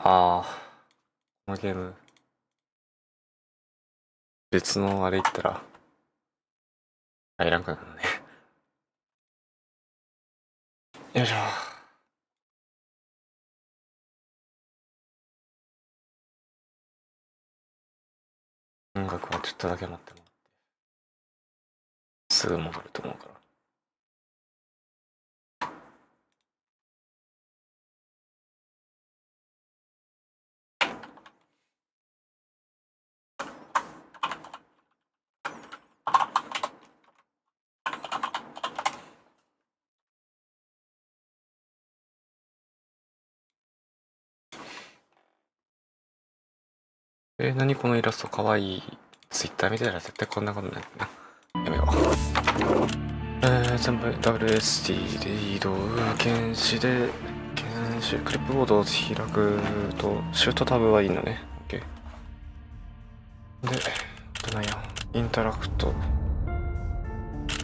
ああ、このゲーム別のあれ言ったら入らんくなるのね。よいしょ。音楽はちょっとだけ待ってもらってすぐ戻ると思うから。何このイラストかわいい。ツイッター見てたら絶対こんなことないな。やめよう。全部 WSD で移動、検視で、検視、クリップボードを開くと、シュートタブはいいのね。OK。で、なんや、インタラクト、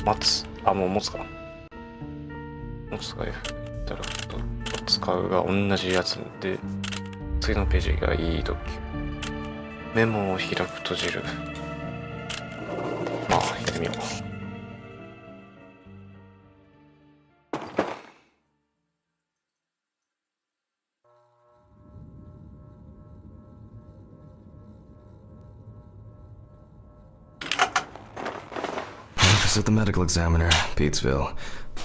待つ。あ、もう持つか。持つが F、インタラクトを使うが同じやつで、次のページがいいドキュ。メモを開く閉じる。まあ、やってみよう。Office of the Medical Examiner, Pete'sville.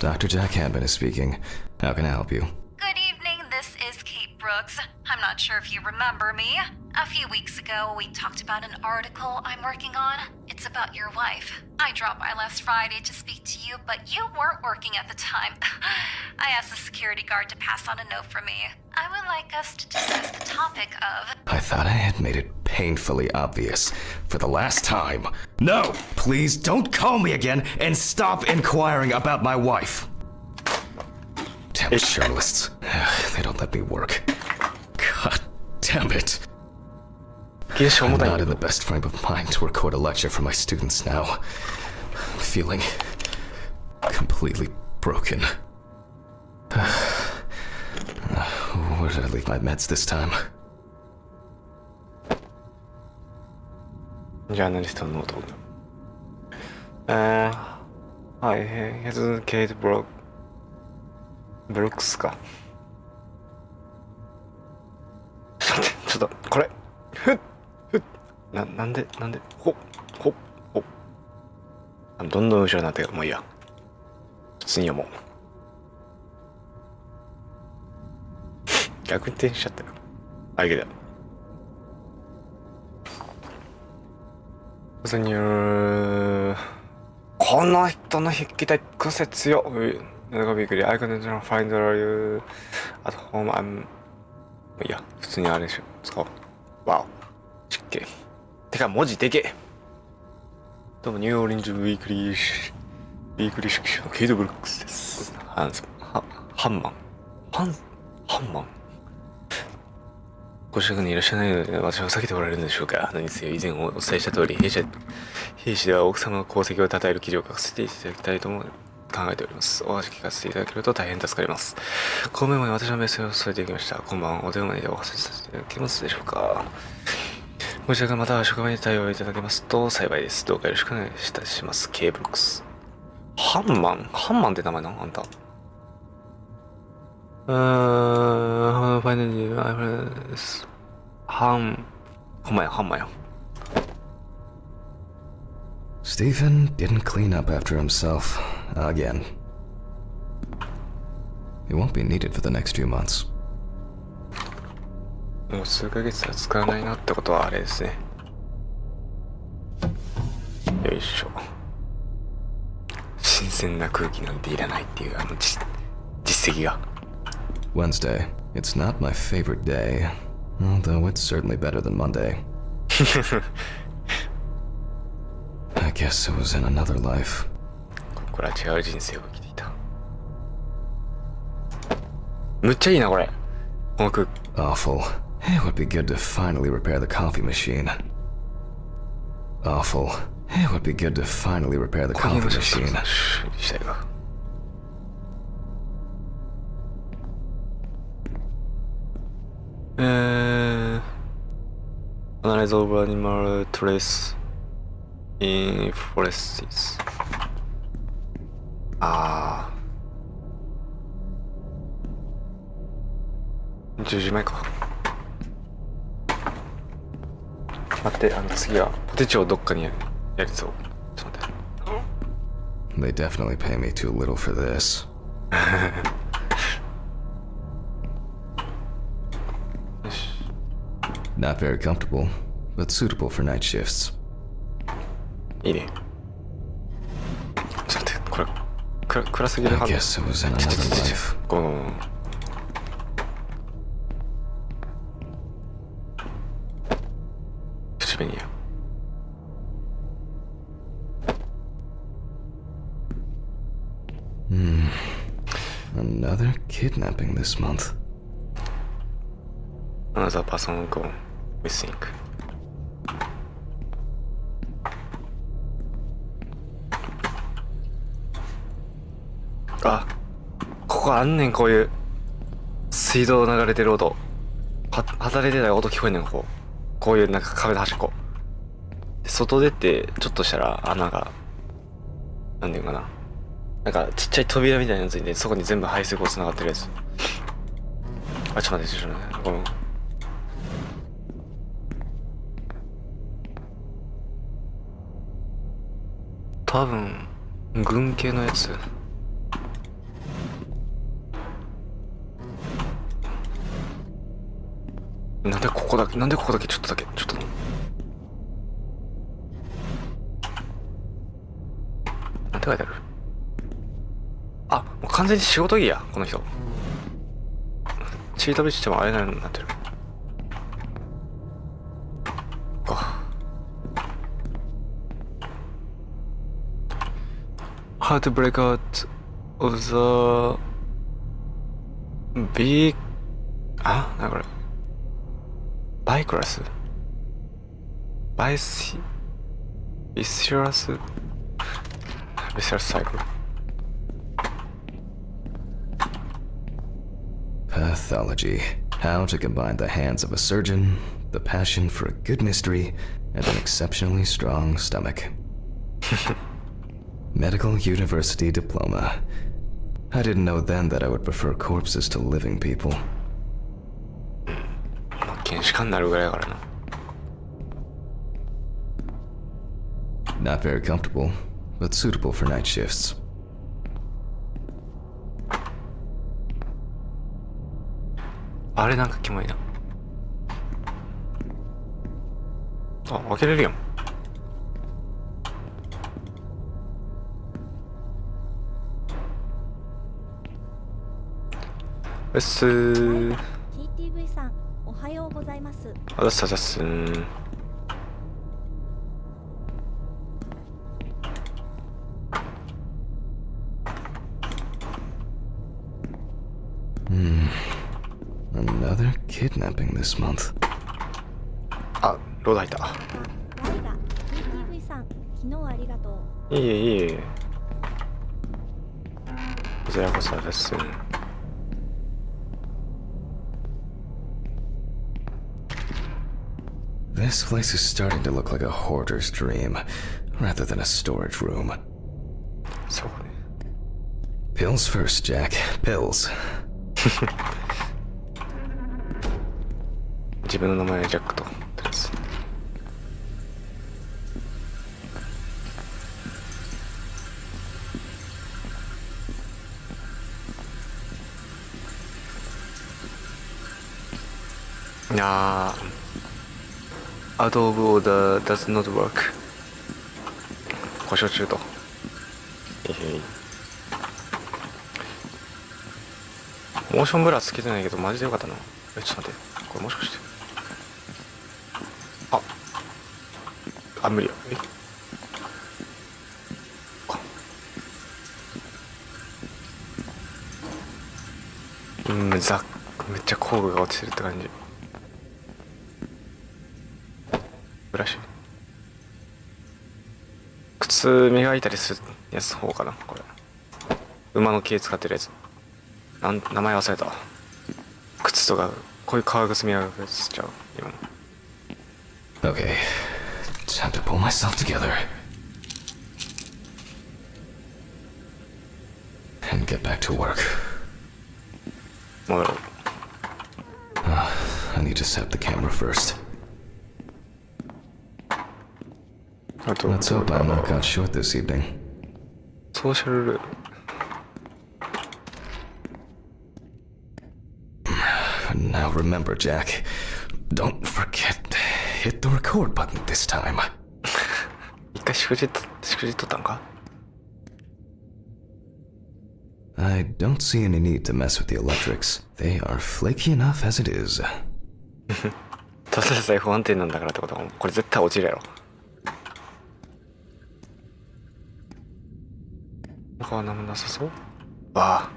Dr. Jack Hamben is speaking. How can I help you? Good evening, this is Kate Brooks. I'm not sure if you remember me. A few weeks ago, we talked about an article I'm working on. It's about your wife. I dropped by last Friday to speak to you, but you weren't working at the time. I asked the security guard to pass on a note for me. I would like us to discuss the topic of... I thought I had made it painfully obvious. For the last time. No! Please don't call me again and stop inquiring about my wife. Damn journalists. They don't let me work. God damn it. I'm not in the best frame of mind to record a lecture for my students now. I'm feeling completely broken. Where did I leave my meds this time? ジャーナリストのノート。はい、ヘズケイトブロックスか。ちょっとこれなんでほどんどん後ろになってもういいや。普通に読もう。逆に転しちゃったよ。あ、いけた。この人の筆記体癖強い。なんかびっくり。I couldn't find you at home. もういいや。普通にあれでしょ。使おう。わお。ちっけ。てか文字でけ。どうもニューオーリンジウィークリー宿主のケイト・ブルックスです。ハンマン。ご自宅にいらっしゃらないので私は避けておられるのでしょうか。何せよ以前お伝えした通り弊社では奥様の功績を称える記事を書かせていただきたいと考えております。お話聞かせていただけると大変助かります。このメモに私のメッセージを添えていきました。今晩お電話でお話しさせていただけますでしょうか。ご自宅または職場に対応いただけますと幸いです。どうかよろしくお願いいたします。K ブルックス。ハンマンって名前なのあんた。ほんまや。Stephen didn't clean up after himself again. He won't be needed for the next few months. もう数ヶ月は使わないなってことはあれですね。よいしょ。新鮮な空気なんていらないっていう実績が。Wednesday. It's not my favorite day, although it's certainly better than Monday. I guess it was in another life. これは違う人生を生きていた。むっちゃいいなこれ。この空気。Awful. It would be good to finally repair the coffee machine. Awful. It would be good to finally repair the ここに coffee もし machine. 修理したいが。Analyze over animal trace in forests. ああ。10時前か。待って、次はポテチをどっかにやりそう。ちょっと待って。They definitely pay me too little for this. Not very comfortable, but suitable for night shifts. いいね。ちょっと待って、これ暗すぎる I はず。 guess it was in another life. ごめんごめん。口紅や。Another kidnapping this month. Another person gone missing. あ、ここあんねん、こういう水道流れてる音。働いてたら音聞こえんねん、こういうなんか壁の端っこで、外出てちょっとしたら穴がなんていうかな、なんかちっちゃい扉みたいなやつにね、そこに全部排水口繋がってるやつ。あ、ちょっと待って、ちょっとね、ごめん。多分軍系のやつ。なんでここだけちょっとだけちょっと。なんて書いてある。あ、もう完全に仕事着やこの人。チートビッチしてもあれなようになってるか。How to break out of the big なんかこれバイクラスビシラスサイクル。Pathology. How to combine the hands of a surgeon, the passion for a good mystery, and an exceptionally strong stomach. Medical University Diploma. I didn't know then that I would prefer corpses to living people. 検視官になるぐらいだからな。Not very comfortable, but suitable for night shifts. あれなんかキモいな。あ、開けれるやん。うっすー。TTV さん、おはようございます。あざっすあざっすー。Another kidnapping this month. あ、ロード入った。ライガ TTV さん、昨日ありがとう。いえ。こちらこそです。This place is starting to look like a hoarder's dream, rather than a storage room. そうね。Pills first, Jack. Pills. 自分の名前ジャックと。いやー、Out of order does not work。故障中と。モーションブラつけてないけどマジでよかったな。ちょっと待って、これもしかして無理よ。めっちゃ工具が落ちてるって感じ。ブラシ靴磨いたりするやつの方かな、これ。馬の毛使ってるやつ。名前忘れたわ。靴とか、こういう革靴磨くやつちゃう、今の。Okay, time to pull myself together and get back to work. 戻ろう。I need to set the camera first. あと、 Let's hope I'm not cut short this evening. ソーシャルルーム。Now remember, Jack, don't forget to hit the record button this time. 一回しくじっとったんか？ I don't see any need to mess with the electrics. They are flaky enough as it is. ただでさえ不安定なんだからってことは、これ絶対落ちるやろ。他は何もなさそう？ああ。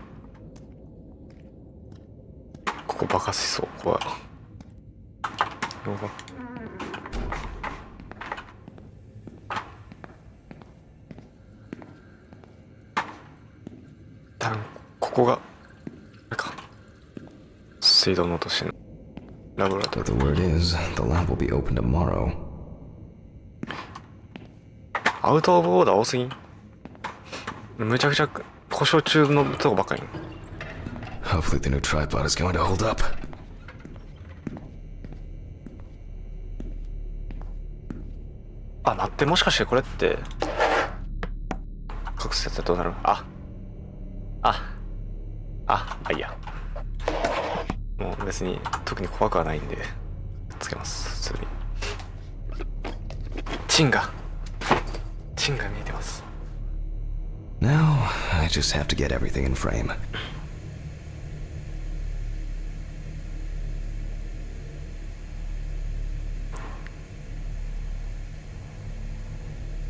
ここ爆発しそう、怖い。やば。多分ここがあれか、水道の落としのラボラトリ The word is, the lab will be open tomorrow. アウトオブオーダー多すぎん？むちゃくちゃ故障中のとこばっかり。 Hopefully the new tripod is going to hold up. あ、待って、もしかしてこれって隠すやつはどうなる？いいや。もう別に特に怖くはないんでつけます。普通にチンが見えてます。 Now, I just have to get everything in frame.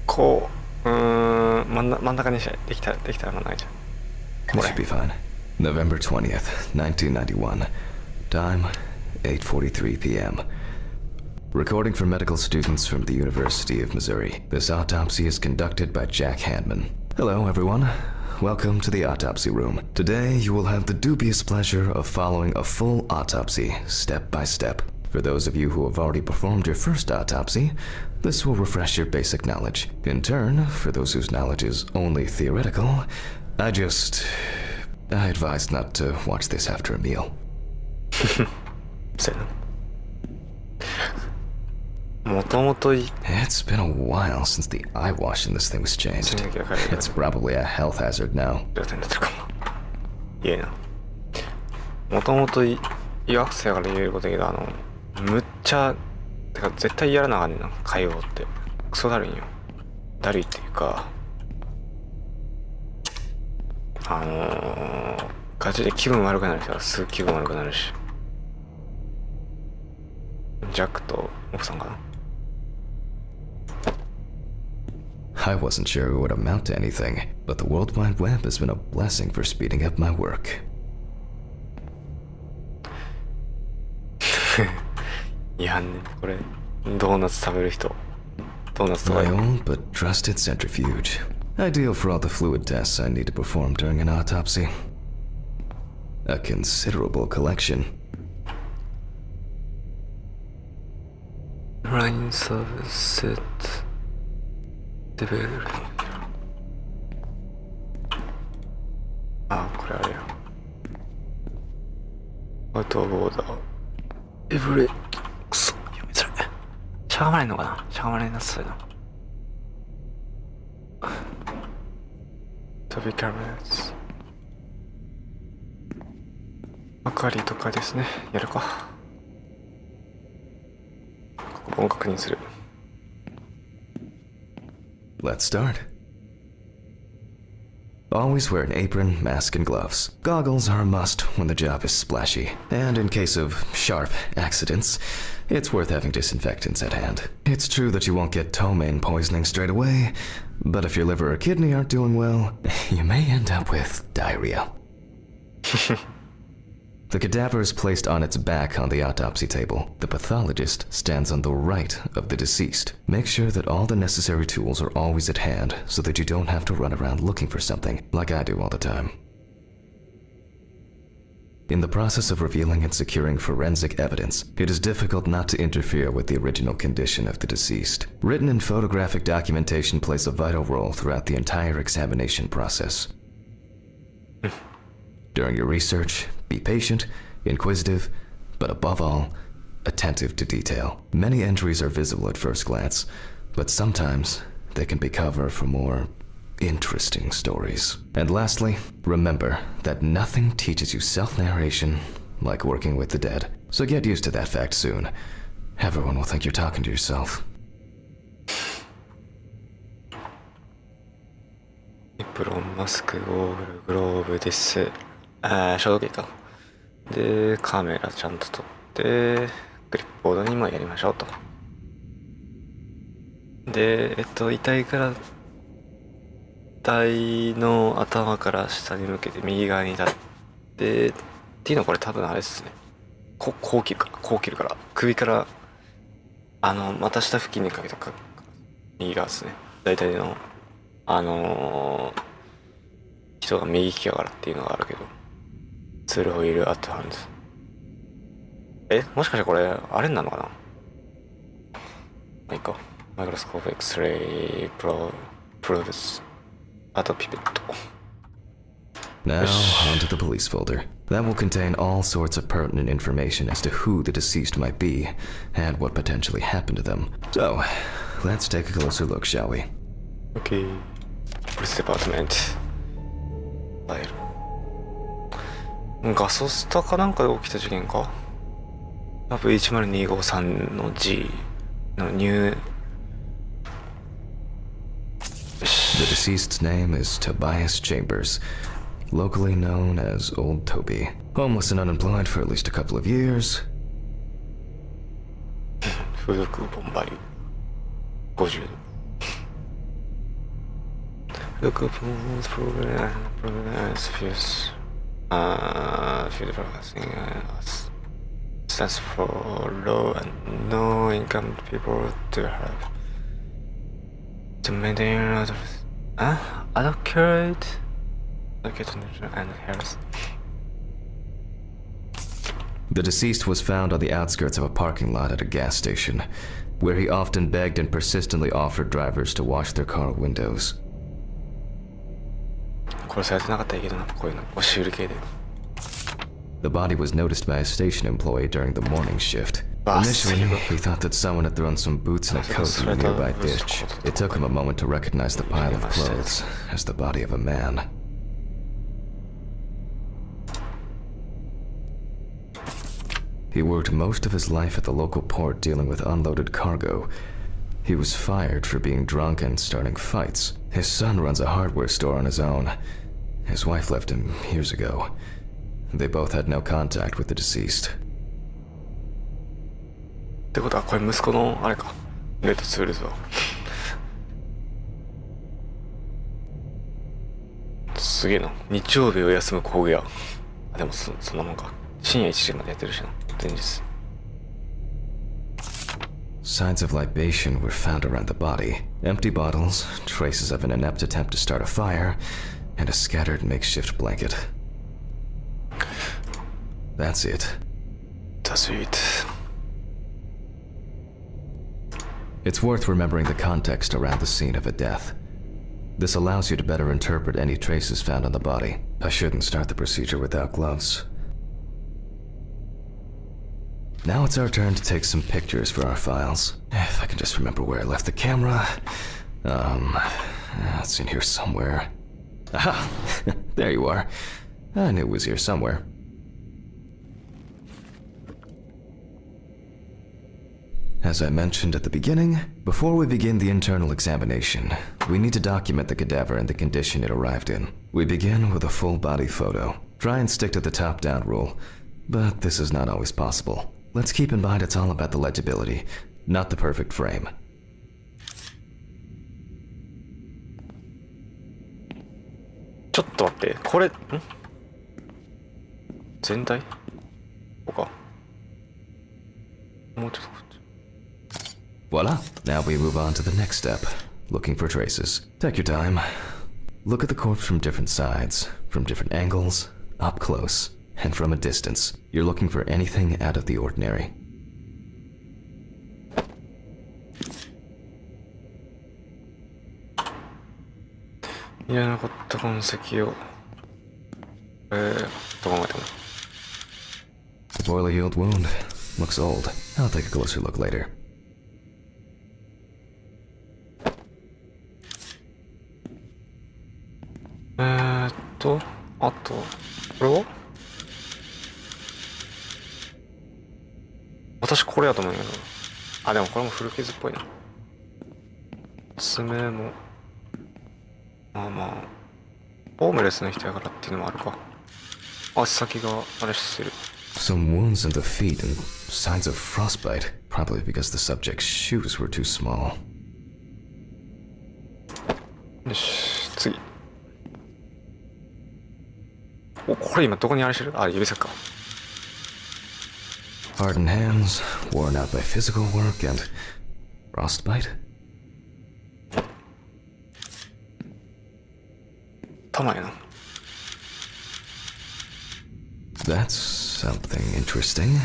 こう、真ん中にしてできたらまあないじゃん。 It should be fine. November 20th, 1991. Time, 8:43 p.m. Recording for medical students from the University of Missouri. This autopsy is conducted by Jack Handman. Hello, everyone. Welcome to the autopsy room. Today, you will have the dubious pleasure of following a full autopsy, step by step. For those of you who have already performed your first autopsy, this will refresh your basic knowledge. In turn, for those whose knowledge is only theoretical, I advise not to watch this after a meal. そうやな。もともとIt's been a while since the eye wash in this thing was changed. It's probably a health hazard now. 状態になってるかも。いやな。もともと医学生から言えることだけど、むっちゃてか絶対やらなあかんねんな、介護ってクソだるいんよ。だるいっていうか、ガチで気分悪くなる人はすぐ気分悪くなるし。ジャックと奥さんかな。I wasn't sure it would amount to anything, but the World Wide Web has been a blessing for speeding up my work. いやね、これドーナツ食べる人、ドーナツとか My own but trusted centrifuge. Ideal for all the fluid tests I need to perform during an autopsy. A considerable collection. LINE サービスセットデベル。あ、これあれや。アウトオブオーダー。エブレ。くそ、読みづらい。しゃがまれんのかな？しゃがまれんなさそうやな。飛びキャメラやつ。明かりとかですね。やるか。ここも確認する。Let's start. Always wear an apron, mask, and gloves. Goggles are a must when the job is splashy. And in case of sharp accidents, it's worth having disinfectants at hand. It's true that you won't get ptomaine poisoning straight away, but if your liver or kidney aren't doing well, you may end up with diarrhea. The cadaver is placed on its back on the autopsy table. The pathologist stands on the right of the deceased. Make sure that all the necessary tools are always at hand so that you don't have to run around looking for something, like I do all the time. In the process of revealing and securing forensic evidence, it is difficult not to interfere with the original condition of the deceased. Written and photographic documentation plays a vital role throughout the entire examination process. During your research, be patient, inquisitive, but above all, attentive to detail. Many entries are visible at first glance, but sometimes they can be cover for more interesting stories. And lastly, remember that nothing teaches you self-narration like working with the dead. So get used to that fact soon. Everyone will think you're talking to yourself. エプロン、マスク、ゴーグル、グローブです。消毒液か。で、カメラちゃんと撮って、クリップボードにもやりましょうと。で、遺体から体の頭から下に向けて右側に立ってっていうのはこれ多分あれですね。こう切るから首から股下付近にかけて右側ですね。大体の人が右利きだからっていうのがあるけど、ツールホイールアットハンズ。もしかしてこれあれなのかな。まあいいか。マイクロスコープ X-ray Proves Auto pipette. Now, onto the police folder. That will contain all sorts of pertinent information as to who the deceased might be and what potentially happened to them. So, let's take a closer look, shall we? Okay. Police Department. ファイル。ガソスタかなんかで起きた事件か。多分10253の G のニュー。The deceased's name is Tobias Chambers, locally known as Old Toby. Homeless and unemployed for at least a couple of years. フードクーポンバリュー50ドル。フードクーポンプログラムスフィースフィードプロセッシングstands for low and no income people to have to maintain adequate and health. The deceased was found on the outskirts of a parking lot at a gas station, where he often begged and persistently offered drivers to wash their car windows. 殺されてなかったらいいけどな、こういうの押し売り系で。The body was noticed by a station employee during the morning shift. Initially, he thought that someone had thrown some boots and a coat through a nearby ditch. It took him a moment to recognize the pile of clothes as the body of a man. He worked most of his life at the local port dealing with unloaded cargo. He was fired for being drunk and starting fights. His son runs a hardware store on his own. His wife left him years ago. They both had no contact with the deceased. ってことはこれ息子のあれか、レッドツールズは。すげえな。日曜日を休む工具屋。でもそんなもんか。深夜1時までやってるしな、前日。Signs of libation were found around the body. Empty bottles, traces of an inept attempt to start a fire, and a scattered makeshift blanket. That's it. That's it. It's worth remembering the context around the scene of a death. This allows you to better interpret any traces found on the body. I shouldn't start the procedure without gloves. Now it's our turn to take some pictures for our files. If I can just remember where I left the camera. It's in here somewhere. Aha! There you are. I knew it was here somewhere. As I mentioned at the beginning, before we begin the internal examination, we need to document the cadaver and the condition it arrived in. We begin with a full body photo. Try and stick to the top-down rule, but this is not always possible. Let's keep in mind it's all about the legibility, not the perfect frame. ちょっと待って、これ、全体ここか。もうちょっとこっち。Voila! Now we move on to the next step. Looking for traces. Take your time. Look at the corpse from different sides, from different angles, up close, and from a distance. You're looking for anything out of the ordinary. 嫌なかった痕跡をどこまでも The poorly healed wound looks old. I'll take a closer look later. あとこれは私これやと思うんだけど、あ、でもこれも古傷っぽいな。爪もまあまあホームレスの人やからっていうのもあるか。足先があれしてる。 Some wounds in the feet and signs of frostbite, probably because the subject's shoes were too small. よし、次。お、これ今どこにあれしてる？あ、指先か。 Hardened hands, worn out by physical work, and frostbite? 玉やな。 That's something interesting.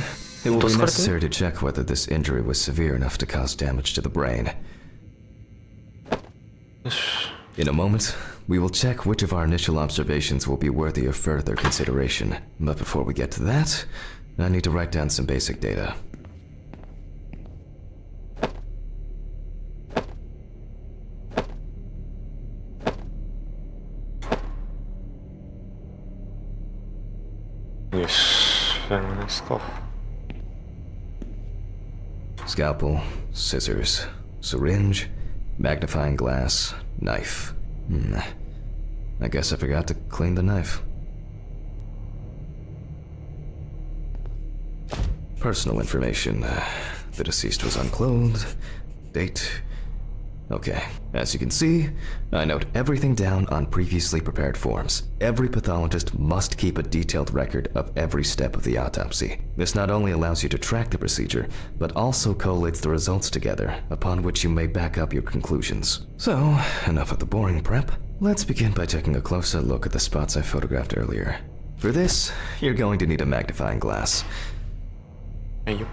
It will be necessary to check whether this injury was severe enough to cause damage to the brain. よし。 In a moment, we will check which of our initial observations will be worthy of further consideration. But before we get to that, I need to write down some basic data. Scalpel, scissors, syringe, magnifying glass, knife. I guess I forgot to clean the knife. Personal information. The deceased was unclothed. Date. Okay, as you can see, I note everything down on previously prepared forms. Every pathologist must keep a detailed record of every step of the autopsy. This not only allows you to track the procedure, but also collates the results together, upon which you may back up your conclusions. So, enough of the boring prep. Let's begin by taking a closer look at the spots I photographed earlier. For this, you're going to need a magnifying glass. はいよ。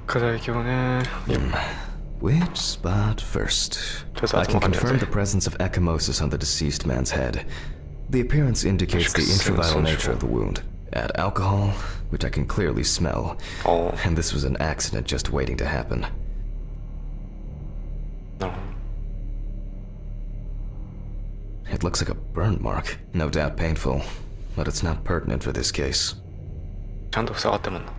課題今日ね。Which spot first? I can confirm the presence of ecchymosis on the deceased man's head. The appearance indicates the intravital nature of the wound. Add alcohol, which I can clearly smell. And this was an accident just waiting to happen. なるほど。 It looks like a burn mark. No doubt painful, but it's not pertinent for this case. ちゃんと塞がってもんな。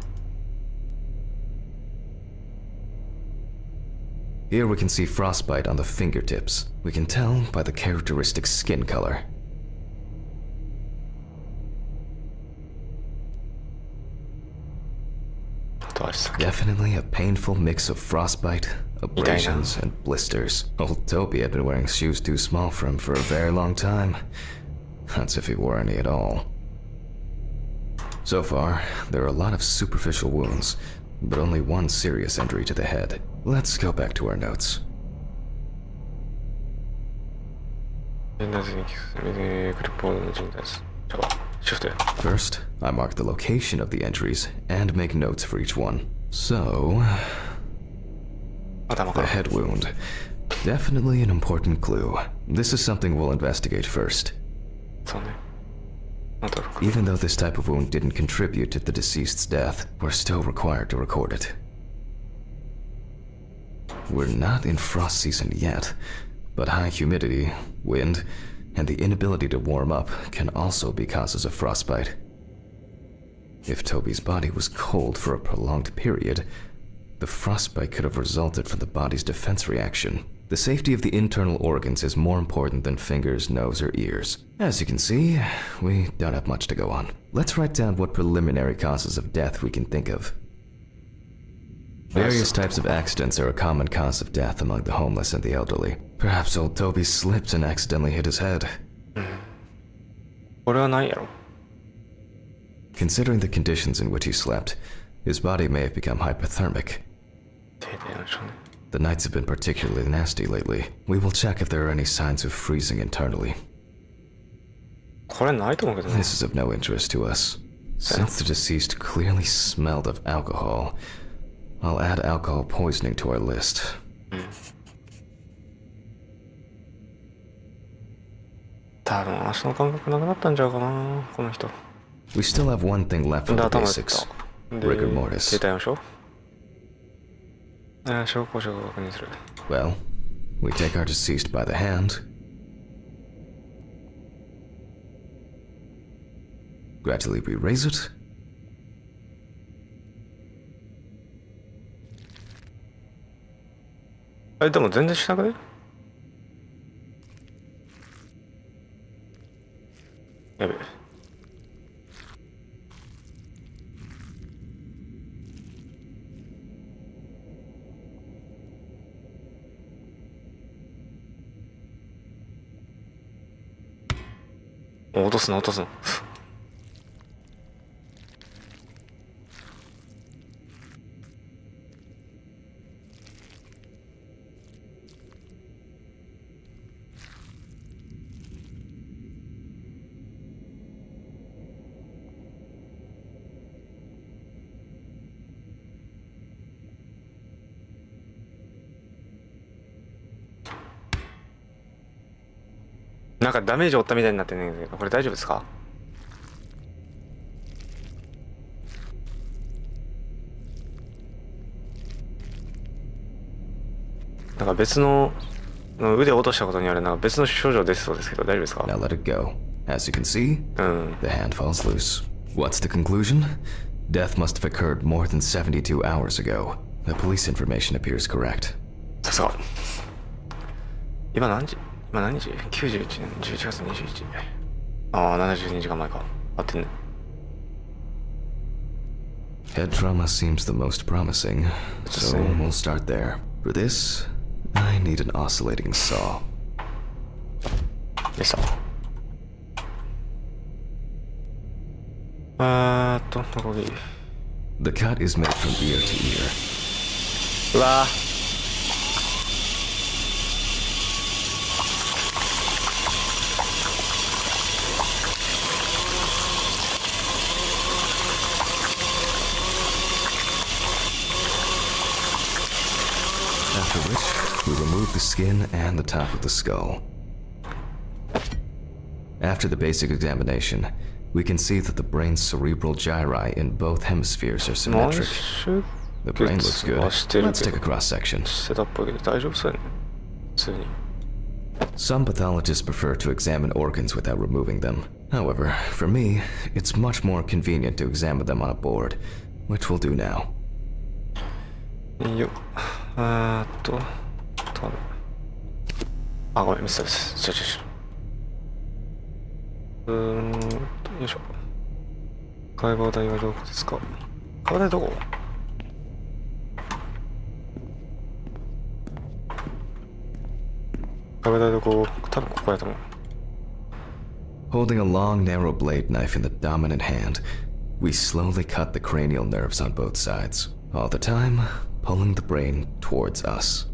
Here we can see frostbite on the fingertips. We can tell by the characteristic skin color. Definitely a painful mix of frostbite, abrasions, and blisters. Old Toby had been wearing shoes too small for him for a very long time. That's if he wore any at all. So far, there are a lot of superficial wounds, but only one serious injury to the head. Let's go back to our notes. First, I mark the location of the injuries and make notes for each one. So, the head wound. Definitely an important clue. This is something we'll investigate first. Even though this type of wound didn't contribute to the deceased's death, we're still required to record it. We're not in frost season yet, but high humidity, wind, and the inability to warm up can also be causes of frostbite. If Toby's body was cold for a prolonged period, the frostbite could have resulted from the body's defense reaction. The safety of the internal organs is more important than fingers, nose, or ears. As you can see, we don't have much to go on. Let's write down what preliminary causes of death we can think of. Various types of accidents are a common cause of death among the homeless and the elderly. Perhaps old Toby slipped and accidentally hit his head. これはないやろ。 Considering the conditions in which he slept, his body may have become hypothermic. 停電でしょうね。 The nights have been particularly nasty lately. We will check if there are any signs of freezing internally. これないと思うけどね。 This is of no interest to us. Since the deceased clearly smelled of alcohol, I'll add alcohol poisoning to our list. 多分足の感覚なくなったんちゃうかな、この人。 We still have one thing left for で、 the 頭打っ basics. た。で、 Rigor mortis. 携帯の証証拠証を確認する。 Well, we take our deceased by the hand. Gradually we raise it.でも全然しなくね？やべえ。落とすの落とすの。なんかダメージ負ったみたいになってんねんけど、これ大丈夫ですか？なんか別の腕を落としたことによるなんか別の症状出そうですけど大丈夫ですか？ Now let it go. As you can see, うん。 the hand falls loose. What's the conclusion? Death must have occurred more than 72 hours ago. The police information appears correct. さすが。今何時？今何時 ?91 年11月21。ああ、72時間前か。合ってんね。 Head trauma seems the most promising, so we'll start there. For this, I need an oscillating saw. でした。ノコギリ。 The cut is made from ear to ear. うわー。After which, we remove the skin and the top of the skull. After the basic examination, we can see that the brain's cerebral gyri in both hemispheres are symmetric. The brain looks good. Let's take a cross-section. してたっぽいけど大丈夫そうやね。普通に。 Some pathologists prefer to examine organs without removing them. However, for me, it's much more convenient to examine them on a board, which we'll do now. いいよ。多分。あ、ごめん、ミスターです。よいしょ。解剖台はどこですか？解剖台どこ？解剖台どこ？多分ここやと思う。 Holding a long, narrow blade knife in the dominant hand, we slowly cut the cranial nerves on both sides, all the time pulling the brain towards us.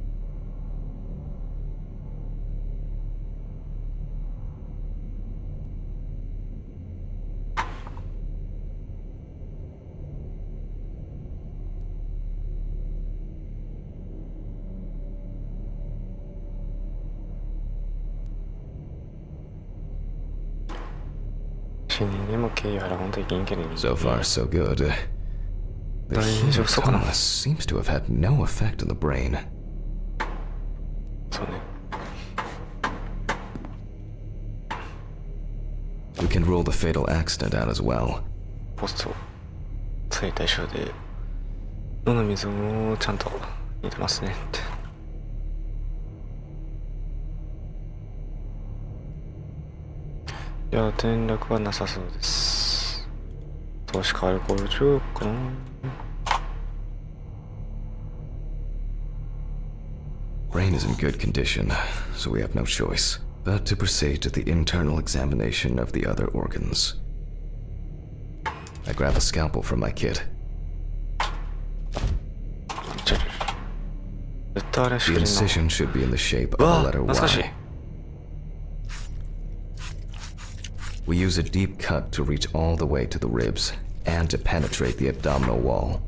So far, so good. The human coma seems to have had no effect on the brain. そうね。 We can rule the fatal accident out as well. ポストついた衣装で飲む水もちゃんと入れてますねって。いや、転落はなさそうです。投資かアルコール中毒かな。Brain is in good condition, so we have no choice. but to proceed to the internal examination of the other organs. I grab a scalpel from my kit. 絶対あれし The かりんな incision should be in the shape of う a わ letter 懐かしい Y. We use a deep cut to reach all the way to the ribs and to penetrate the abdominal wall.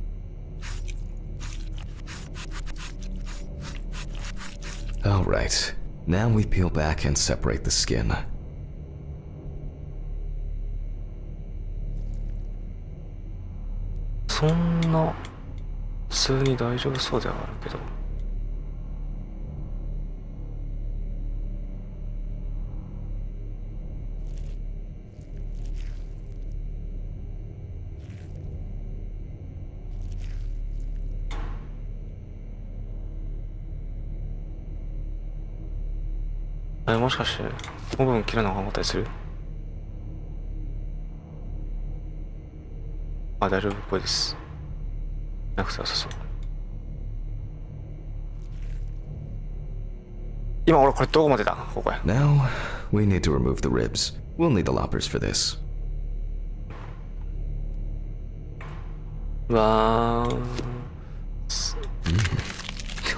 Alright, now we peel back and separate the skin. そんな普通に大丈夫そうではあるけどもしかしてオーブン切るのが思ったりする？あ、大丈夫っぽいです。なくて良さそう。今俺これどこまでだ？ここや。Now, we need to remove the ribs. We'll need the loppers for this. わー。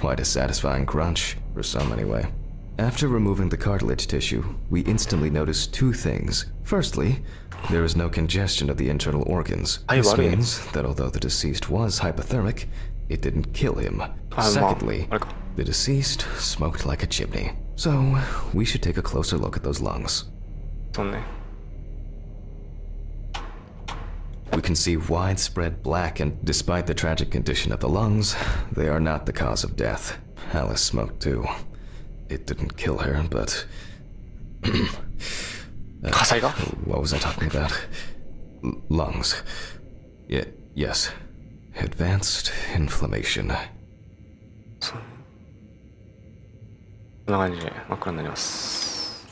Quite a satisfying crunch, for some anyway. After removing the cartilage tissue, we instantly notice two things. Firstly, there is no congestion of the internal organs. This means that although the deceased was hypothermic, it didn't kill him. Secondly, the deceased smoked like a chimney. So, we should take a closer look at those lungs. そうね。 We can see widespread black, and despite the tragic condition of the lungs, they are not the cause of death. Alice smoked too. It didn't kill her, but... 火災が? What was I talking about? Lungs. Yes. Advanced inflammation. そうね。こんな感じで真っ暗になります。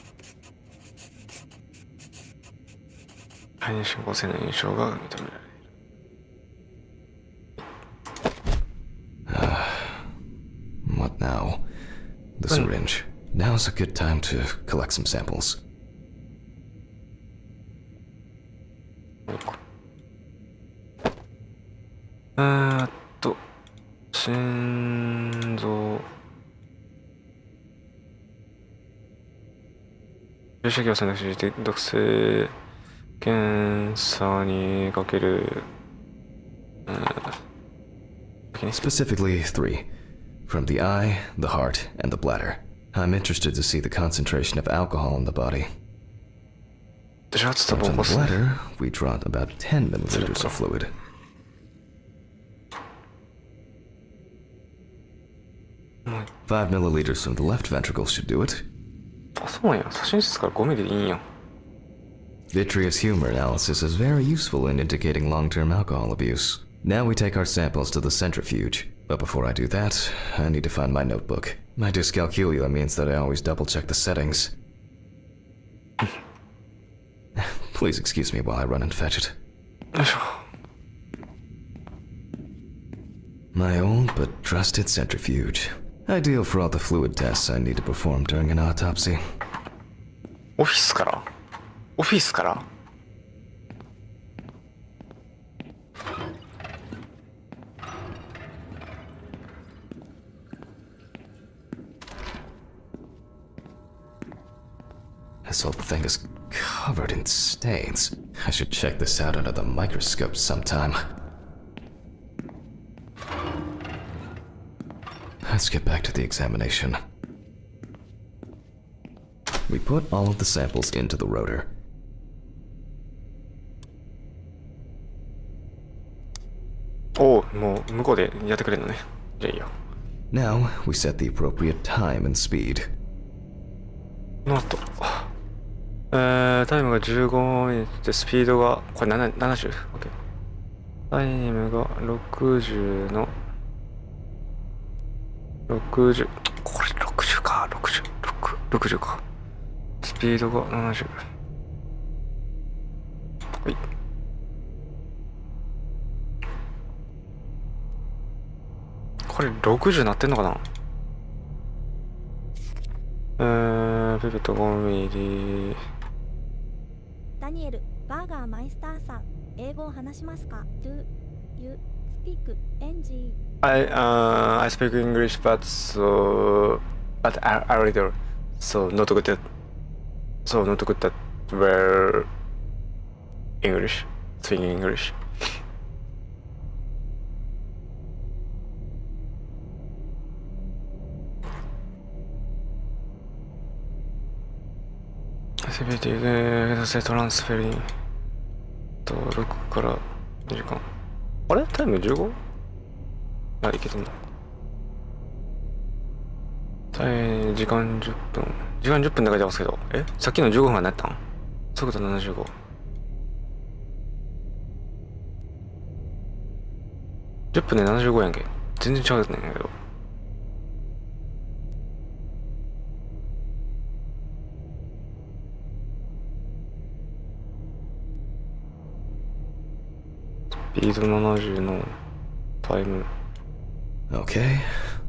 肺に進行性の炎症が認められる。What now? The syringe. Now's a good time to collect some samples. 心臓注射器を選択して毒性検査にかけるSpecifically 3. From the eye, the heart, and the bladder. I'm interested to see the concentration of alcohol in the body. From the bladder, we draw about 10 milliliters of fluid. Mm. 5 milliliters from the left ventricle should do it. あ、そうなんや。写真室から5ミリでいいんや。 Vitreous humor analysis is very useful in indicating long-term alcohol abuse. Now we take our samples to the centrifuge. But before I do that, I need to find my notebook. My dyscalculia means that I always double-check the settings. Please excuse me while I run and fetch it. よいしょ。 My old but trusted centrifuge. Ideal for all the fluid tests I need to perform during an autopsy. オフィスからオフィスから This whole thing is covered in stains. I should check this out under the microscope sometime. Let's get back to the examination. We put all of the samples into the rotor. Oh, もう向こうでやってくれるのね。じゃあいいよ。 Now we set the appropriate time and speed. なんと、タイムが15でスピードがこれ70、OK。タイムが60の60、これ60か、60か。スピードが70。はい。これ60なってんのかなピピット5ミリ。ダニエル、バーガーマイスターさん、英語を話しますか ?Do you speak NG? I speak English, but a little, so not good at well English, speaking English. SBT トランスフェリン登録から2時間。あれタイム 15？ あ、いけてんだ。時間10分。時間10分で書いてますけど。さっきの15分は何やったん？速度75。10分で75やんけ。全然違うねんやけど。スピード70のタイム。Okay,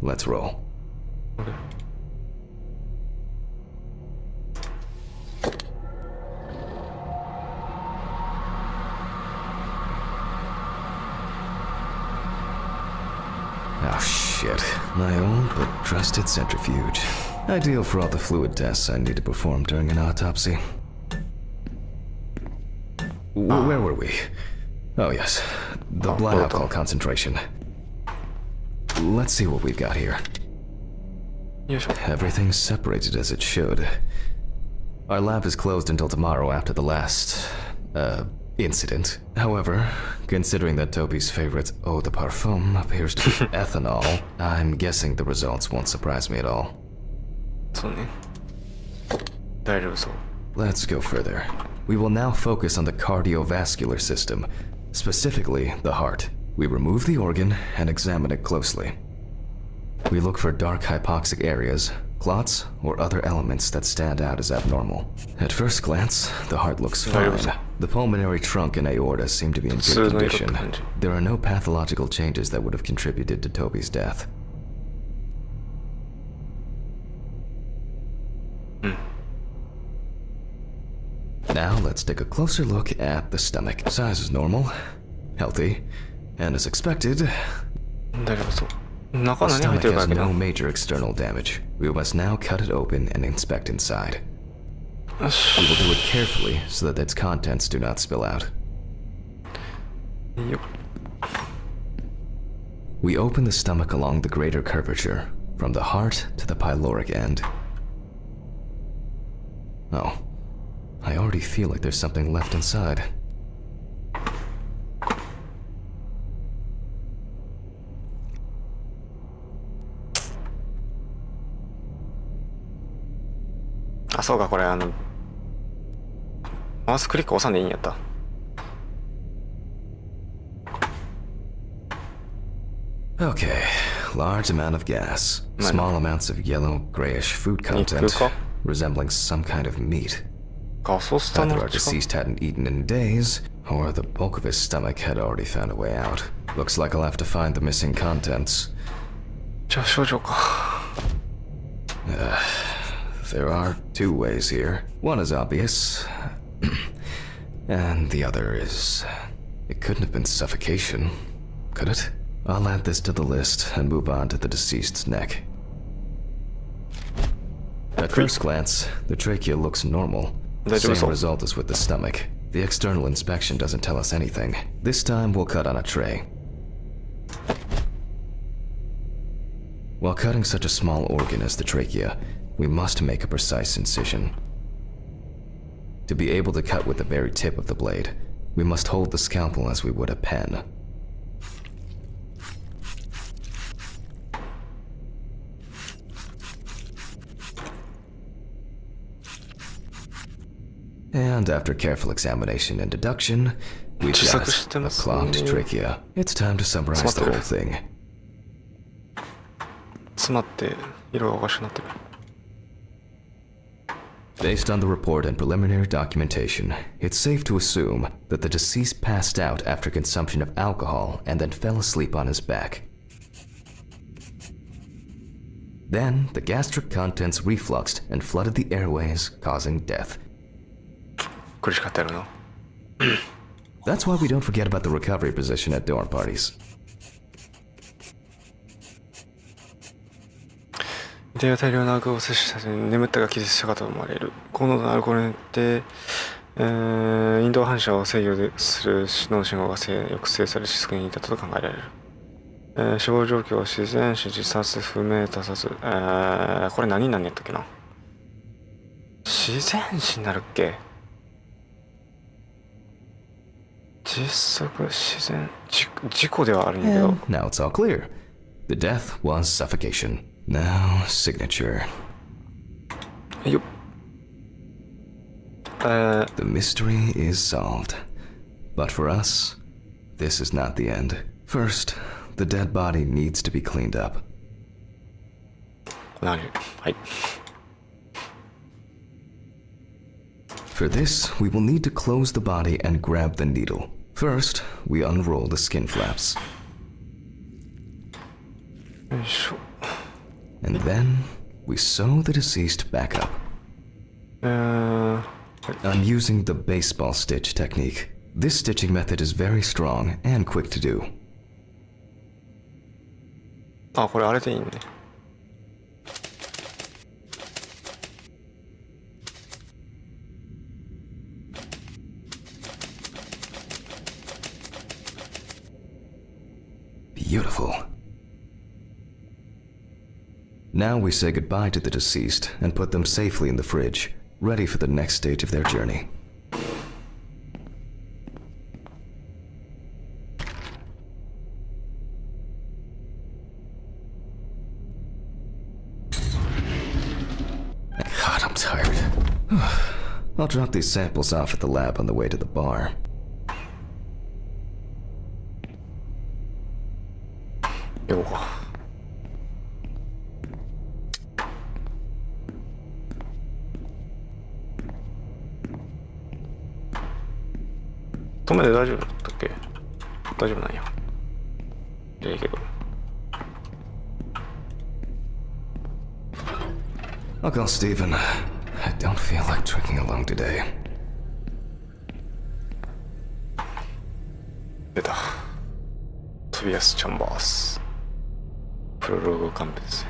let's roll. Okay. Oh shit, my old but trusted centrifuge. Ideal for all the fluid tests I need to perform during an autopsy. Where were we? Oh yes, the blood alcohol concentration. Let's see what we've got here. Everything's separated as it should. Our lab is closed until tomorrow after the last, incident. However, considering that Toby's favorite eau de parfum appears to be ethanol, I'm guessing the results won't surprise me at all. そうね。大丈夫そう。 Let's go further. We will now focus on the cardiovascular system, specifically the heart. We remove the organ and examine it closely. We look for dark hypoxic areas, clots, or other elements that stand out as abnormal. At first glance, the heart looks fine. The pulmonary trunk and aorta seem to be in good condition. There are no pathological changes that would have contributed to Toby's death. Now let's take a closer look at the stomach. Size is normal, healthy, and as expected, 大丈夫そう。中 the 何入って stomach るか has やけど。 no major external damage. We must now cut it open and inspect inside. よし。 We will do it carefully so that its contents do not spill out. いいよ。 We open the stomach along the greater curvature, from the heart to the pyloric end. Oh, I already feel like there's something left inside. Ah, そうか、これマウスクリック押さんでいいんやった。 Okay, large amount of gas, small amounts of yellow, grayish food content, resembling some kind of meat. ガソスタ Either の our 力 deceased hadn't eaten in days, or the bulk of his stomach had already found a way out. Looks like I'll have to find the missing contents. じゃあ症状か。 There are two ways here. One is obvious, and the other is... It couldn't have been suffocation, could it? I'll add this to the list and move on to the deceased's neck. At first glance, the trachea looks normal. Same result as with the stomach. The external inspection doesn't tell us anything. This time we'll cut on a tray. While cutting such a small organ as the trachea, we must make a precise incision. To be able to cut with the very tip of the blade, we must hold the scalpel as we would a pen. And after careful examination and deduction, we've got a clogged trachea. It's time to summarize the whole thing. 詰まって色がおかしくなってる。 Based on the report and preliminary documentation, it's safe to assume that the deceased passed out after consumption of alcohol and then fell asleep on his back. Then, the gastric contents refluxed and flooded the airways, causing death. 苦しかったやろな。 That's why we don't forget about the recovery position at dorm parties. 遺体は大量のアルコールを摂取させ眠ったが気絶したかと思われる。高濃度のアルコールによって、引導反射を制御する脳信号が抑制され失速に至ったと考えられる。死亡状況は自然死、自殺、不明、他殺。これ何になんやったっけな。自然死になるっけ。窒息、自然、事故ではあるんやけど。 And now it's all clear. The death was suffocation. Now, signature. よっ。The mystery is solved. But for us, this is not the end. First, the dead body needs to be cleaned up. はい。 For this, we will need to close the body and grab the needle. First, we unroll the skin flaps. よいしょ。 And then, we sew the deceased back up. I'm using the baseball stitch technique. This stitching method is very strong and quick to do. あ、これあれでいいね。Beautiful. Now we say goodbye to the deceased and put them safely in the fridge, ready for the next stage of their journey. God, I'm tired. I'll drop these samples off at the lab on the way to the bar. ようか。止めて大丈夫だったっけ。大丈夫なんや。いいけど。 I'll call Steven. I don't feel like drinking alone today. 出た。トビアス・チャンバース。プロローグカンペですね。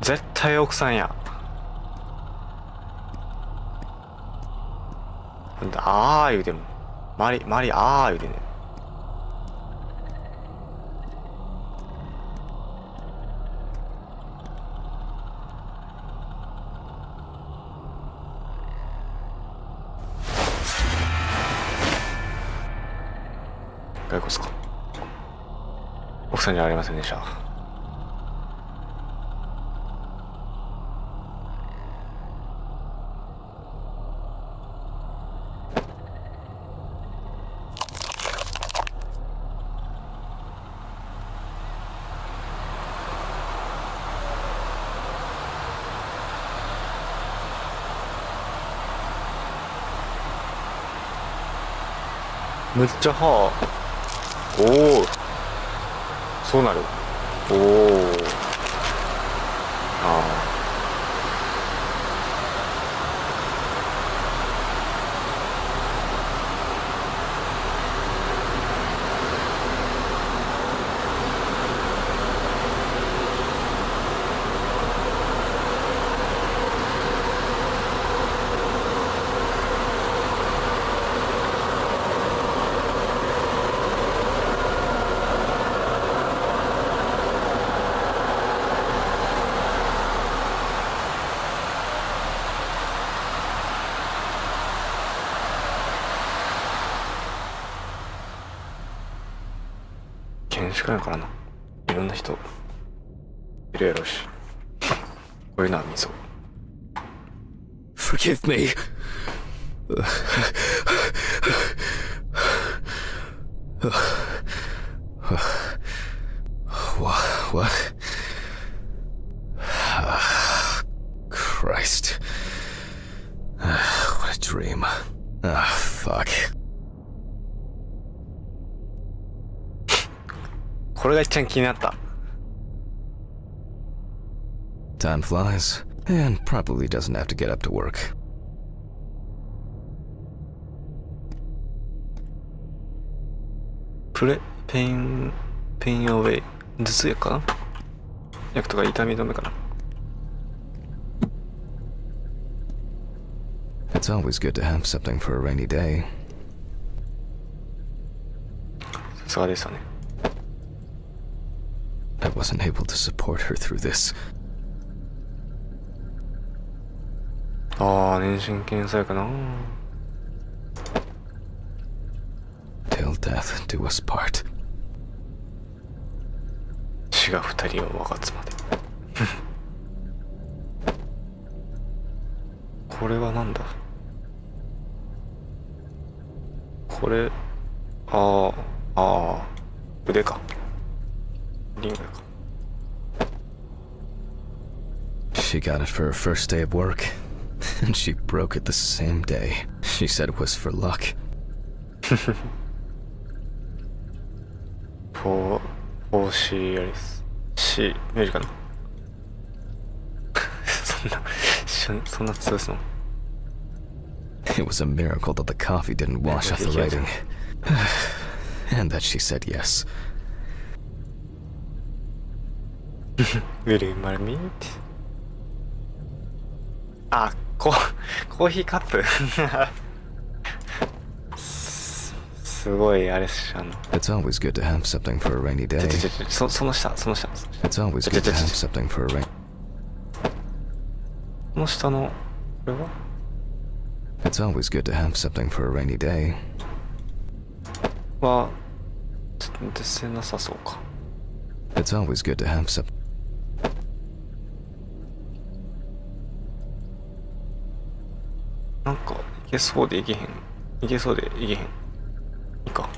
絶対奥さんや。あー言うてもマリあー言うてね。外国っすか。奥さんじゃありませんでした。むっちゃはあ。おお。そうなる。おお。ああ。検視官やからな。いろんな人いるやろし。こういうのは見そう。Forgive me. What? Christ. What a dream. Fuck. ここれが一番気になった。 Time flies, and probably doesn't have to get up to work. ペインアウェイ。頭痛薬かな、薬とか痛み止めかな。 It's always good to have something for a rainy day. さすがでしたね。 I wasn't able to support her through this. ああ、妊娠検査薬な。 Till death do us part. 死が二人を分かつまで。これはなんだ。これ、腕か。リングか。 She got it for her first day of work, and she broke it the same day. She said it was for luck. フォーシーアリス。シメリかな。そんな強そう。 It was a miracle that the coffee didn't wash off the writing. And that she said yes. Will you marry me? あ、コーヒーカップ。すごいあれしIt's always good to have something for a rainy day. その下。 It's always good to have something for a rainy. この下のこれは It's always good to have something for a rainy day. は出せなさそうか。 It's always good to have some. なんかいけそうでいけへん。いけそうでいけへん。いいか。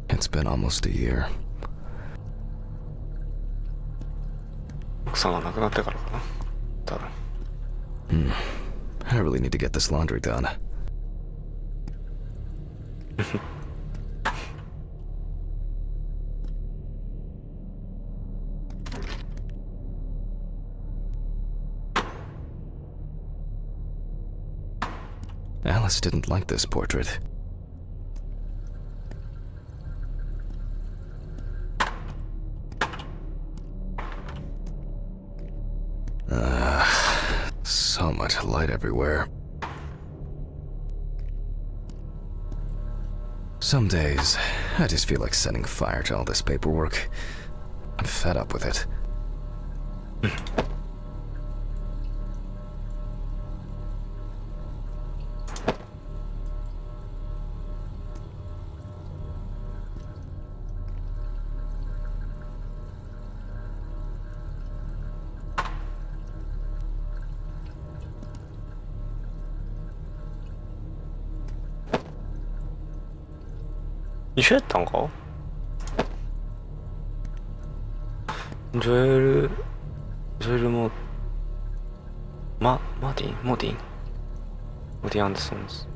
It's been almost a year. 奥さんが亡くなってからかな。多分。I really need to get this laundry done. Alice didn't like this portrait. So much light everywhere. Some days, I just feel like setting fire to all this paperwork. I'm fed up with it. 一緒やったんか。ジョエルもモディアンダソンズ。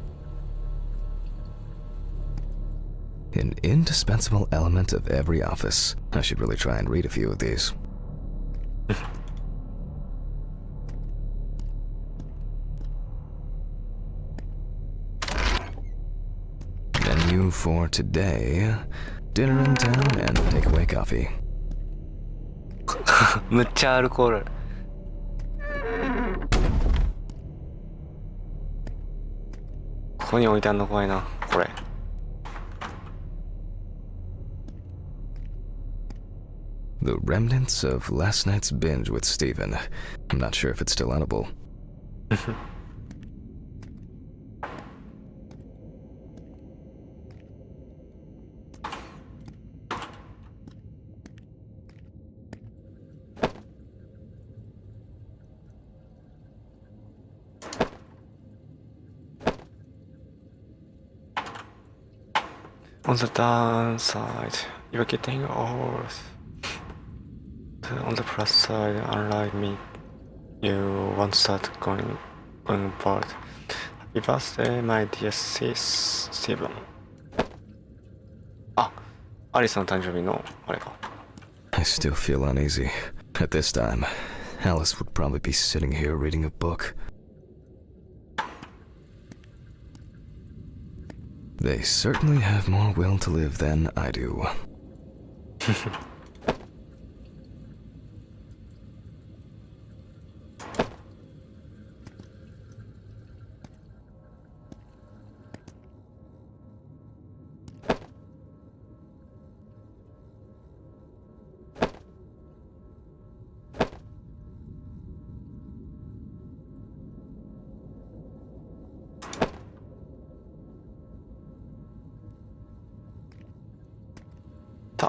An indispensable element of every office. I should really try and read a few of these. Menu for today. Dinner in town and takeaway coffee. むっちゃアルコール。ここに置いてあんの怖いな、これ。The remnants of last night's binge with Steven. I'm not sure if it's still edible. On the downside, you're getting old. On the plus side, unlike me, you won't start going bald. Happy birthday, my dear sis, Steven. あ、アリスの誕生日のあれか。I still feel uneasy. At this time, Alice would probably be sitting here reading a book. They certainly have more will to live than I do.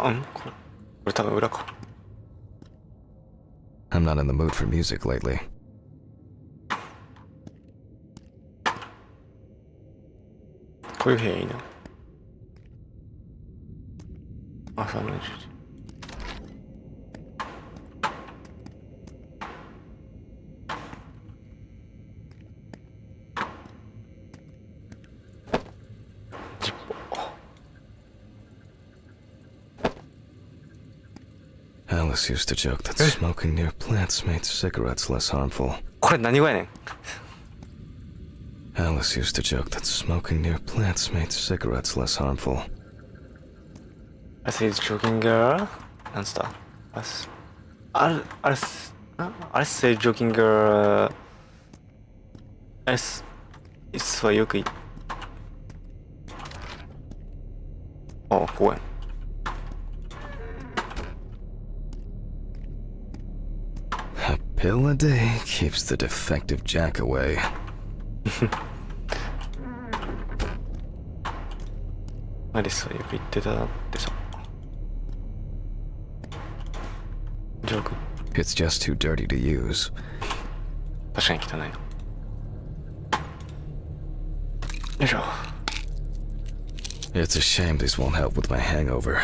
これ多分裏か。I'm not in the mood for music lately. こういう部屋いいな。朝の10時。Alice used to joke that smoking near plants made cigarettes less harmful. これ何語やねん。Alice used to joke that smoking near plants made cigarettes less harmful. I say joking girl. なんつったあれsay joking girl. あれはよく言あ、ここや。A pill a day keeps the defective jack away. アリスはよく言ってたってさ。ジョーク。It's just too dirty to use. 確かに汚いな。よいしょ。It's a shame these won't help with my hangover.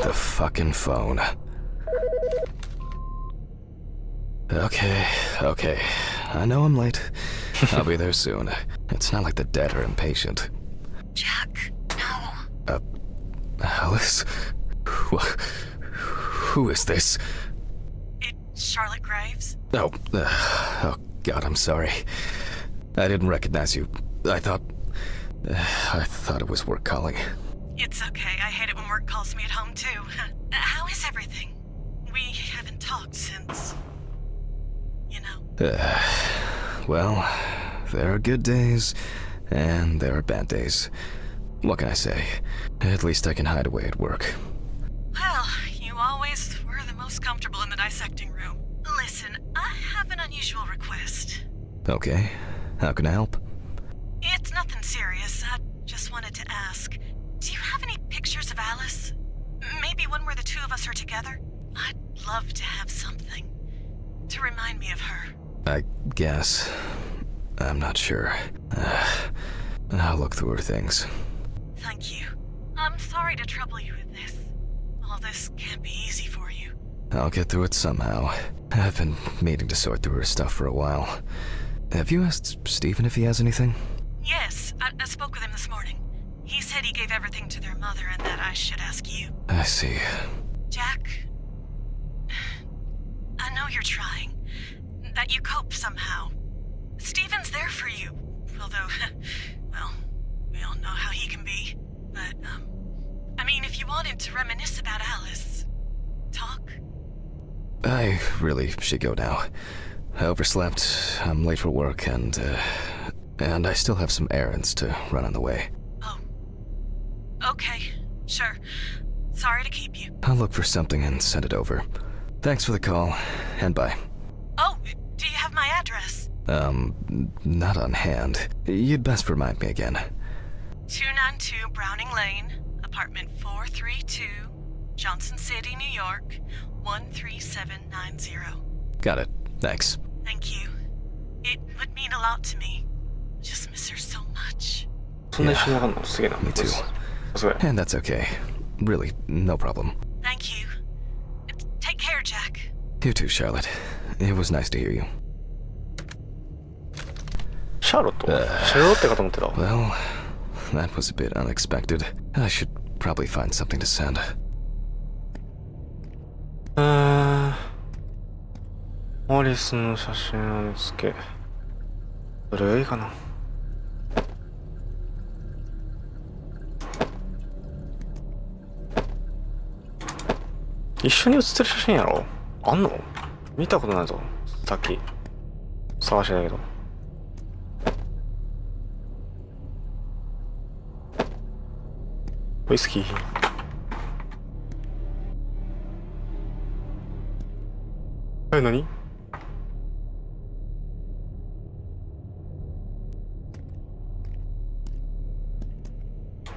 The fucking phone. Okay. I know I'm late. I'll be there soon. It's not like the dead are impatient. Jack, no. Alice? Who is this? It's Charlotte Graves. Oh God, I'm sorry. I didn't recognize you. I thought it was work calling. It's okay. I hate it when work calls me at home, too. How is everything? We haven't talked since... you know. Well, there are good days, and there are bad days. What can I say? At least I can hide away at work. Well, you always were the most comfortable in the dissecting room. Listen, I have an unusual request. Okay, how can I help? It's nothing serious. I just wanted to ask. Do you have any pictures of Alice? Maybe one where the two of us are together? I'd love to have something to remind me of her. I guess. I'm not sure. I'll look through her things. Thank you. I'm sorry to trouble you with this. All this can't be easy for you. I'll get through it somehow. I've been meaning to sort through her stuff for a while. Have you asked Stephen if he has anything? Yes, I spoke with him this morning. He said he gave everything to their mother and that I should ask you. I see. Jack, I know you're trying. That you cope somehow. Stephen's there for you. Although, well, we all know how he can be. But, I mean, if you wanted to reminisce about Alice, talk. I really should go now. I overslept, I'm late for work, and I still have some errands to run on the way. Oh. Okay, sure. Sorry to keep you. I'll look for something and send it over. Thanks for the call, and bye. Oh, do you have my address? Not on hand. You'd best remind me again. 292 Browning Lane, apartment 432, Johnson City, New York, 13790. Got it. Thanks. Thank you. It would mean a lot to me. Just miss her so much. そんな一緒にわかんのすげえな。 Me too. すごい。 And that's okay. Really, no problem. Thank you. Take care, Jack. You too, Charlotte. It was nice to hear you. シャーロットシャーロッテかと思ってた。 Well, that was a bit unexpected. I should probably find something to send. アリスの写真を見つけ。どれがいいかな。一緒に写ってる写真やろ。あんの？見たことないぞ。さっき探してたけど。ウイスキー。何？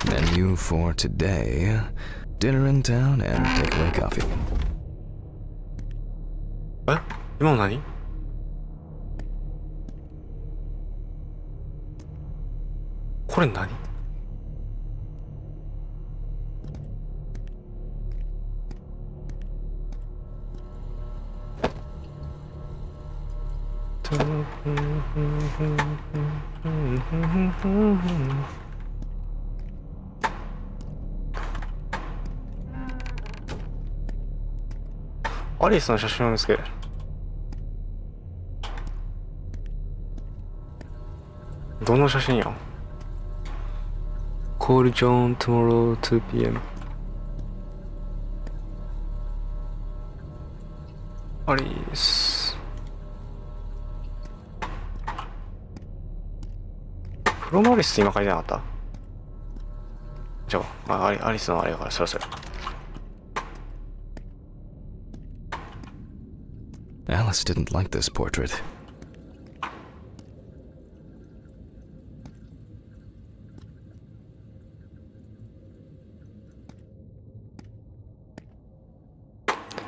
Menu for today. Dinner in town and takeaway coffee. え？今の何？これ何？アリスの写真を見つけ。どの写真や？ Call John tomorrow 2 p.m. アリス。プロモアリスって今書いてなかった？じゃあ、アリスのあれやからそろそろ。Alice didn't like this portrait.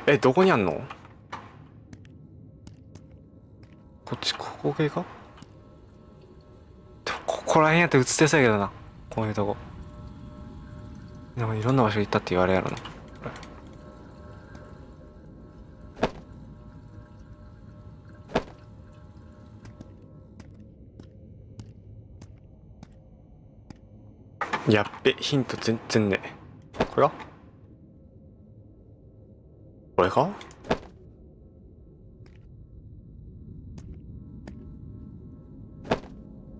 Eh, どこにあんの？こっち、ここ系か？ここら辺やって映ってそうやけどな。こういうとこ。でもいろんな場所行ったって言われやろな。やっべ、ヒント全然ね。これか？これか？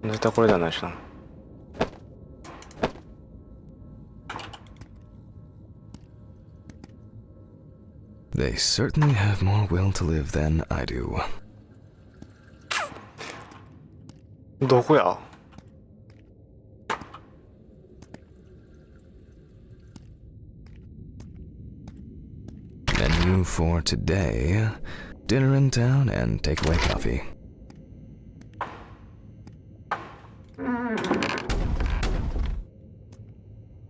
絶対これではないしな。They certainly have more will to live than I do. どこや？Menu for today. Dinner in town and takeaway coffee.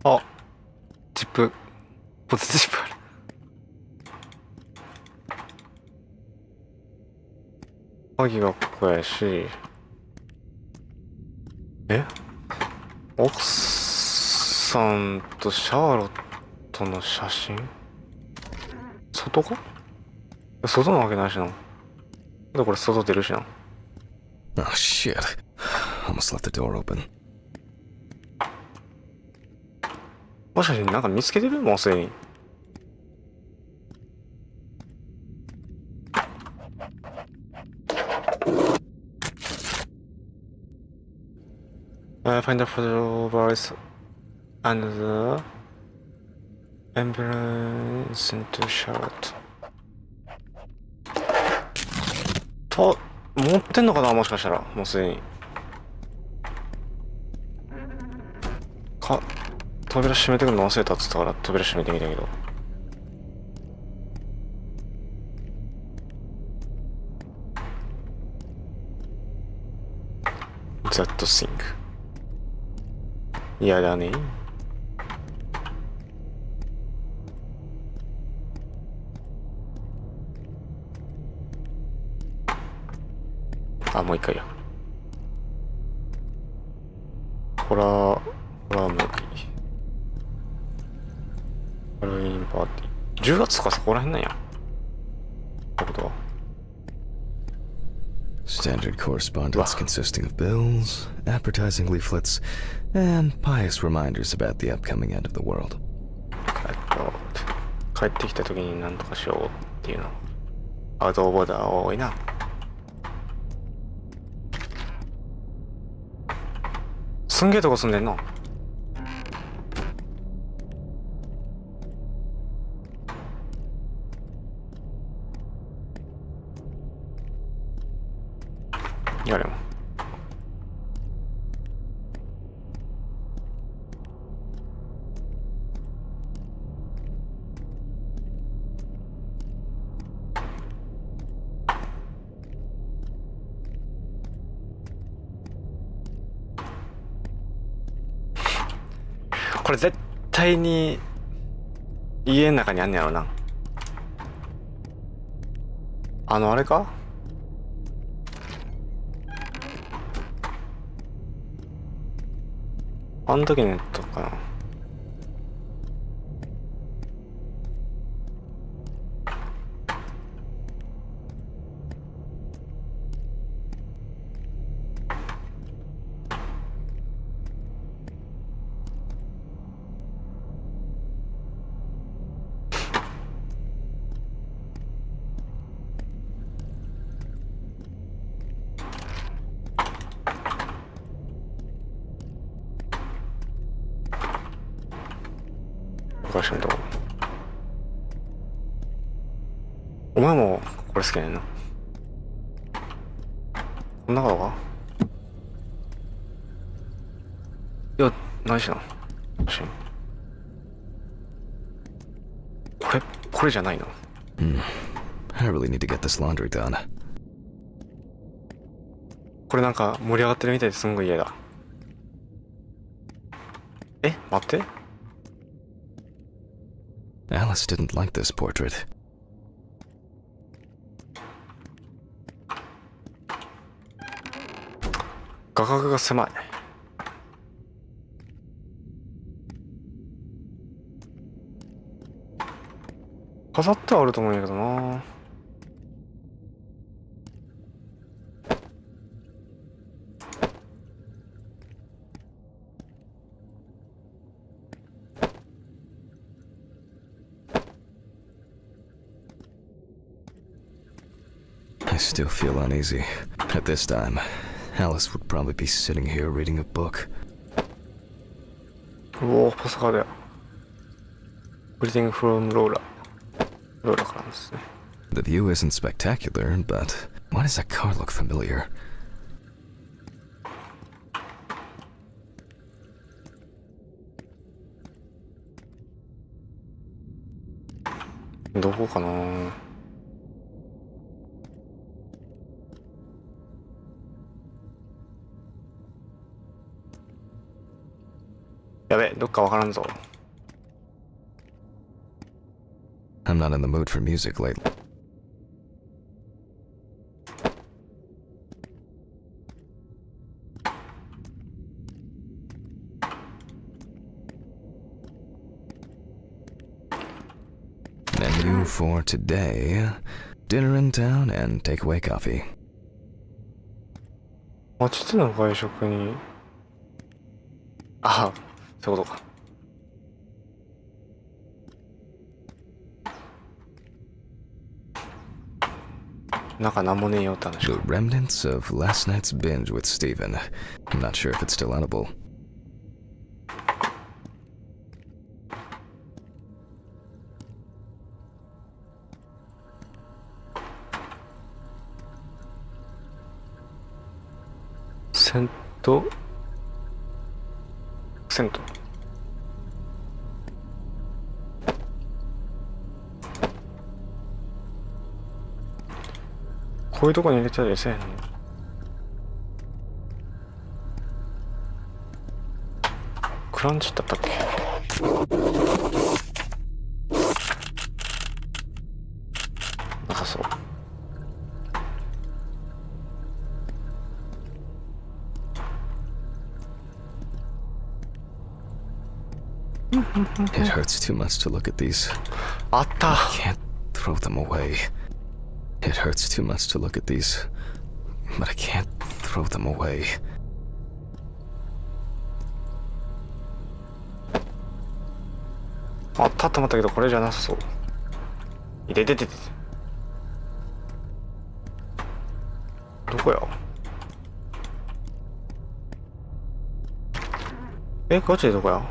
あ、チップ、ポテトチップある。鍵がここやし、奥さんとシャーロットの写真？外か？外なわけないしな。でこれ外出るしな。Oh shit. Almost left the door open. もしかしてなんか見つけてる？もうすでに。Find the photo voice and the ambulance into Charlotte. 持ってんのかな、もしかしたら。もうすでに。扉閉めてくるの忘れたっつったから扉閉めてみたけど。That thing。嫌だね。あ、もう一回や。ホラームービー。ハロウィンパーティー。10月とかそこら辺なんや。ってことは。Standard correspondence consisting of bills, advertising leaflets, and pious reminders about the upcoming end of the world. 帰ってきた時に何とかしようっていうの。アウトボーダー多いな。すんげえとこ住んでんの。やれも。これ絶対に家の中にあんねやろな。あれか、あの時のやつかな。昔のとこ。お前もこれ好きやねんな。こんなことか。いや、ないしな。これじゃないの。I really need to get this laundry done. これなんか盛り上がってるみたいですんごい嫌だ。待って。Alice didn't like this portrait. 画角が狭い。飾ってはあると思うんやけどな。I still feel uneasy. At this time, Alice would probably be sitting here reading a book. うおー、パソカーだよ。Greeting from Lola。ローラからですね。The view isn't spectacular, but why does that car look familiar? どこかな。やべ、どっかわからんぞ。I'm not in the mood for music lately. Menu for today: dinner in town and takeaway coffee. 父の外食に。あ、そういうことか。なんかなんもねえよって話 The か。 remnants of last night's binge with Steven. I'm not sure if it's still edible. セント。こういうとこに入れたりせえへんの。クランチだったっけ。なさそう。It hurts too much to look at these. あった。 Can't throw them away. It hurts too much to look at these, but I can't throw them away. あったと思ったけどこれじゃなさそう。いてててて。どこや。こっちでどこや。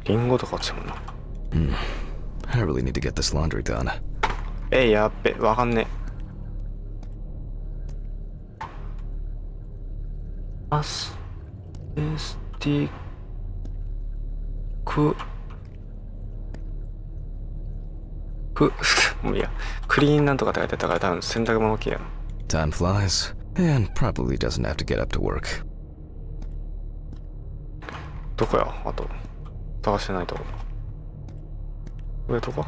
リンゴとか落ちたもんな。I really need to get this laundry done. やっべ、わかんねえ。アスティックもういいや。クリーンなんとかって書いてあったから多分洗濯物系やな。Time flies, and probably doesn't have to get up to work. どこや。あと探してないとこ。上とか。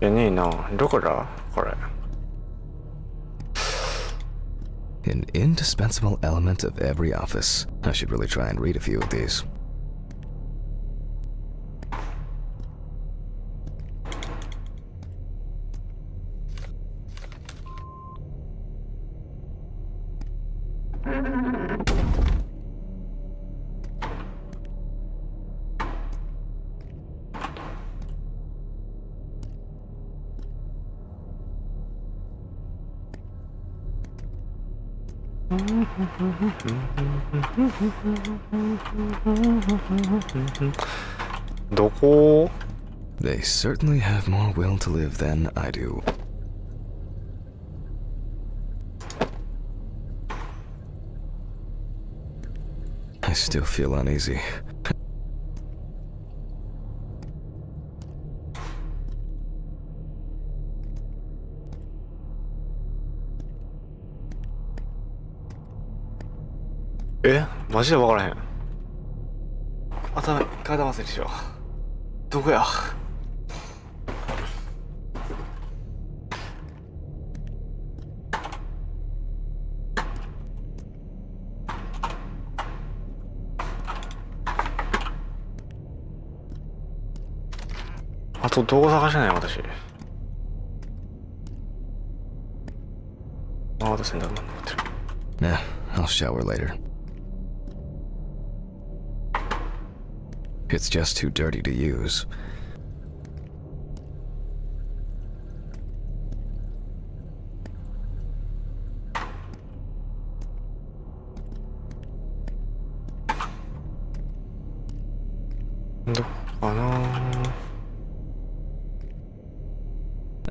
ねえな。どこだこれ。An indispensable element of every office. I should really try and read a few of these. They certainly have more will to live than I do. I still feel uneasy. マジで分からへん。体忘れしよう。どこや。あとどこ探してない私。あと洗濯物残ってる。Nah, I'll shower later. It's just too dirty to use.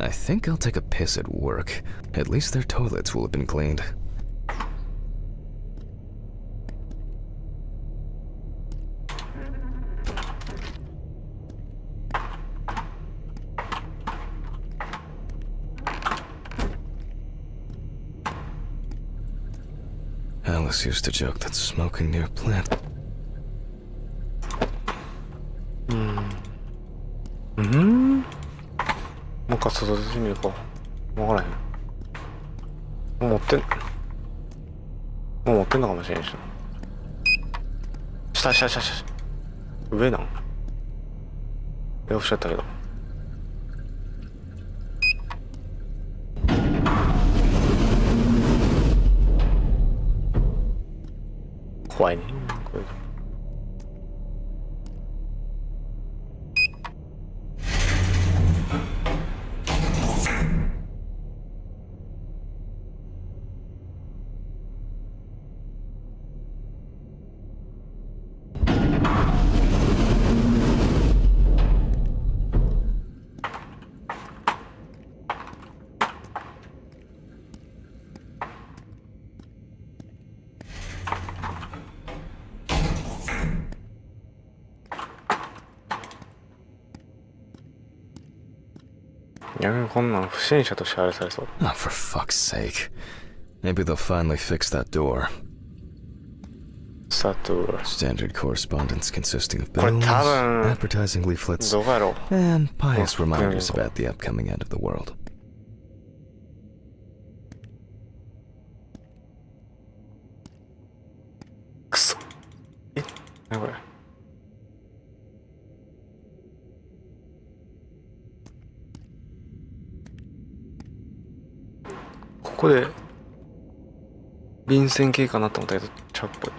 I think I'll take a piss at work. At least their toilets will have been cleaned. Alice used to joke that smoking near plant. Hmm? もう一回外出てみるか。わからへん。もう持ってんのかもしれんしな。下。上なん？オフしちゃったけど。怖いね。これ。逆にこんなん不審者としてあれされそう。Oh, for fuck's sake. Maybe they'll finally fix that door. スタート。 Standard correspondence consisting of これ bills, 多分 advertising leaflets, どうやろう。 and pious Oh, reminders okay. about the upcoming end of the world. くそ。何これ。ここで便箋系かなと思ったけどちゃうっぽい。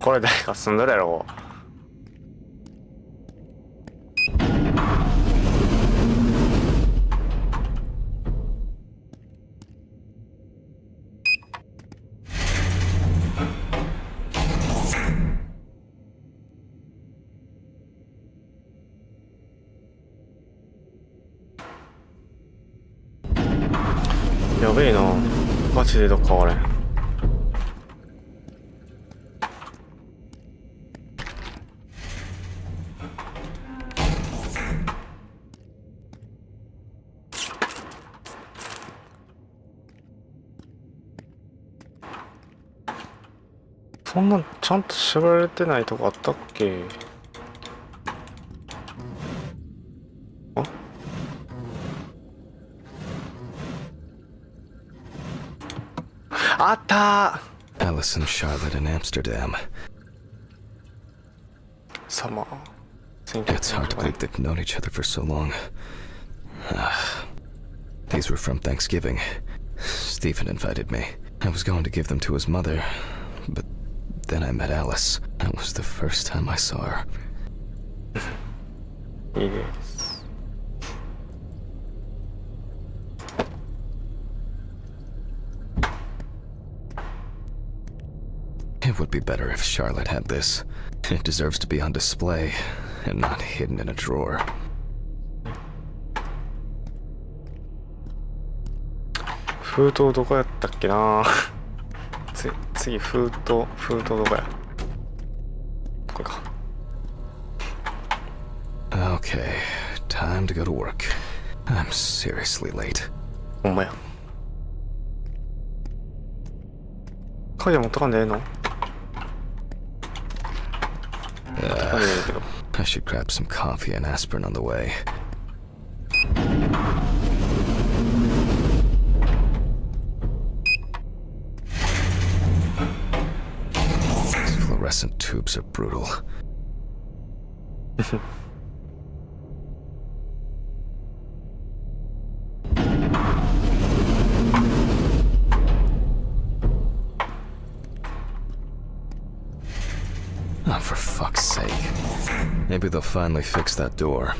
これ誰か住んどるやろ。やべえな、ガチでどっか割れん。そんなちゃんと縛られてないとこあったっけ？あったー。 Alice and Charlotte in Amsterdam. サマー。 It's hard to believe they've known each other for so long. These were from Thanksgiving. Stephen invited me. I was going to give them to his mother, but then I met Alice. That was the first time I saw her. いいです。It would be better if Charlotte had this. It deserves to be on display and not hidden in a drawer. 封筒どこやったっけな。次封筒どこや。これか。 Okay, time to go to work. I'm seriously late. ほんまや。鍵持っとかんでええの？ I should grab some coffee and aspirin on the way. These fluorescent tubes are brutal. Oh, for fuck's sake. Maybe they'll finally fix that door.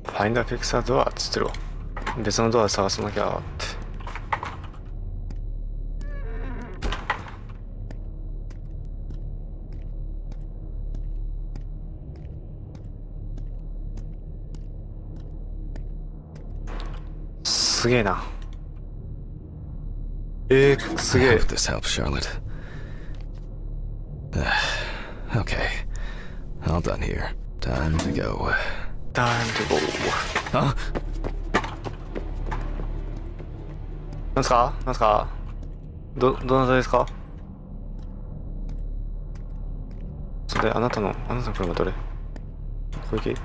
ファインダーフィクサードアっつってるわ。別のドアで探さなきゃって。すげえな。す I げえ。 hope this helps, Charlotte. Okay. All done here. Time to go. Time to go. Huh? なんすか？なんすか？どなたですか？それであなたの車どれ？小池？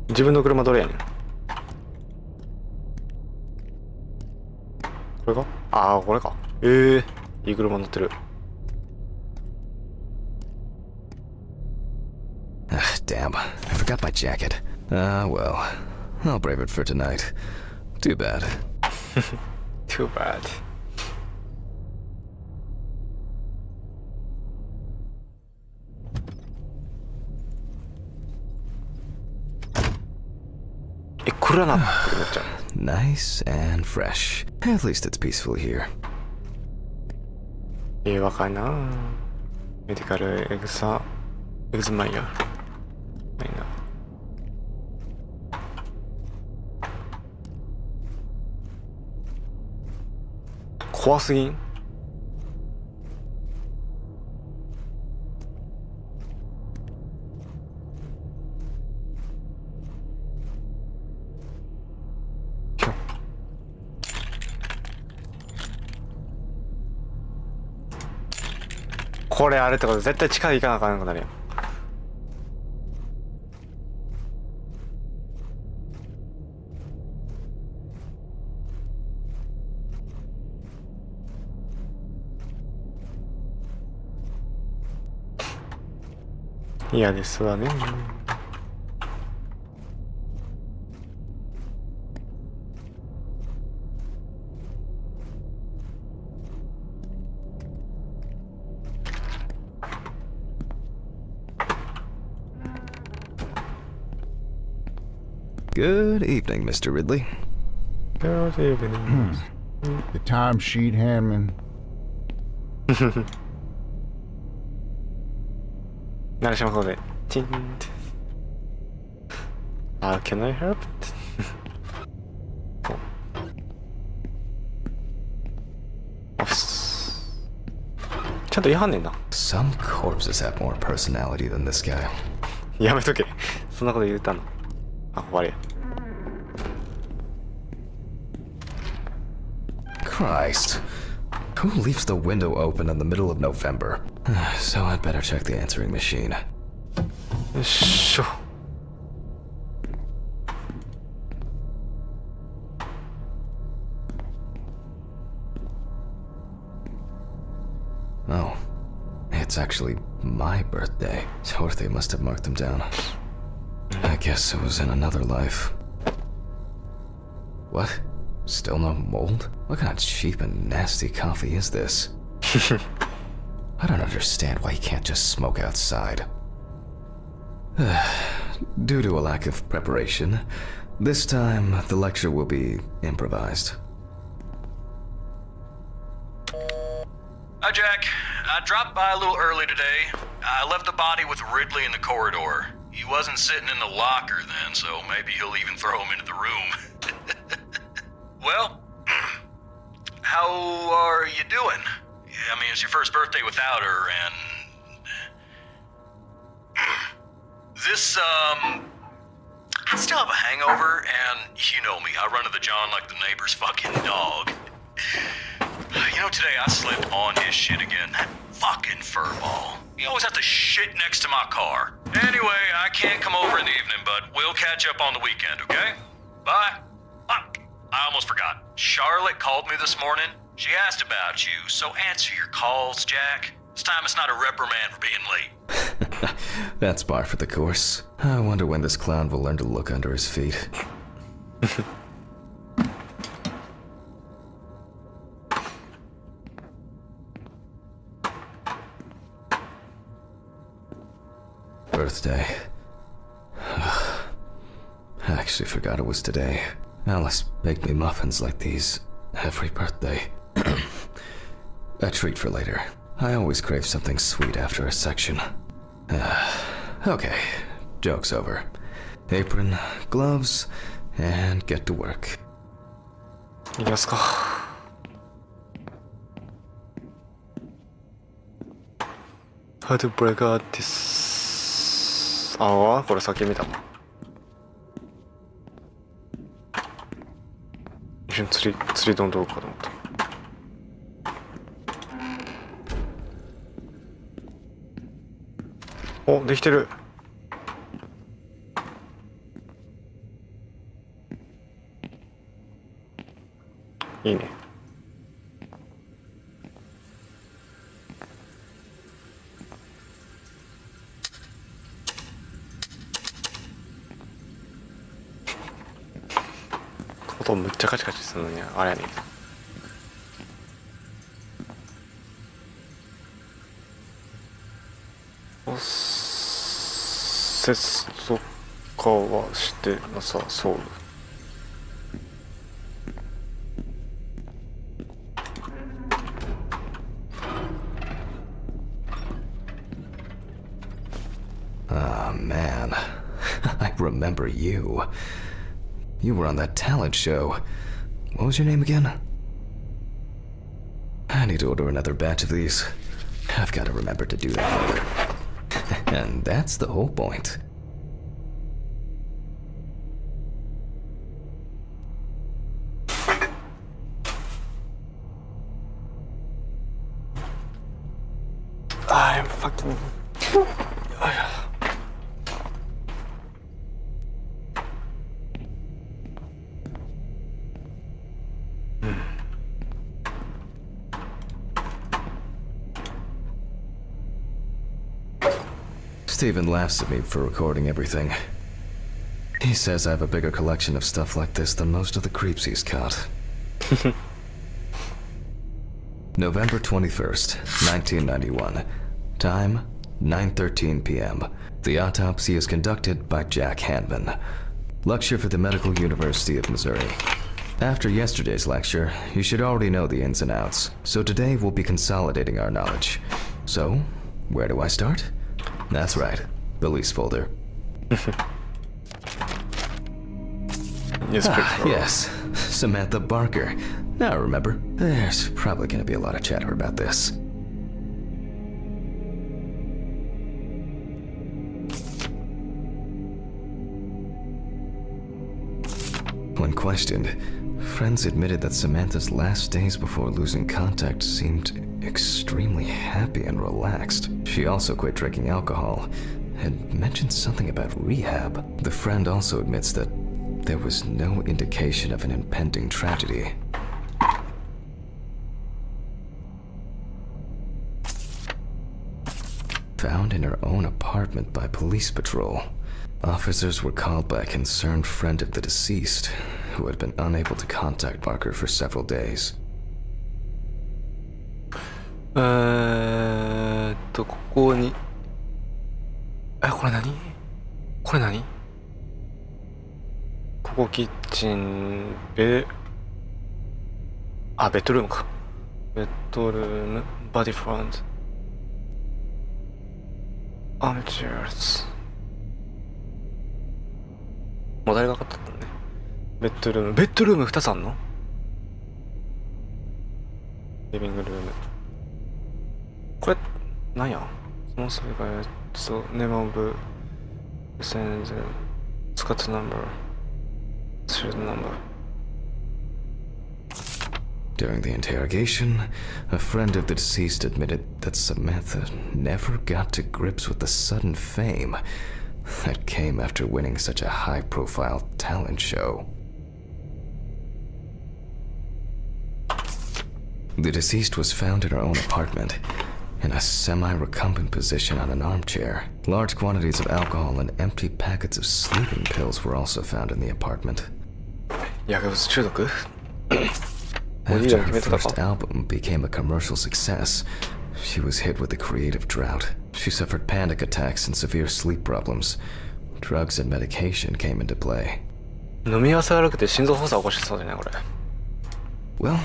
自分の車どれやねん。これか？ああ、これか。いい車乗ってる。Damn. I forgot my jacket. Well. I'll brave it for tonight. Too bad. Too bad. これはなって思っちゃう。Nice and fresh. At least it's peaceful here. 若いな。メディカルエグサいくつ前やないな。怖すぎん？これあれってこと絶対近い行かなあかんくなるやん。嫌ですわね。Good evening, Mr. Ridley. Good evening. The timesheet handman. 鳴らしますので、チンって。Can I help? オフィス。ちゃんと言いはんねんな。Some corpses have more personality than this guy. やめとけ。そんなこと言うたの。あ、終わりや。Christ. Who leaves the window open in the middle of November? So I'd better check the answering machine. よっしょ。Oh. It's actually my birthday. Dorothy must have marked them down. I guess it was in another life. What? Still no mold? What kind of cheap and nasty coffee is this? I don't understand why you can't just smoke outside. Due to a lack of preparation, this time the lecture will be improvised. Hi, Jack. I dropped by a little early today. I left the body with Ridley in the corridor. He wasn't sitting in the locker then, so maybe he'll even throw him into the room. Well, how are you doing? I mean, it's your first birthday without her, and... This, I still have a hangover, and you know me, I run to the John like the neighbor's fucking dog. You know, today I slipped on his shit again. That fucking furball. He always has to shit next to my car. Anyway, I can't come over in the evening, but we'll catch up on the weekend, okay? Bye. I almost forgot. Charlotte called me this morning. She asked about you, so answer your calls, Jack. This time it's not a reprimand for being late. That's par for the course. I wonder when this clown will learn to look under his feet. Birthday. I actually forgot it was today. Alice baked me muffins like these every birthday. A treat for later. I always crave something sweet after a section. Okay, joke's over. Apron, gloves, and get to work. いきますか。How to break out this... ああ、これ先見たもん。一瞬釣り丼どうかと思った。お、できてる。いいね。音むっちゃカチカチするのにあれやねん。骨折とかはしてなさそう。Ah, man. I remember you. You were on that talent show. What was your name again? I need to order another batch of these. I've got to remember to do that later. And that's the whole point. I'm fucking... Steven laughs at me for recording everything. He says I have a bigger collection of stuff like this than most of the creeps he's caught. November 21st, 1991. Time, 9:13 p.m. The autopsy is conducted by Jack Hanman. Lecture for the Medical University of Missouri. After yesterday's lecture, you should already know the ins and outs, so today we'll be consolidating our knowledge. So, where do I start? That's right, Billy's folder. Yes, Samantha Barker. Now remember, there's probably going to be a lot of chatter about this. When questioned, friends admitted that Samantha's last days before losing contact seemed extremely happy and relaxed. She also quit drinking alcohol and mentioned something about rehab. The friend also admits that there was no indication of an impending tragedy. Found in her own apartment by police patrol. Officers were called by a concerned friend of the deceased, who had been unable to contact Barker for several days. ここにこれ何？これ何？ここキッチンベッドルームか。ベッドルーム、バディフロント、アームチェアーズ。もたれがかったんだね。ベッドルーム2つあんの？リビングルーム。これなんや？それがネームオブセンズ使ったナンバーシールドナンバー。During the interrogation, a friend of the deceased admitted that Samantha never got to grips with the sudden fame that came after winning such a high-profile talent show. The deceased was found in her own apartment, in a semi-recumbent position on an armchair. Large quantities of alcohol and empty packets of sleeping pills were also found in the apartment. 薬物中毒？ After her first album became a commercial success, she was hit with a creative drought. She suffered panic attacks and severe sleep problems. Drugs and medication came into play. 飲み合わせ悪くて心臓発作起こしてそうだねこれ。 Well,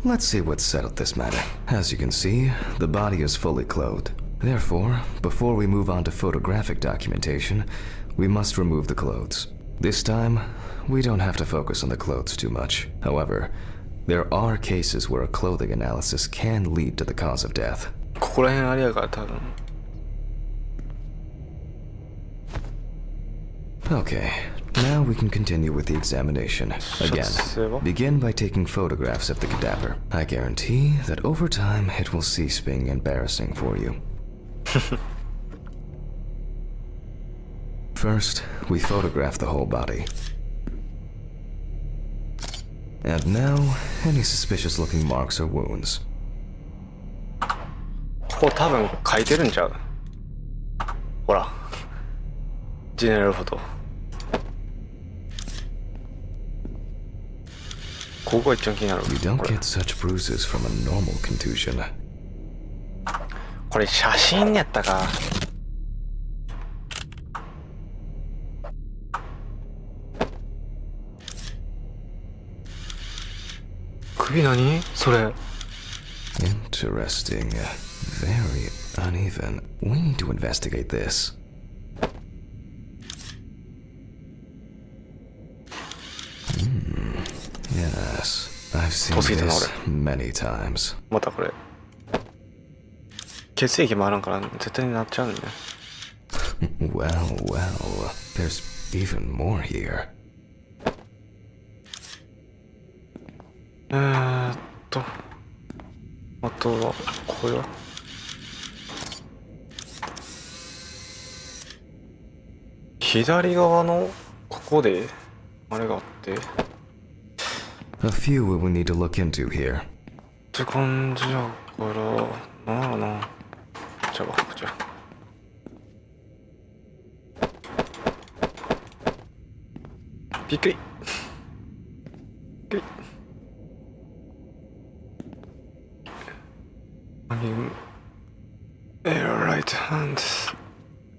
let's see what settled this matter. As you can see, the body is fully clothed. Therefore, before we move on to photographic documentation, we must remove the clothes. This time, we don't have to focus on the clothes too much. However, there are cases where a clothing analysis can lead to the cause of death. ここら辺あれやから多分。 Okay, now we can continue with the examination. Again, begin by taking photographs of the cadaver. I guarantee that over time it will cease being embarrassing for you. First, we photograph the whole body. And now, any suspicious-looking marks or wounds. ここ多分書いてるんちゃう？ほら。ジェネラルフォト。ここが一番気になる。You don't get such bruises from a normal contusion. これ写真やったか。首何？それ。 Interesting. Very uneven. We need to investigate this. seen 遠すぎたな this 俺。 many times. またこれ血液回らんから絶対になっちゃうんだよ。Well, there's even more here. あとはこれは左側のここであれがあってっ A few we will need to look into here. て感じやからなんやろな。じゃあこちらびっくりびっくり。right hand,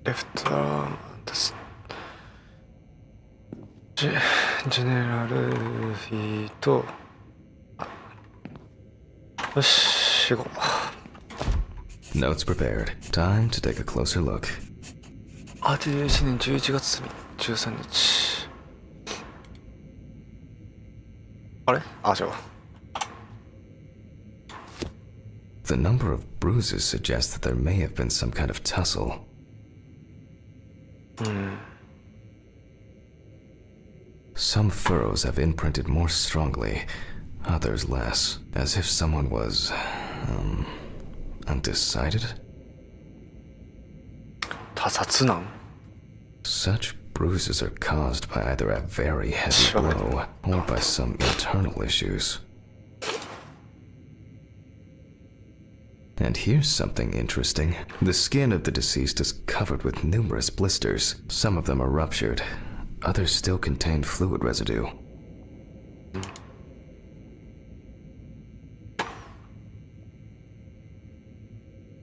left arm, general フィート。よし、行こう。 Notes prepared. Time to take a closer look. 81年11月13日。あれ？あ、違う。The number of bruises suggests that there may have been some kind of tussle. Some furrows have imprinted more strongly, others less, as if someone was, undecided? 他殺なん？ Such bruises are caused by either a very heavy blow or by some internal issues. And here's something interesting. The skin of the deceased is covered with numerous blisters. Some of them are ruptured. Others still contain fluid residue.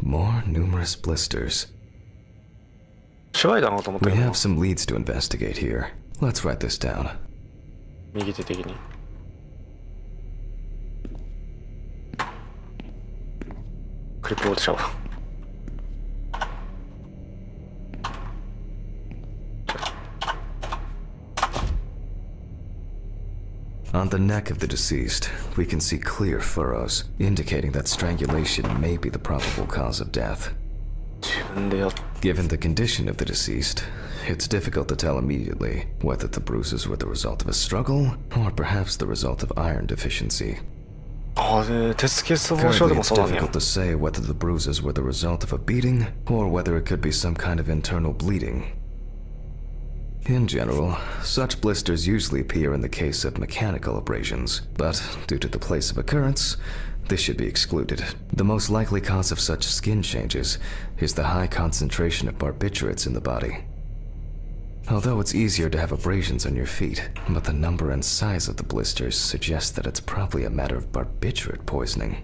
More numerous blisters. 芝居だなと思った We けど have some leads to investigate here. Let's write this down. 右手的に。クリップボードちゃうわ。On the neck of the deceased, we can see clear furrows, indicating that strangulation may be the probable cause of death. 自分でやっ Given the condition of the deceased, it's difficult to tell immediately whether the bruises were the result of a struggle or perhaps the result of iron deficiency. あれ、鉄欠乏症 Currently, でも it's そうなんや。 difficult to say whether the bruises were the result of a beating or whether it could be some kind of internal bleeding. In general, such blisters usually appear in the case of mechanical abrasions, but due to the place of occurrence, this should be excluded. The most likely cause of such skin changes is the high concentration of barbiturates in the body. Although it's easier to have abrasions on your feet, but the number and size of the blisters suggest that it's probably a matter of barbiturate poisoning.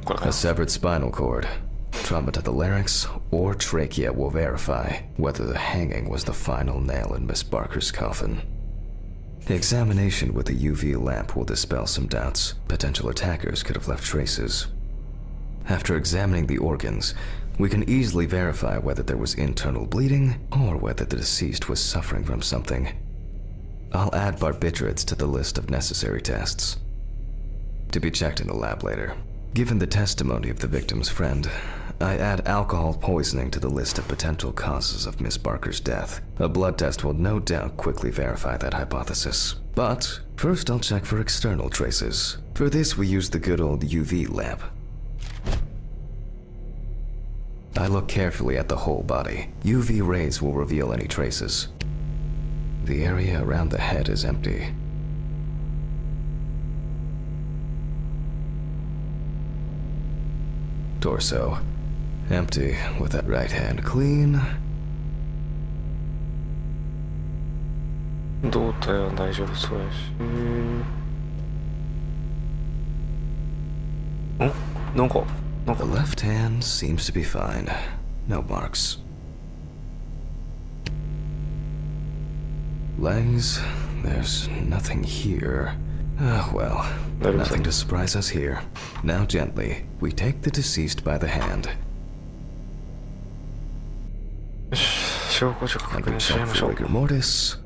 これか A な。 severed spinal cord, trauma to the larynx, or trachea will verify whether the hanging was the final nail in Miss Barker's coffin. Examination with a UV lamp will dispel some doubts. Potential attackers could have left traces. After examining the organs, we can easily verify whether there was internal bleeding or whether the deceased was suffering from something. I'll add barbiturates to the list of necessary tests, to be checked in the lab later. Given the testimony of the victim's friend, I add alcohol poisoning to the list of potential causes of Miss Barker's death. A blood test will no doubt quickly verify that hypothesis. But first I'll check for external traces. For this we use the good old UV lamp. I look carefully at the whole body. UV rays will reveal any traces. The area around the head is empty. Torso. Empty, with that right hand clean. 胴体は大丈夫そうやし。なんか The left hand seems to be fine. No marks. Legs, there's nothing here. Ah, well, nothing to surprise us here. Now gently, we take the deceased by the hand よし、証拠書確 and we 認しちゃい check ましょ for う。 rigor mortis.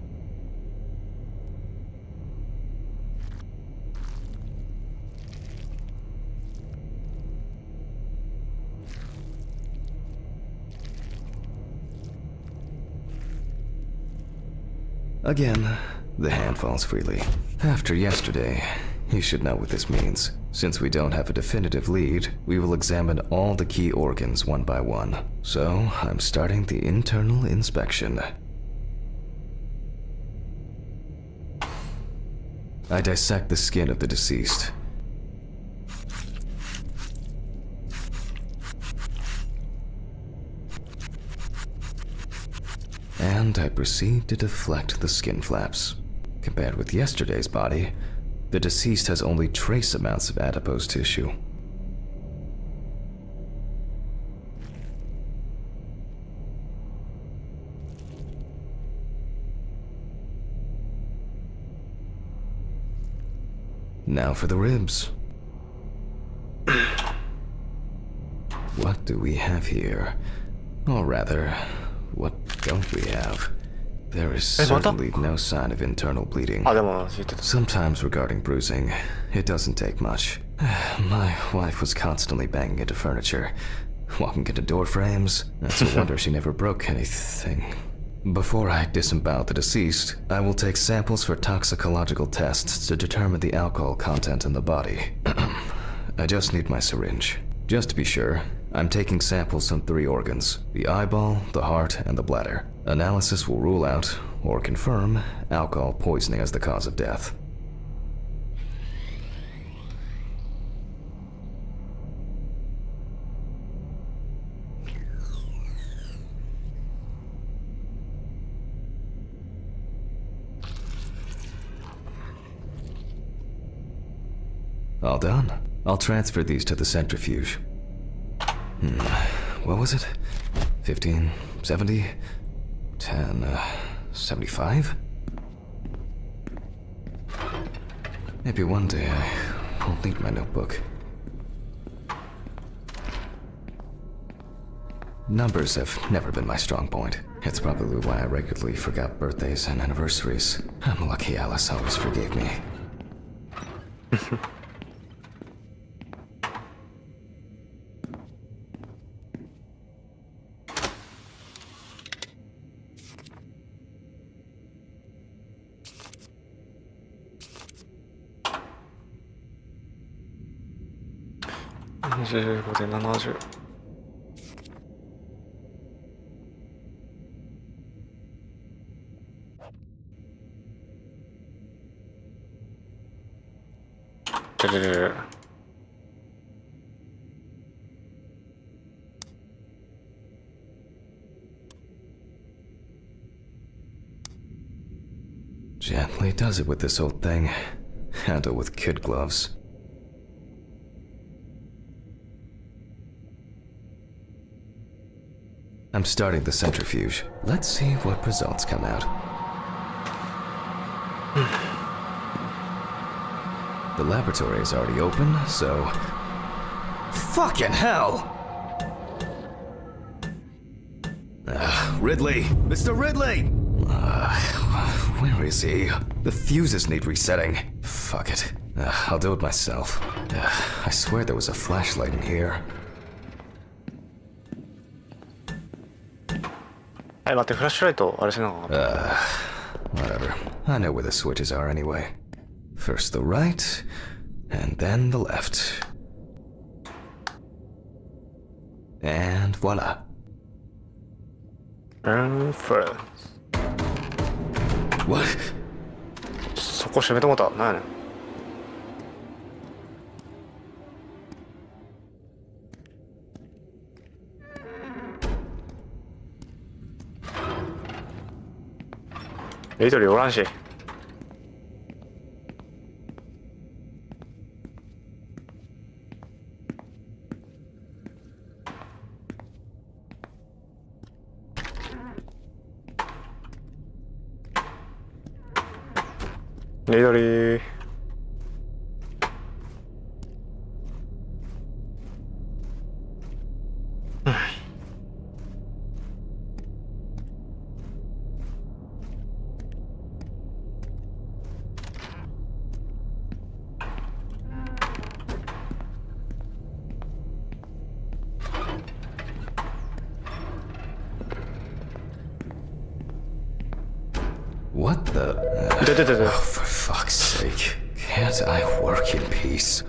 Again, the hand falls freely. After yesterday, you should know what this means. Since we don't have a definitive lead, we will examine all the key organs one by one. So, I'm starting the internal inspection. I dissect the skin of the deceased. And I proceed to deflect the skin flaps. Compared with yesterday's body, the deceased has only trace amounts of adipose tissue. Now for the ribs. What do we have here? Or rather, what don't we have? There is certainly no sign of internal bleeding. あ、でも言ってた。 Sometimes regarding bruising, it doesn't take much. My wife was constantly banging into furniture, walking into door frames. That's a wonder she never broke anything. Before I disembowel the deceased, I will take samples for toxicological tests to determine the alcohol content in the body. I just need my syringe. Just to be sure, I'm taking samples from 3 organs: the eyeball, the heart, and the bladder. Analysis will rule out, or confirm, alcohol poisoning as the cause of death. All done. I'll transfer these to the centrifuge. What was it? 15, 70, 10, 75? Maybe one day I won't need my notebook. Numbers have never been my strong point. It's probably why I regularly forgot birthdays and anniversaries. I'm lucky Alice always forgave me.25で70。てれれれ。Gently does it with this old thing. Handle with kid gloves. I'm starting the centrifuge. Let's see what results come out. The laboratory is already open, so... Fucking hell! Ridley! Mr. Ridley! Where is he? The fuses need resetting. Fuck it. I'll do it myself. I swear there was a flashlight in here. はい、待って、フラッシュライト、あれしなかった。Whatever. I know where the switches are anyway. First the right, and then the left. And voila. Inference. What? そこ閉めてもうた。なんやねん。緑おらんし。緑。What the? Oh, for fuck's sake. Can't I work in peace?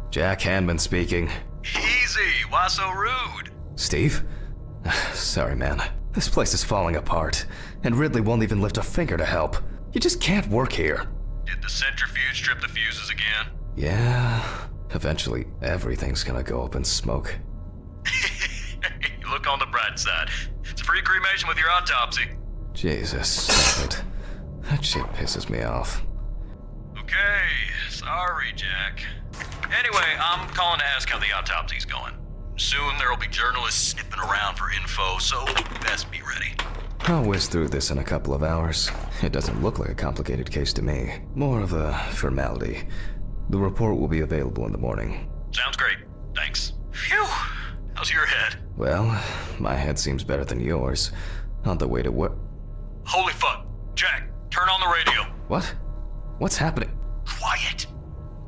Jack Hanman speaking. Easy, why so rude? Steve? Sorry, man. This place is falling apart, and Ridley won't even lift a finger to help. You just can't work here. Did the centrifuge strip the fuses again? Yeah, eventually everything's gonna go up in smoke. Look on the bright side. It's a free cremation with your autopsy. Jesus, stop it. That shit pisses me off. Okay, sorry, Jack. Anyway, I'm calling to ask how the autopsy's going. Soon there'll be journalists sniffing around for info, so best be ready. I'll whiz through this in a couple of hours. It doesn't look like a complicated case to me. More of a formality. The report will be available in the morning. Sounds great. Thanks. Phew! How's your head? Well, my head seems better than yours. On the way to work. Holy fuck. Jack, turn on the radio. What? What's happening? Quiet.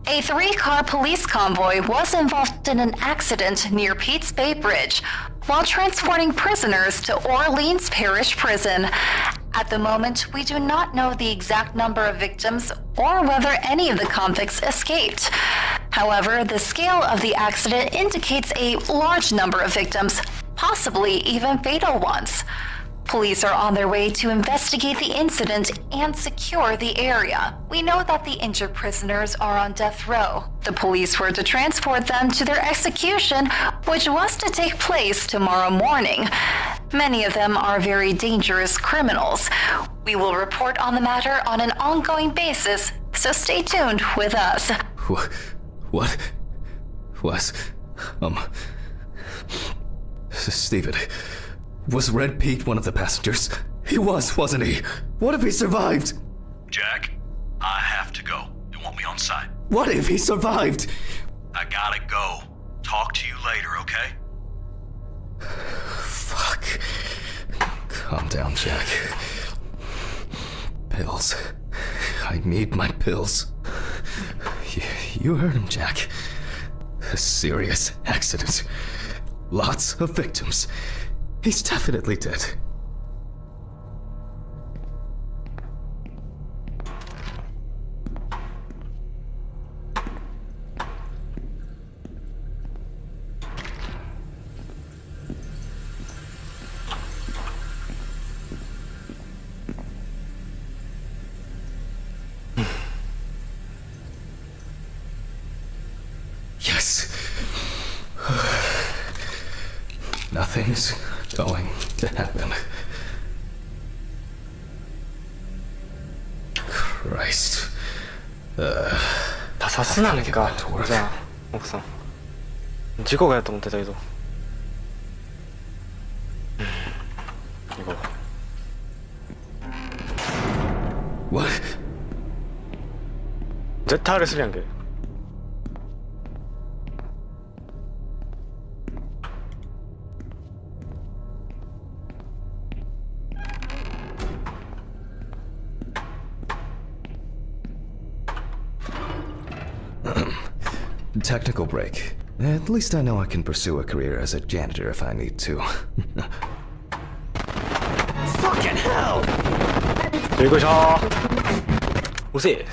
A 3-car police convoy was involved in an accident near Pete's Bay Bridge while transporting prisoners to Orleans Parish Prison. At the moment, we do not know the exact number of victims or whether any of the convicts escaped. However, the scale of the accident indicates a large number of victims, possibly even fatal ones. Police are on their way to investigate the incident and secure the area. We know that the injured prisoners are on death row. The police were to transport them to their execution, which was to take place tomorrow morning. Many of them are very dangerous criminals. We will report on the matter on an ongoing basis, so stay tuned with us. What? Steven, was Red Pete one of the passengers? He was, wasn't he? What if he survived? Jack, I have to go. They want me on site. What if he survived? I gotta go. Talk to you later, okay? Fuck. Calm down, Jack. Pills. I need my pills. You heard him, Jack. A serious accident. Lots of victims. He's definitely dead. Yes. Nothing's going to happen. Christ. 他刺すなんかじゃあ奥さん事故がやと思ってたけど行こう What? 絶対あれするやんけTechnical break. At least I know I can pursue a career as a janitor if I need to. Fucking hell! よいしょうせえ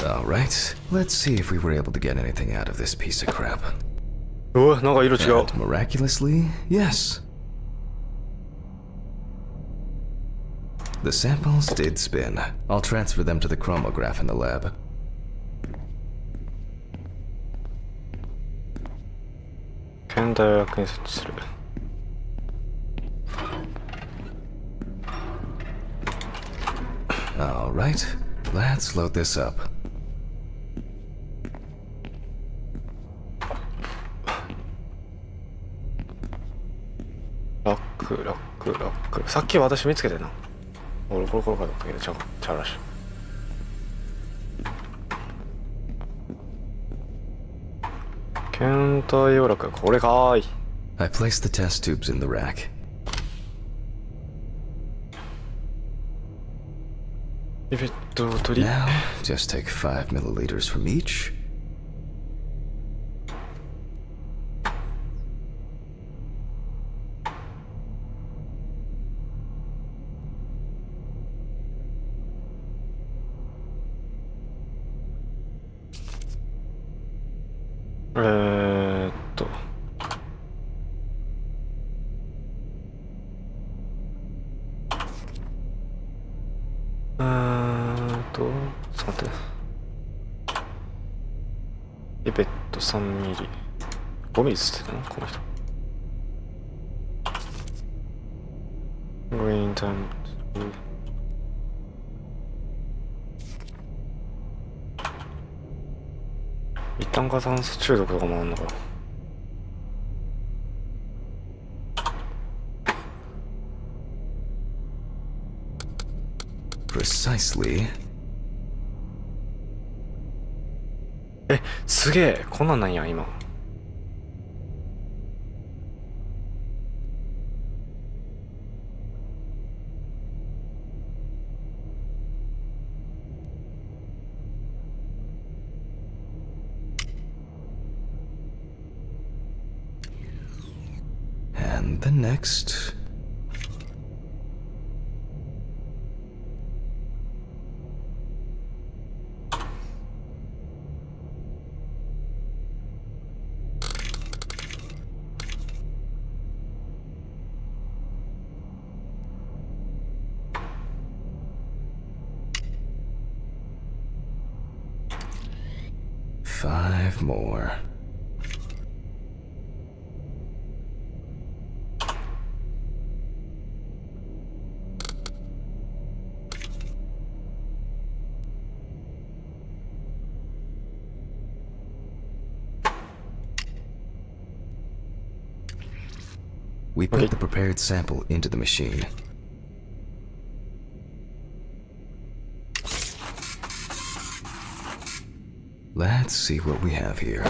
Alright, let's see if we were able to get anything out of this piece of crap. うわなんか色違う And miraculously, yes. The samples did spin. I'll transfer them to the chromograph in the lab. Alright, let's load this up. Lock. さっき私見つけてな俺これだったけどちゃうらしい検体用楽これかーい I placed the test tubes in the rack. Now, just take 5 milliliters from each. ーっとちょっと待って。リベット3ミリ。5ミリつってたのこの人。グリーンタイム。一旦化炭素中毒とかもあんのか。Precisely. すげえ、こんなんなんや今。And the next. Five more. We put the prepared sample into the machine. Let's see what we have here.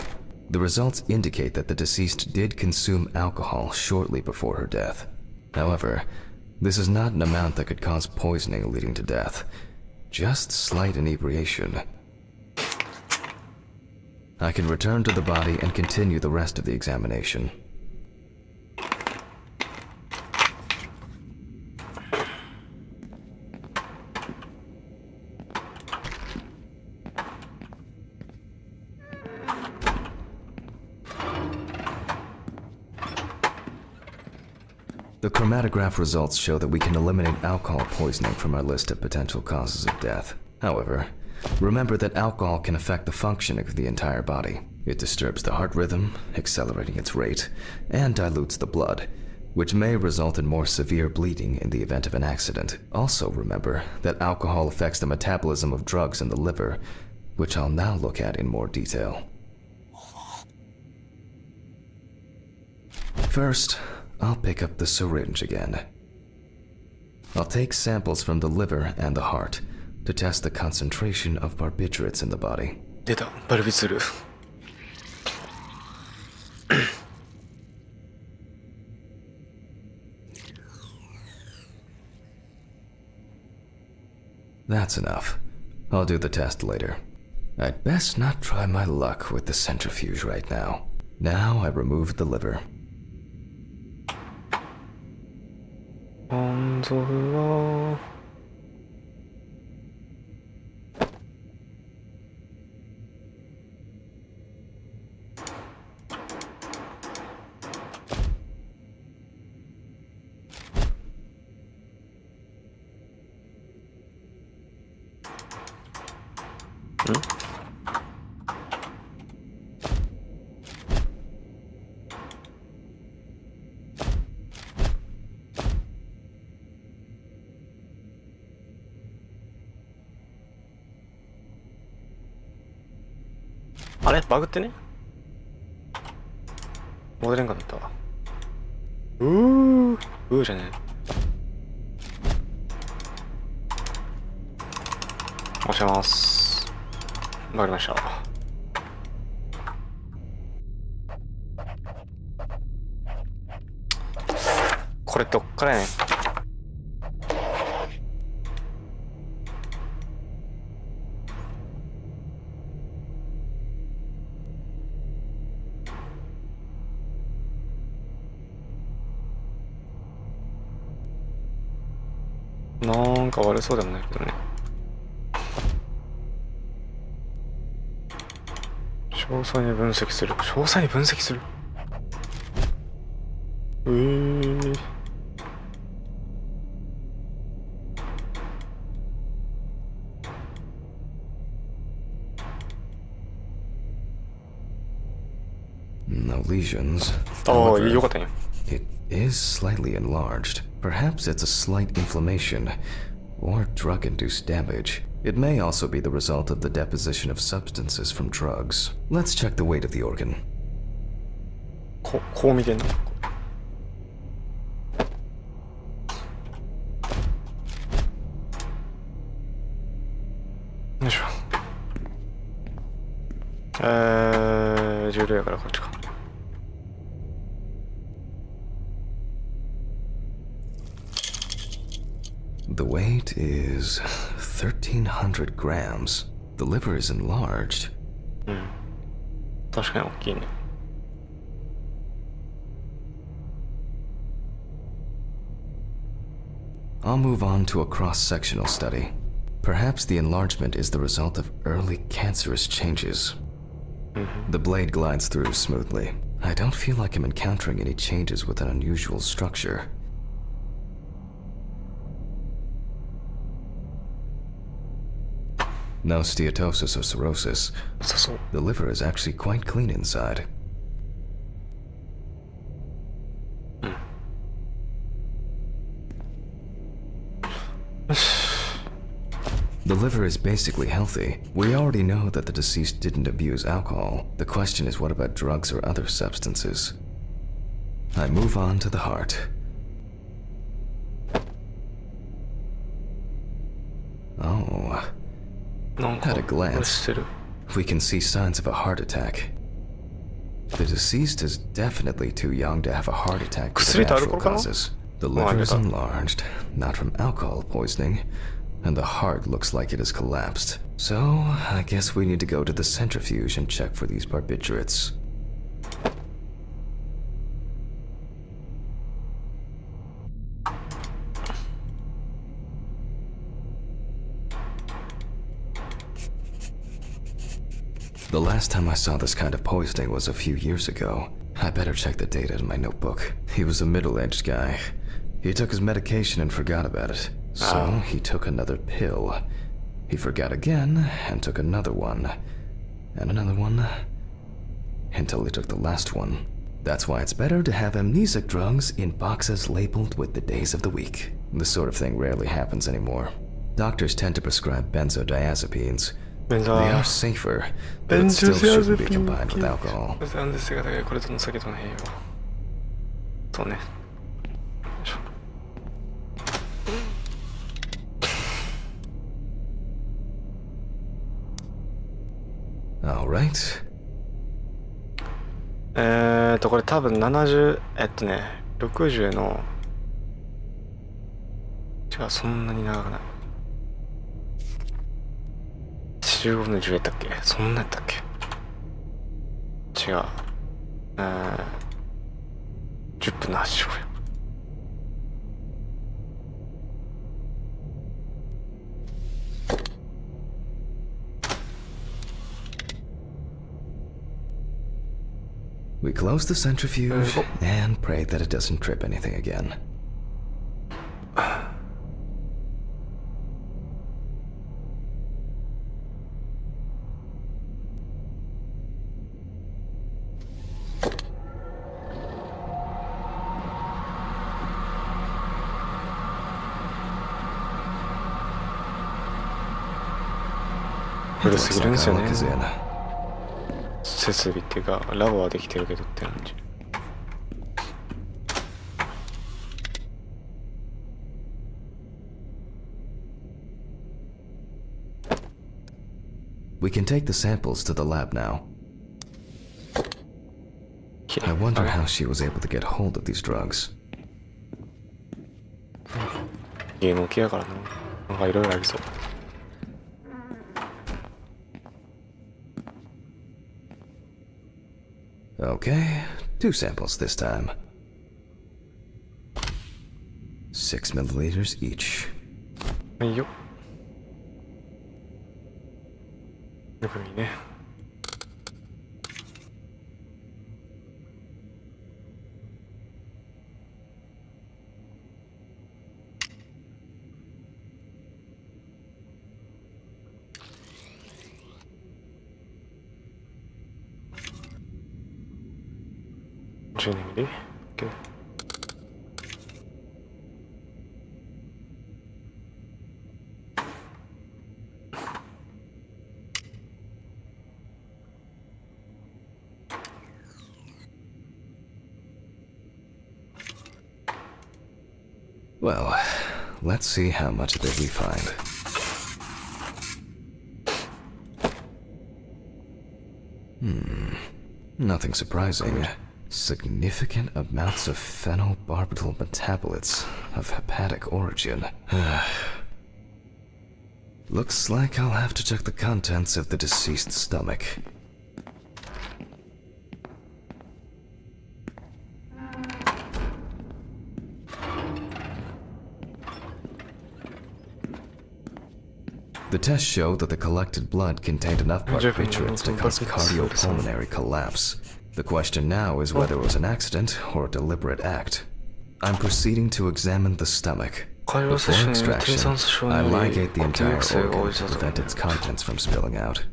The results indicate that the deceased did consume alcohol shortly before her death. However, this is not an amount that could cause poisoning leading to death. Just slight inebriation. I can return to the body and continue the rest of the examination. The chromatograph results show that we can eliminate alcohol poisoning from our list of potential causes of death. However, remember that alcohol can affect the functioning of the entire body. It disturbs the heart rhythm, accelerating its rate, and dilutes the blood, which may result in more severe bleeding in the event of an accident. Also remember that alcohol affects the metabolism of drugs in the liver, which I'll now look at in more detail. First, I'll pick up the syringe again. I'll take samples from the liver and the heart to test the concentration of barbiturates in the body. 出た、バルビツル。That's enough. I'll do the test later. I'd best not try my luck with the centrifuge right now. Now I removed the liver. 肝臓はあれバグってね戻れんかったわ。じゃねえ。押します。わかりました。これどっからやねん。なんか悪そうでもないけどね。よいし詳細に分析する。詳細に分析する。No lesions. ああ、よかったね。It is slightly enlarged. Perhaps it's a slight inflammation or drug-induced damage. It may also be the result of the deposition of substances from drugs. Let's check the weight of the organ. こう見てんの。よいしょ。重量やからこっちか。The weight is 1,300 grams. The liver is enlarged. 確かに大きいね。I'll move on to a cross-sectional study. Perhaps the enlargement is the result of early cancerous changes. The blade glides through smoothly. I don't feel like I'm encountering any changes with an unusual structure. No steatosis or cirrhosis. そうそう。 The liver is actually quite clean inside. The liver is basically healthy. We already know that the deceased didn't abuse alcohol. The question is, what about drugs or other substances? I move on to the heart. Oh. At a glance, we can see signs of a heart attack. The deceased is definitely too young to have a heart attack due to natural causes. The liver is enlarged, not from alcohol poisoning, and the heart looks like it has collapsed. So, I guess we need to go to the centrifuge and check for these barbiturates. The last time I saw this kind of poisoning was a few years ago. I better check the data in my notebook. He was a middle-aged guy. He took his medication and forgot about it. So he took another pill. He forgot again and took another one. And another one. Until he took the last one. That's why it's better to have amnesic drugs in boxes labeled with the days of the week. This sort of thing rarely happens anymore. Doctors tend to prescribe benzodiazepines. They are safer, but still shouldn't be combined with alcohol. 安全性が高い。これとの酒との併用。そうね。All right. これ多分70、60の、違う、そんなに長くない。15の10やったっけ？そんなやったっけ？違う。10分の85や。We close the centrifuge and pray that it doesn't trip anything again. It looks like our luck is in. 設備っていうかラボはできてるけどって感じ。We can take the samples to the lab now. I wonder how she was able to get hold of these drugs. ゲーム機やからな。なんかいろいろありそう。Okay, 2 samples this time. 6 milliliters each. いいよ。よく見ね。12mm? Okay. Well, let's see how much of it we find. Nothing surprising. Significant amounts of phenobarbital metabolites of hepatic origin. Looks like I'll have to check the contents of the deceased's stomach. The tests showed that the collected blood contained enough barbiturates to cause cardiopulmonary collapse. The question now is whether it was an accident or a deliberate act. I'm proceeding to examine the stomach. Before extraction, I ligate the entire organ to prevent its contents from spilling out.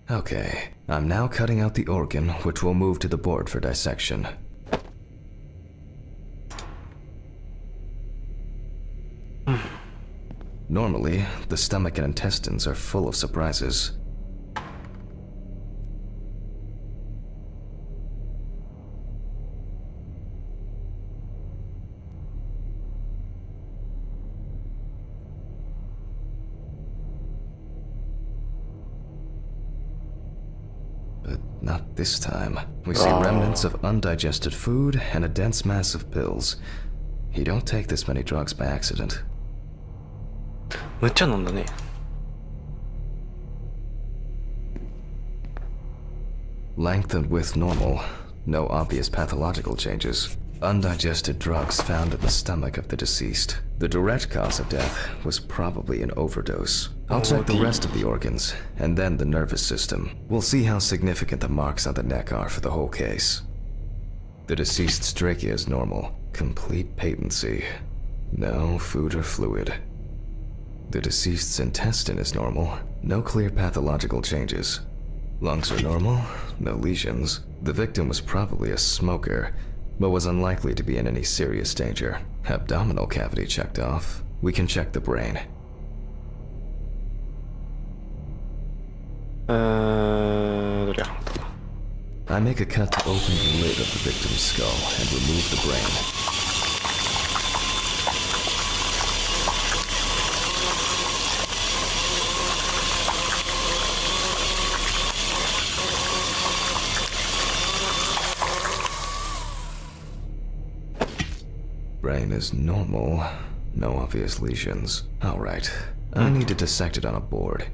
Okay, I'm now cutting out the organ, which will move to the board for dissection. Normally, the stomach and intestines are full of surprises. But not this time. We see remnants of undigested food and a dense mass of pills. You don't take this many drugs by accident. むっちゃ飲んだね。Length and width normal. No obvious pathological changes. Undigested drugs found in the stomach of the deceased. The direct cause of death was probably an overdose. I'll check the rest of the organs, and then the nervous system. We'll see how significant the marks on the neck are for the whole case. The deceased's trachea is normal. Complete patency. No food or fluid. The deceased's intestine is normal. No clear pathological changes. Lungs are normal. No lesions. The victim was probably a smoker, but was unlikely to be in any serious danger. Abdominal cavity checked off. We can check the brain. I make a cut to open the lid of the victim's skull and remove the brain. Brain is normal. No obvious lesions. Alright. I need to dissect it on a board.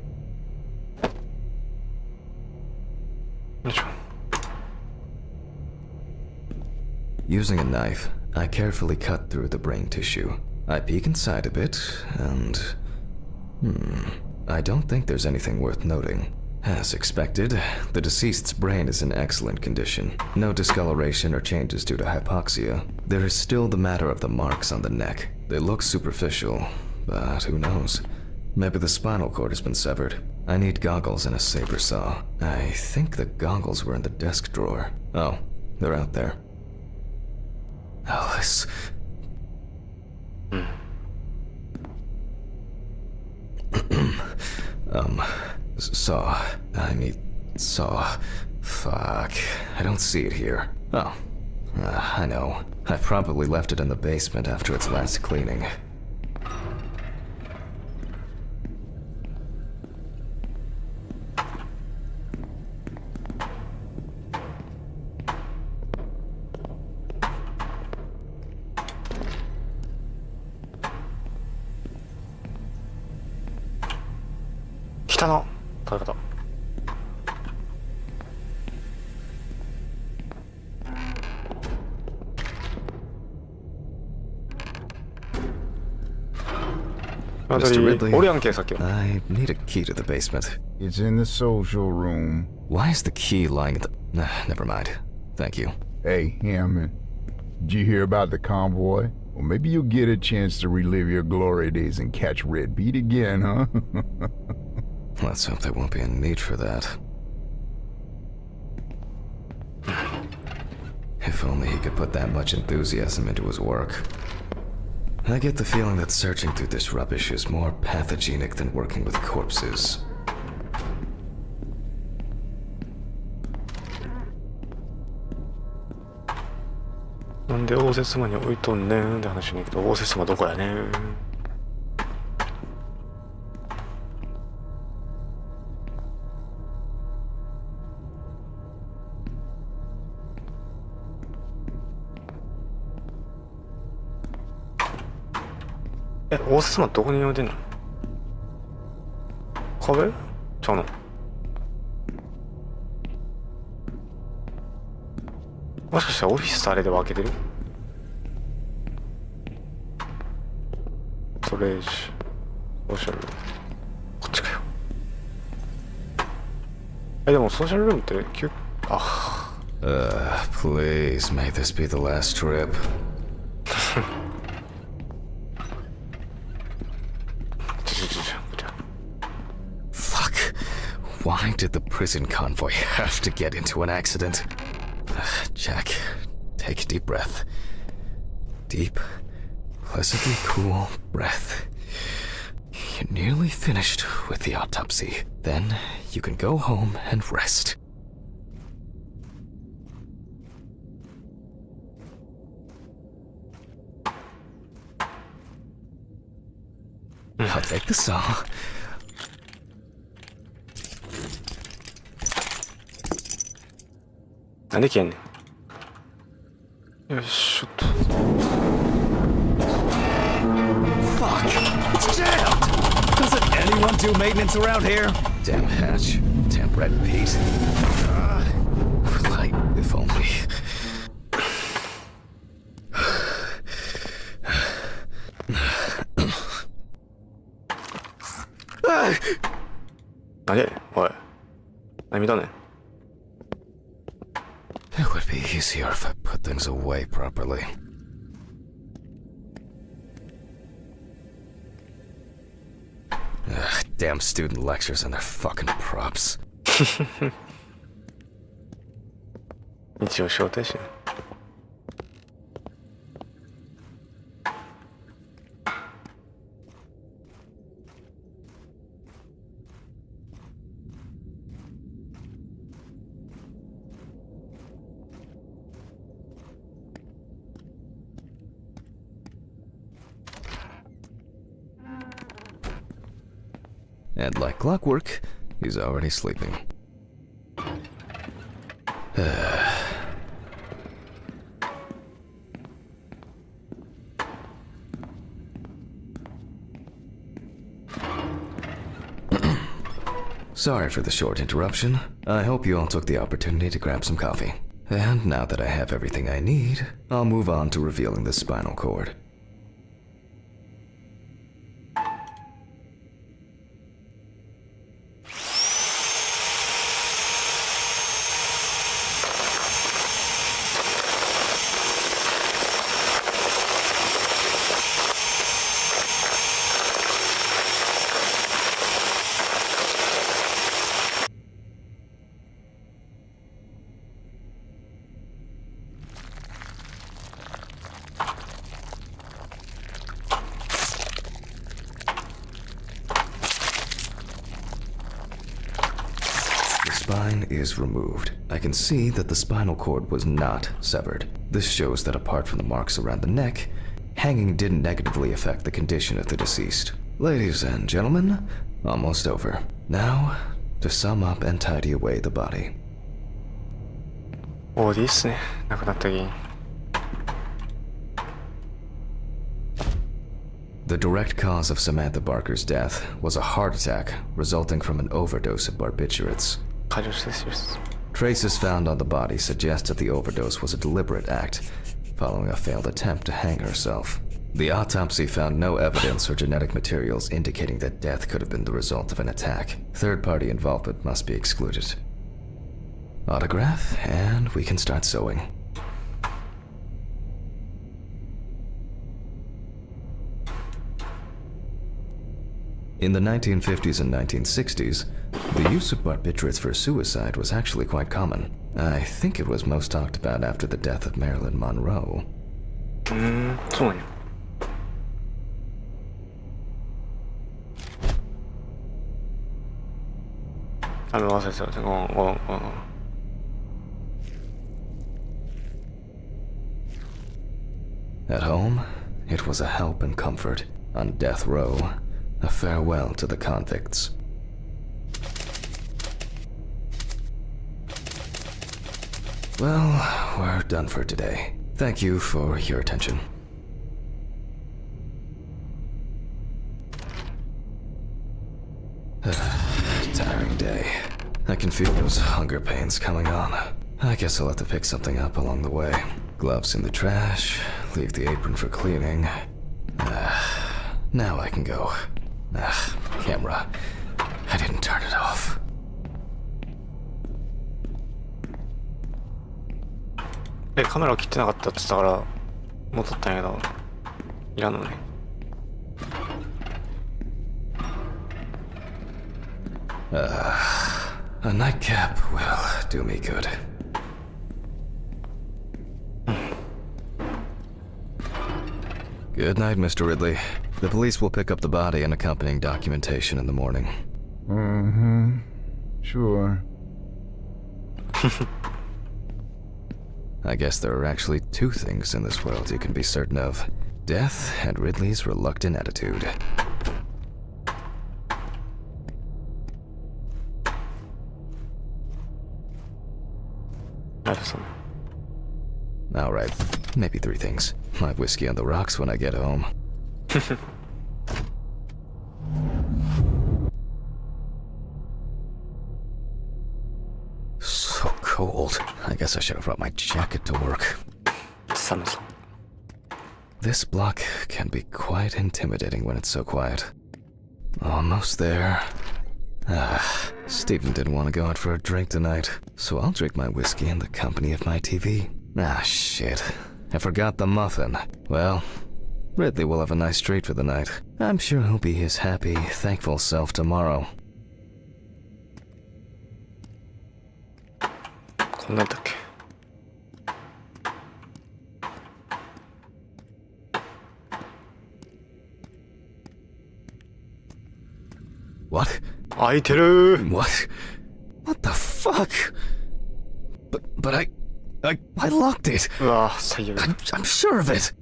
Using a knife, I carefully cut through the brain tissue. I peek inside a bit, and... I don't think there's anything worth noting. As expected, the deceased's brain is in excellent condition. No discoloration or changes due to hypoxia. There is still the matter of the marks on the neck. They look superficial, but who knows? Maybe the spinal cord has been severed. I need goggles and a saber saw. I think the goggles were in the desk drawer. Oh, they're out there. Alice. Saw. I need saw. Fuck. I don't see it here. Oh. I know. I probably left it in the basement after its last cleaning. Mr. Ridley, I need a key to the basement. It's in the social room. Why is the key lying at the... never mind. Thank you. Hey, Hammond. Did you hear about the convoy? Well, maybe you'll get a chance to relive your glory days and catch Red Beat again, huh? Let's hope there won't be a need for that. If only he could put that much enthusiasm into his work. I get the feeling that searching through this rubbish is more pathogenic than working with corpses. なんで応接間に置いとんねんって話ねんけど、応接間どこやねん。応接間どこに置いてんの？壁？ちゃうの？もしかしたらオフィスとあれで分けてる？ストレージ、ソーシャルルーム。こっちかよ。でもソーシャルルームってPlease, may this be the last trip. Fuck. Why did the prison convoy have to get into an accident? Jack, take a deep breath. Deep, pleasantly cool breath. You're nearly finished with the autopsy. Then you can go home and rest. I'll take the saw. Fuck! It's jammed! Doesn't anyone do maintenance around here? Damn hatch. Damn red Pete. Light, if only. It would be easier if I put things away properly. Damn student lectures and their fucking props. 一応招待しね。And like clockwork, he's already sleeping. Sorry for the short interruption. I hope you all took the opportunity to grab some coffee. And now that I have everything I need, I'll move on to revealing the spinal cord. Spine is removed. I can see that the spinal cord was not severed. This shows that apart from the marks around the neck, hanging didn't negatively affect the condition of the deceased. Ladies and gentlemen, almost over. Now, to sum up and tidy away the body. オーディっすね。亡くなった原因。The direct cause of Samantha Barker's death was a heart attack resulting from an overdose of barbiturates. Traces found on the body suggest that the overdose was a deliberate act, following a failed attempt to hang herself. The autopsy found no evidence or genetic materials indicating that death could have been the result of an attack. Third-party involvement must be excluded. Autograph, and we can start sewing. In the 1950s and 1960s, the use of barbiturates for suicide was actually quite common. I think it was most talked about after the death of Marilyn Monroe. そうなんや。忘れてた。At home, it was a help and comfort. On death row, a farewell to the convicts. Well, we're done for today. Thank you for your attention. Tiring day. I can feel those hunger pains coming on. I guess I'll have to pick something up along the way. Gloves in the trash, leave the apron for cleaning. Now I can go. Camera. I didn't turn it off. カメラ切ってなかったって言ったから戻ったんやけど、いらんのね。A nightcap will do me good. Good night, Mr. Ridley. The police will pick up the body and accompanying documentation in the morning. Mm-hmm. Sure. I guess there are actually two things in this world you can be certain of. Death and Ridley's reluctant attitude. Alright, maybe three things. My whiskey on the rocks when I get home. So cold. I guess I should have brought my jacket to work. This block can be quite intimidating when it's so quiet. Almost there. Stephen didn't want to go out for a drink tonight, so I'll drink my whiskey in the company of my TV. Shit. I forgot the muffin. Well, Ridley will have a nice treat for the night. I'm sure he'll be his happy, thankful self tomorrow. こんなんだっけ。What? 開いてる。 What? What the fuck? But I locked it. うわ最悪。 I'm sure of it.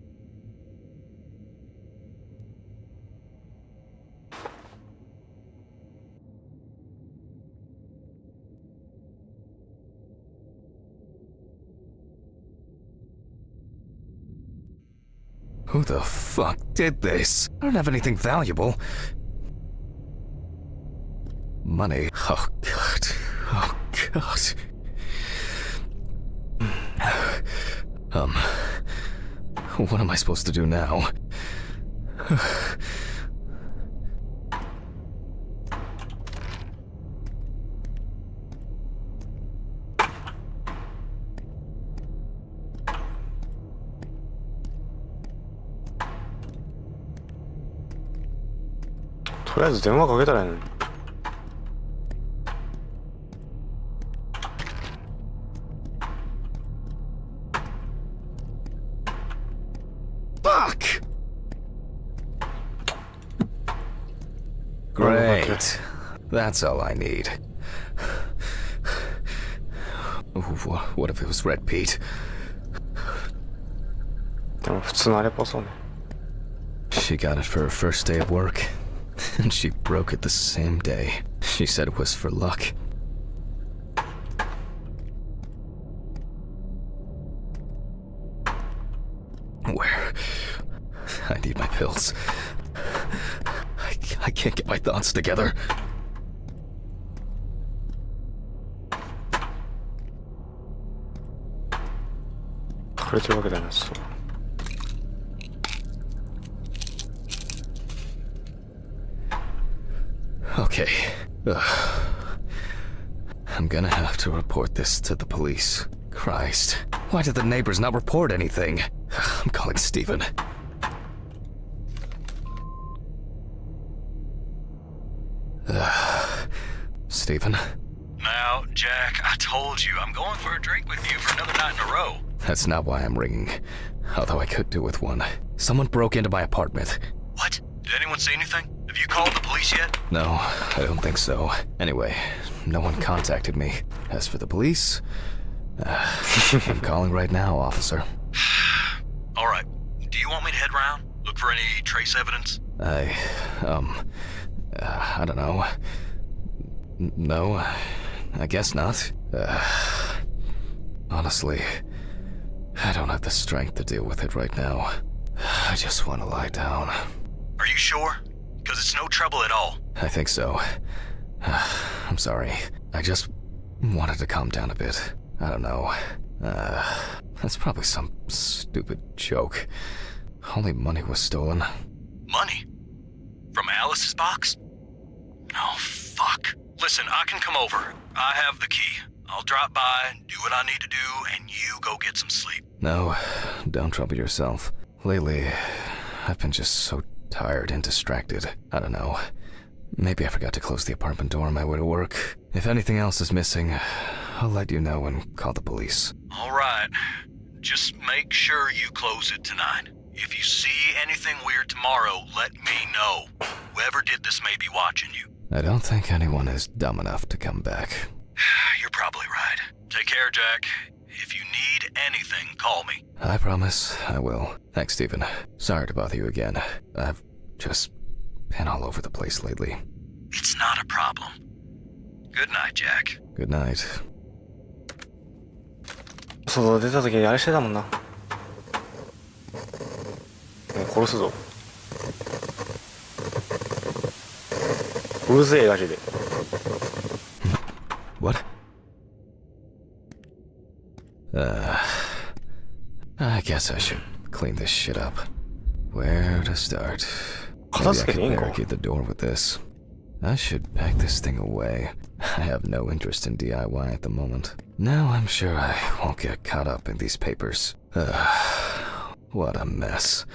Who the fuck did this? I don't have anything valuable. Money. Oh god. Oh god. What am I supposed to do now? To とりあえず電話かけたらいいのに。Great. That's all I need. What if it was Red Pete? でも普通のあれっぽそうね。 She got it for her first day of work, and she broke it the same day. She said it was for luck. Where? I need my pills. I can't get my thoughts together. Okay. I'm gonna have to report this to the police. Christ. Why did the neighbors not report anything? I'm calling Stephen. Stephen. Now, Jack, I told you I'm going for a drink with you for another night in a row. That's not why I'm ringing. Although I could do with one. Someone broke into my apartment. What? Did anyone see anything? Have you called the police yet? No, I don't think so. Anyway, no one contacted me. As for the police, I'm calling right now, officer. All right. Do you want me to head around? Look for any trace evidence? I don't know. No, I guess not. Honestly, I don't have the strength to deal with it right now. I just want to lie down. Are you sure? Because it's no trouble at all. I think so. I'm sorry. I just wanted to calm down a bit. I don't know. That's probably some stupid joke. Only money was stolen. Money? From Alice's box? Oh, fuck. Listen, I can come over. I have the key. I'll drop by, do what I need to do, and you go get some sleep. No, don't trouble yourself. Lately, I've been just so tired and distracted. I don't know. Maybe I forgot to close the apartment door on my way to work. If anything else is missing, I'll let you know and call the police. All right. Just make sure you close it tonight. If you see anything weird tomorrow, let me know. Whoever did this may be watching you. I don't think anyone is dumb enough to come back. You're probably right. Take care, Jack. If you need anything, call me. I promise I will. Thanks, Stephen. Sorry to bother you again. I've just been all over the place lately. It's not a problem. Good night, Jack. Good night. そう出た時あれしてたもんな。もう殺すぞ。うるせえガチで。What? I guess I should clean this shit up. Where to start? Maybe I could barricade the door with this. I should pack this thing away. I have no interest in DIY at the moment. Now I'm sure I won't get caught up in these papers. What a mess.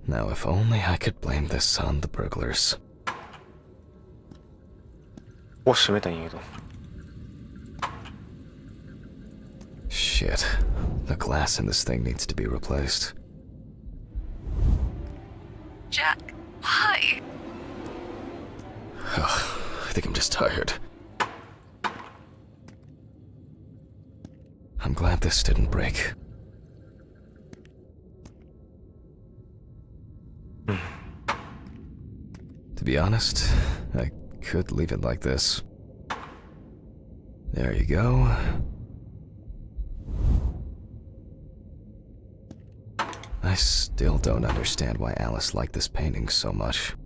Now if only I could blame this on the burglars. を閉めたんやけど。Shit. The glass in this thing needs to be replaced. Jack, why? I think I'm just tired. I'm glad this didn't break. To be honest, I could leave it like this. There you go. I still don't understand why Alice liked this painting so much.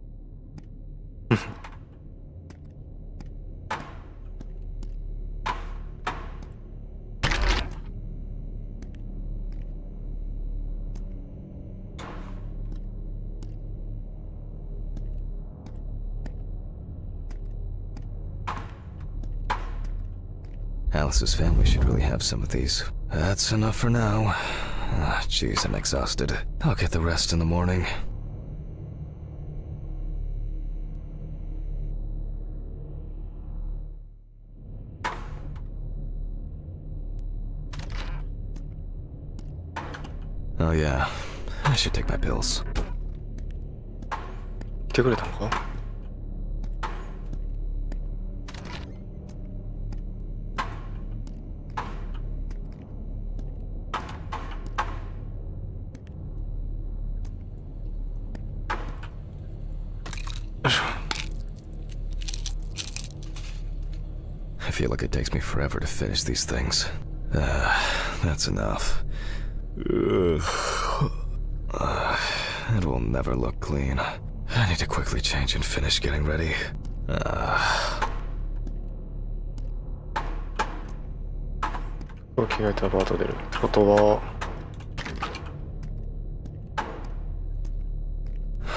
Alice's family should really have some of these. That's enough for now. Jeez, I'm exhausted. I'll get the rest in the morning. Oh yeah, I should take my pills. 来てくれたのか。I feel like it takes me forever to finish these things. That's enough. It will never look clean. I need to quickly change and finish getting ready.着替えたら後出る。ってことは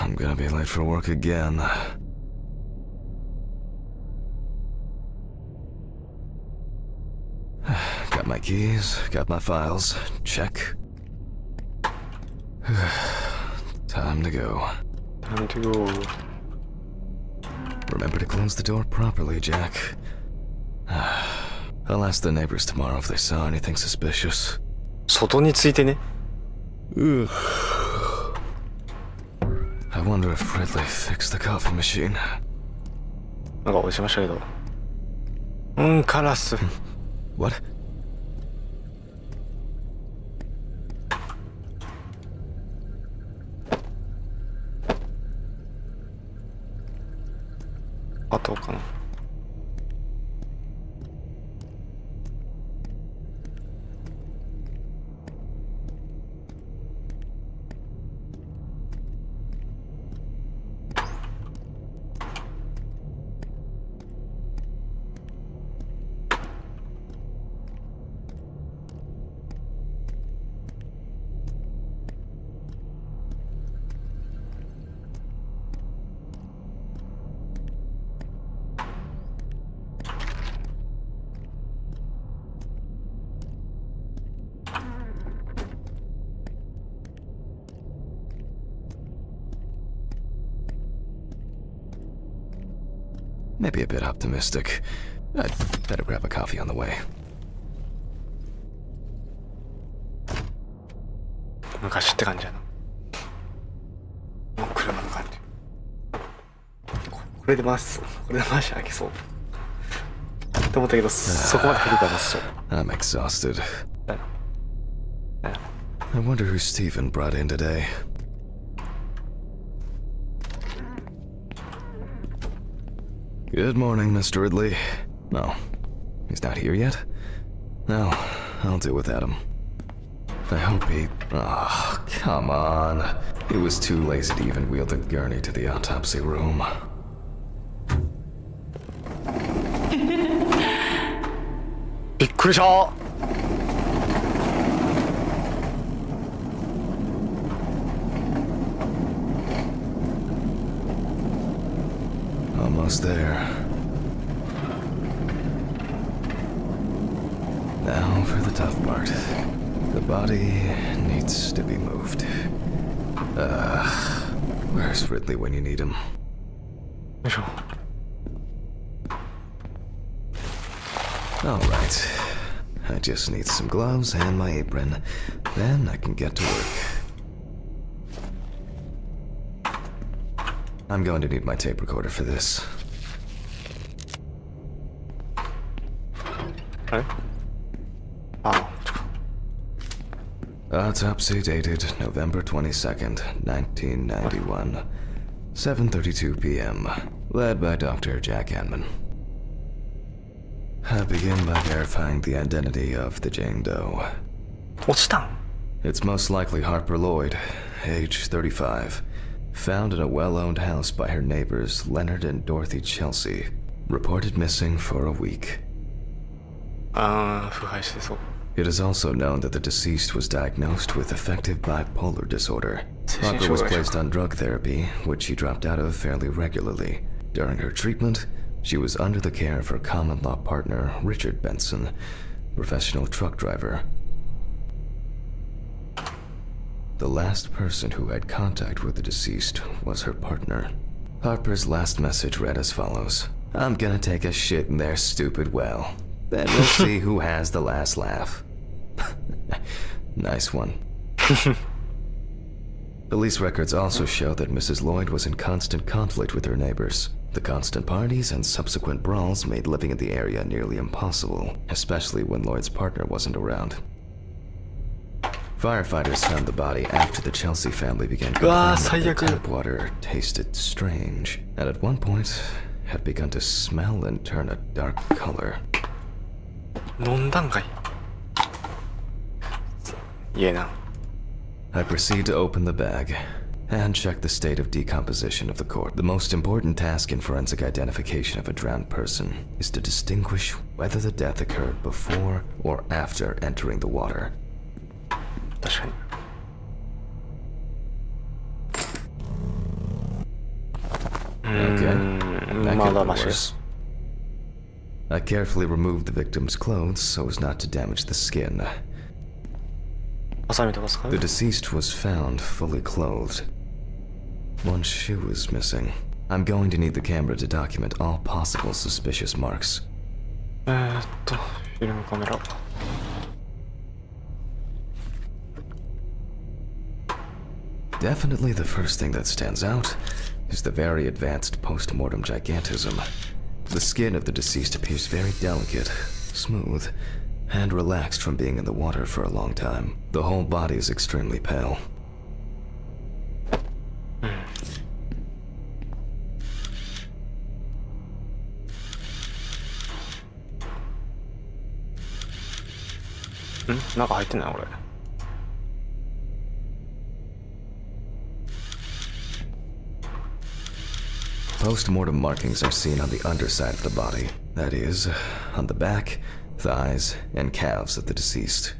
I'm gonna be late for work again. Got my keys, got my files. Check. Time to go. Time to go. Remember to close the door properly, Jack. I'll ask the neighbors tomorrow if they saw anything suspicious. 外についてね。 I wonder if Ridley fixed the coffee machine. なんか押しましたけど。カラス。What? あとかな。Maybe a bit optimistic. I'd better grab a coffee on the way. 昔って感じやな。もう車の感じ。これで回し開けそう。って思ったけど、そこまで振りかなそう。I'm exhausted. I wonder who Stephen brought in today. Good morning, Mr. Ridley. No, he's not here yet? No, I'll do without him. I hope he... Oh, come on. He was too lazy to even wheel the gurney to the autopsy room. びっくりしたAlmost there. Now for the tough part. The body needs to be moved. Where's Ridley when you need him? よいしょ。 All right. I just need some gloves and my apron. Then I can get to work. I'm going to need my tape recorder for this. あれあ、 Autopsy dated November 22nd, 1991. 7:32 p.m. Led by Dr. Jack Hanman. I begin by verifying the identity of the Jane Doe. 落ちたん It's most likely Harper Lloyd, age 35. Found in a well-owned house by her neighbors Leonard and Dorothy Chelsea. Reported missing for a week. あー、腐敗してそう。 It is also known that the deceased was diagnosed with affective bipolar disorder. Harper Harper was placed on drug therapy, which she dropped out of fairly regularly. During her treatment, she was under the care of her common-law partner, Richard Benson, professional truck driver. The last person who had contact with the deceased was her partner. Harper's last message read as follows. I'm gonna take a shit in their stupid well. Then we'll see who has the last laugh. Nice one. Police records also show that Mrs. Lloyd was in constant conflict with her neighbors. The constant parties and subsequent brawls made living in the area nearly impossible, especially when Lloyd's partner wasn't around. Firefighters found the body after the Chelsea family began complaining that the tap water tasted strange, and at one point had begun to smell and turn a dark color. 飲んだんかいいえな I proceed to open the bag and check the state of decomposition of the corpse. The most important task in forensic identification of a drowned person is to distinguish whether the death occurred before or after entering the water. 確かに Okay, that could ま have だ been マシです worse. I carefully removed the victim's clothes so as not to damage the skin. ハサミとか使う The deceased was found fully clothed. One shoe was missing. I'm going to need the camera to document all possible suspicious marks. フィルムカメラ。Definitely the first thing that stands out is the very advanced post-mortem gigantism. The skin of the deceased appears very delicate, smooth, and relaxed from being in the water for a long time. The whole body is extremely pale. Post-mortem markings are seen on the underside of the body, that is, on the back, thighs, and calves of the deceased.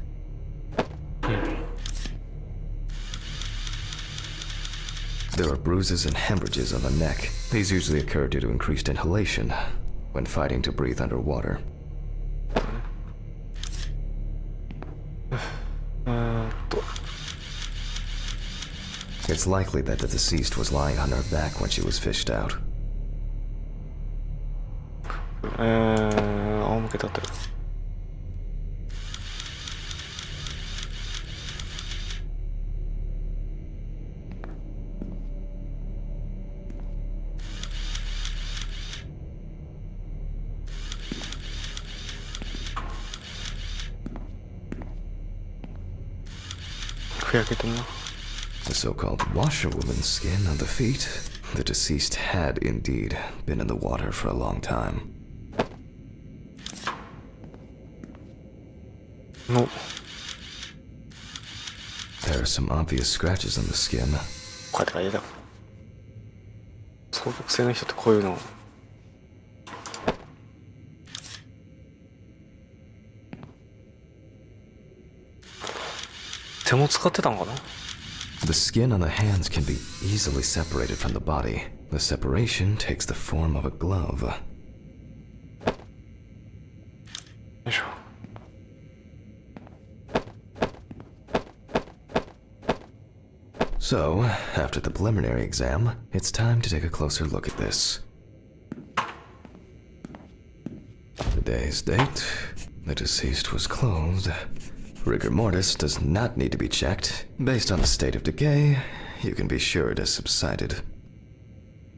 There are bruises and hemorrhages on the neck. These usually occur due to increased inhalation when fighting to breathe underwater. It's likely that the deceased was lying on her back when she was fished out. 仰向け立ってる。ふやけてんな。The so-called washerwoman's skin on the feet. The deceased had indeed been in the water for a long time. No. There are some obvious scratches on the skin. こうやって書いてた。双極性の人ってこういうの。手も使ってたんかな。The skin on the hands can be easily separated from the body. The separation takes the form of a glove. よいしょ。So, after the preliminary exam, it's time to take a closer look at this. Today's date. The deceased was clothed. Rigor mortis does not need to be checked. Based on the state of decay, you can be sure it has subsided.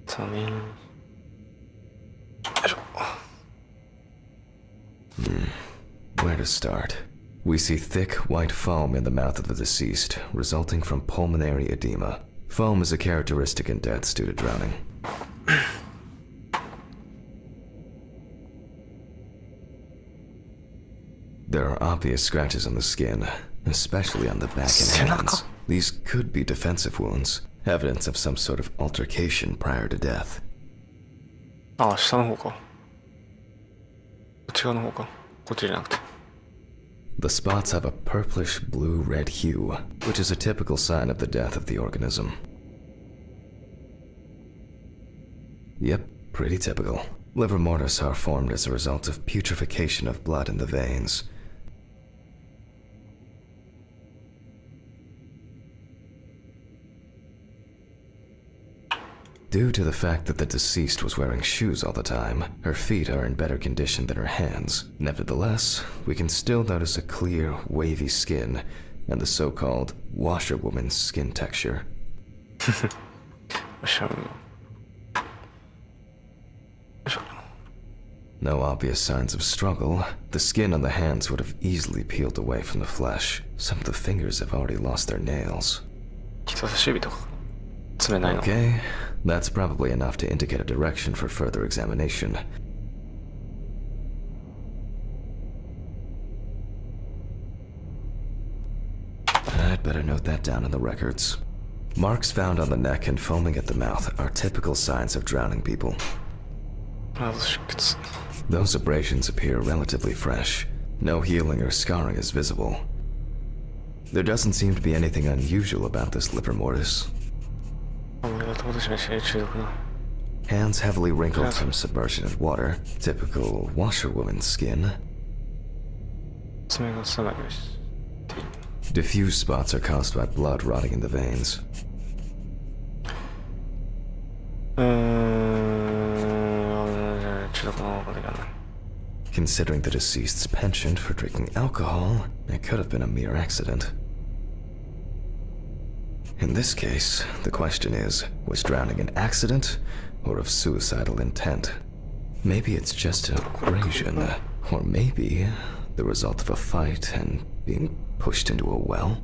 3人。よいしょ。Where to start? We see thick white foam in the mouth of the deceased, resulting from pulmonary edema. Foam is a characteristic in deaths due to drowning. There are obvious scratches on the skin, especially on the back and hands. These could be defensive wounds, evidence of some sort of altercation prior to death. ああ、下の方か。こっち側の方か。こっちじゃなくて。The spots have a purplish blue-red hue, which is a typical sign of the death of the organism. Yep, pretty typical. Liver mortis are formed as a result of putrefaction of blood in the veins. Due to the fact that the deceased was wearing shoes all the time, her feet are in better condition than her hands. Nevertheless, we can still notice a clear, wavy skin and the so-called washerwoman's skin texture. No obvious signs of struggle. The skin on the hands would have easily peeled away from the flesh. Some of the fingers have already lost their nails. Okay, that's probably enough to indicate a direction for further examination. I'd better note that down in the records. Marks found on the neck and foaming at the mouth are typical signs of drowning people. Those abrasions appear relatively fresh. No healing or scarring is visible. There doesn't seem to be anything unusual about this liver mortis. Hands heavily wrinkled from submersion in water, typical washerwoman's skin. Diffuse spots are caused by blood rotting in the veins. considering the deceased's penchant for drinking alcohol, it could have been a mere accident. In this case, the question is, was drowning an accident or of suicidal intent? Maybe it's just an abrasion, or maybe the result of a fight and being pushed into a well?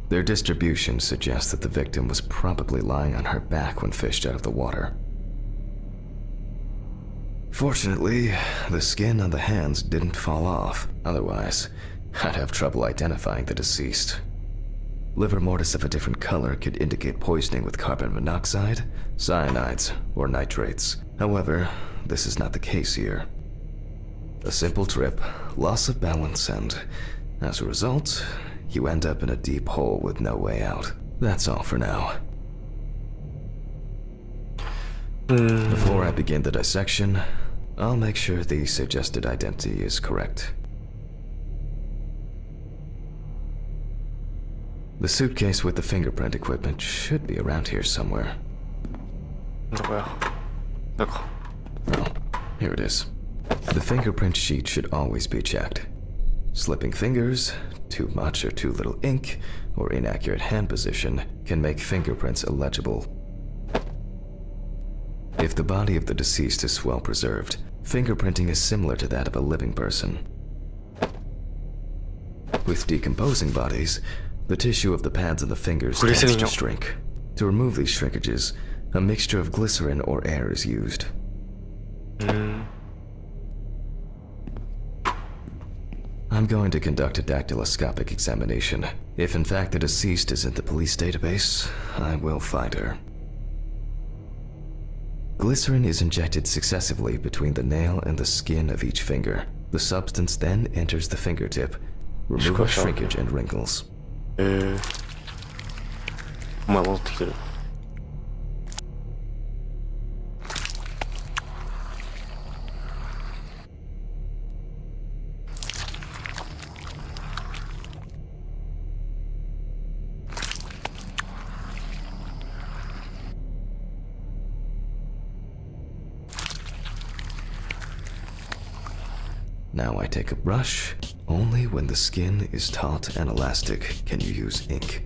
Their distribution suggests that the victim was probably lying on her back when fished out of the water. Fortunately, the skin on the hands didn't fall off. Otherwise, I'd have trouble identifying the deceased. Liver mortis of a different color could indicate poisoning with carbon monoxide, cyanides, or nitrates. However, this is not the case here. A simple trip, loss of balance, and as a result, you end up in a deep hole with no way out. That's all for now. Before I begin the dissection, I'll make sure the suggested identity is correct. The suitcase with the fingerprint equipment should be around here somewhere. 누구야? 내가. Oh, here it is. The fingerprint sheet should always be checked. Slipping fingers, too much or too little ink, or inaccurate hand position can make fingerprints illegible. If the body of the deceased is well preserved, fingerprinting is similar to that of a living person. With decomposing bodies, the tissue of the pads of the fingers tends to shrink. To remove these shrinkages, a mixture of glycerin or air is used. I'm going to conduct a dactyloscopic examination. If in fact the deceased is in the police database, I will find her. Glycerin is injected successively between the nail and the skin of each finger. The substance then enters the fingertip, removing shrinkage and wrinkles. 엄마 뭐 어떻게 돼? Now I take a brush. Only when the skin is taut and elastic can you use ink.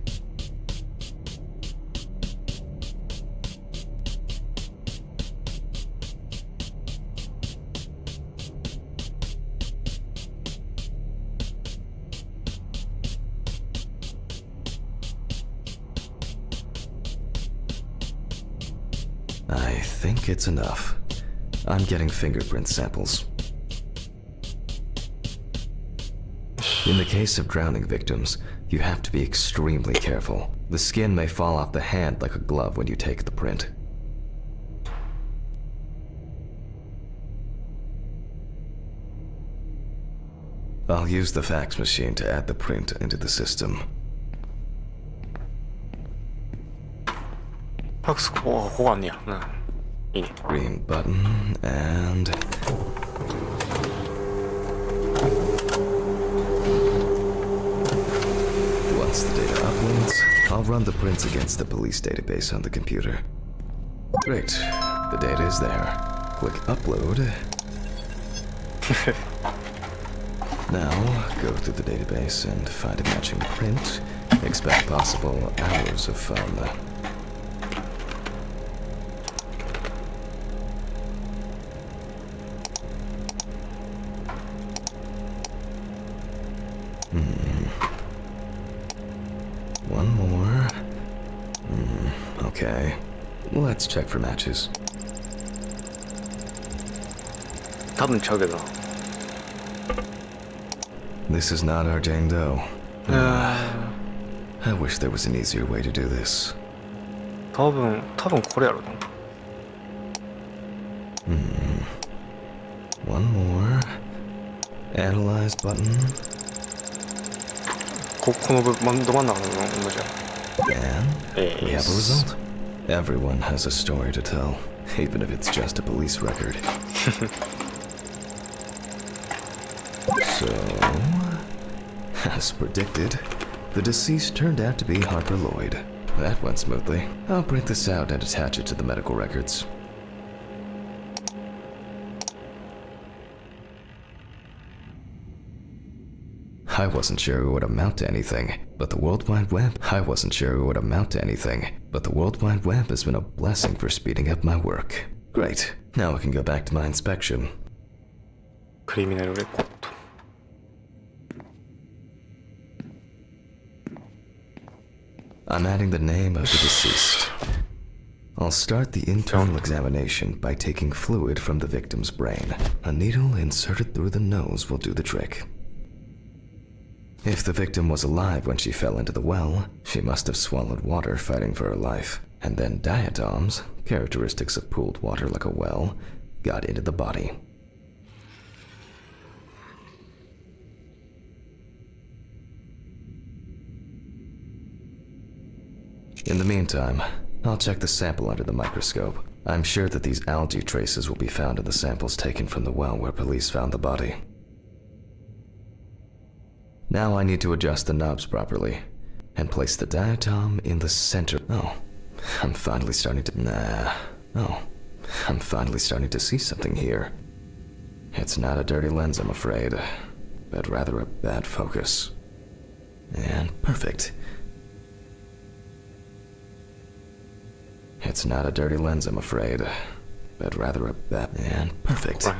I think it's enough. I'm getting fingerprint samples. In the case of drowning victims, you have to be extremely careful. The skin may fall off the hand like a glove when you take the print. I'll use the fax machine to add the print into the system. 팍스 그거 아니야. 응. 이니. Green button and... Once the data uploads, I'll run the prints against the police database on the computer. Great. The data is there. Click upload. Now, go through the database and find a matching print. Expect possible hours of fun. One more. Okay. Let's check for matches. 답은 저기다. This is not our Jane Doe. I wish there was an easier way to do this. 답은 코리아로. One more. Analyze button. 너만 나가는 거죠. And we have a result. Everyone has a story to tell, even if it's just a police record. So, as predicted, the deceased turned out to be Harper Lloyd. That went smoothly. I'll print this out and attach it to the medical records. I wasn't sure it would amount to anything, but the World Wide Web has been a blessing for speeding up my work. Great, now I can go back to my inspection. クリミナルレコード。I'm adding the name of the deceased. I'll start the internal examination by taking fluid from the victim's brain. A needle inserted through the nose will do the trick. If the victim was alive when she fell into the well, she must have swallowed water fighting for her life, and then diatoms, characteristics of pooled water like a well, got into the body. In the meantime, I'll check the sample under the microscope. I'm sure that these algae traces will be found in the samples taken from the well where police found the body. Now I need to adjust the knobs properly and place the diatom in the center. I'm finally starting to see something here. It's not a dirty lens, I'm afraid, but rather a bad focus. And perfect. It's not a dirty lens, I'm afraid, but rather a bad... And perfect. Right.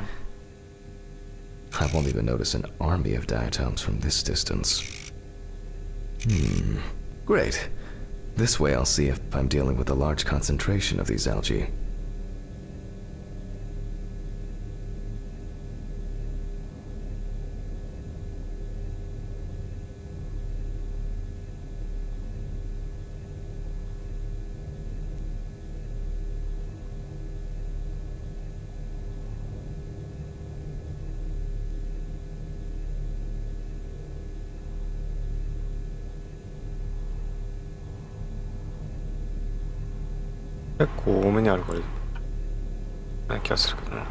I won't even notice an army of diatoms from this distance. Great. This way I'll see if I'm dealing with a large concentration of these algae.結構多めにあるからな気がするけどな。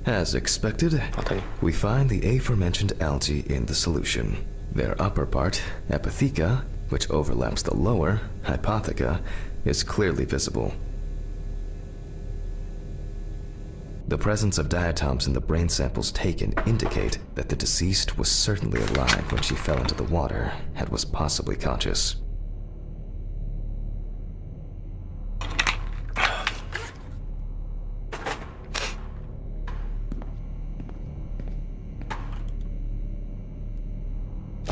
As expected, we find the aforementioned algae in the solution. Their upper part, Epitheka, which overlaps the lower, Hypotheka, is clearly visible. The presence of diatoms in the brain samples taken indicate that the deceased was certainly alive when she fell into the water and was possibly conscious.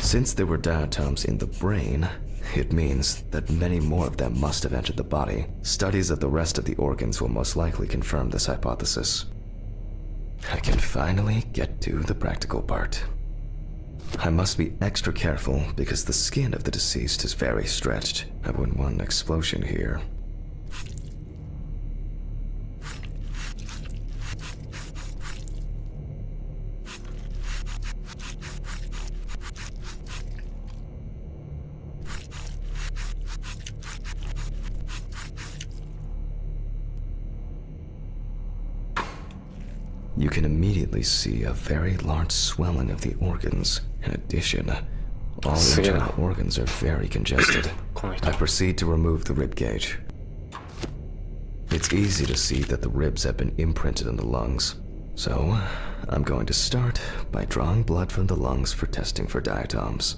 Since there were diatoms in the brain, it means that many more of them must have entered the body. Studies of the rest of the organs will most likely confirm this hypothesis. I can finally get to the practical part. I must be extra careful because the skin of the deceased is very stretched. I wouldn't want an explosion here. You can immediately see a very large swelling of the organs. In addition, all internal organs are very congested. I proceed to remove the rib cage. It's easy to see that the ribs have been imprinted in the lungs. So, I'm going to start by drawing blood from the lungs for testing for diatoms.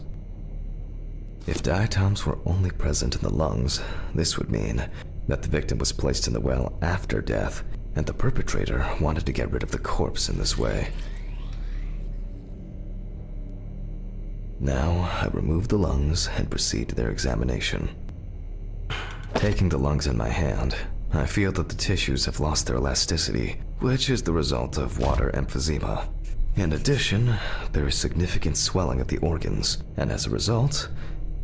If diatoms were only present in the lungs, this would mean that the victim was placed in the well after death, and the perpetrator wanted to get rid of the corpse in this way. Now, I remove the lungs and proceed to their examination. Taking the lungs in my hand, I feel that the tissues have lost their elasticity, which is the result of water emphysema. In addition, there is significant swelling of the organs, and as a result,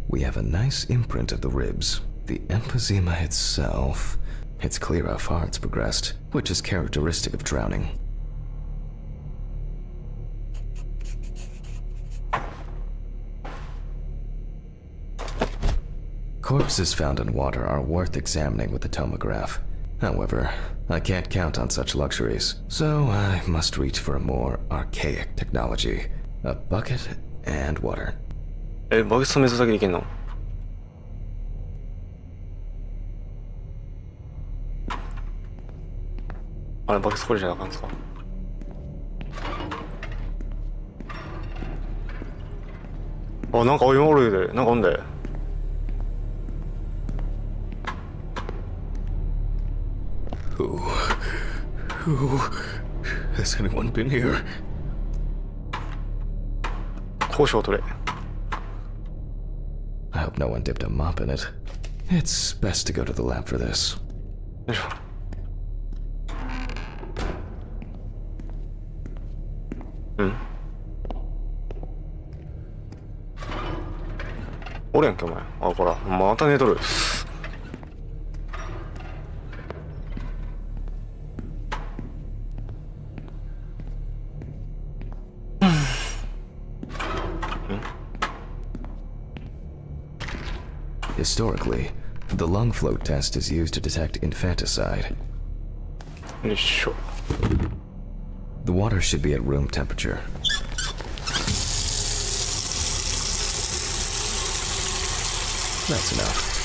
we have a nice imprint of the ribs. The emphysema itself... It's clear how far it's progressed, which is characteristic of drowning. Corpses found in water are worth examining with a tomograph. However, I can't count on such luxuries, so I must reach for a more archaic technology. A bucket and water. バケツと水だけでいけんの？あれバケツこれじゃなあかんすか。あ、なんか今おるで、なんかおんで。Who has anyone been here? 交渉取れ。I hope no one dipped a mop in it. It's best to go to the lab for this. よいしょ。うん。おるやんけお前。あ、ほら、また寝とる。Historically, the lung float test is used to detect infanticide. よいしょ。 The water should be at room temperature. That's enough.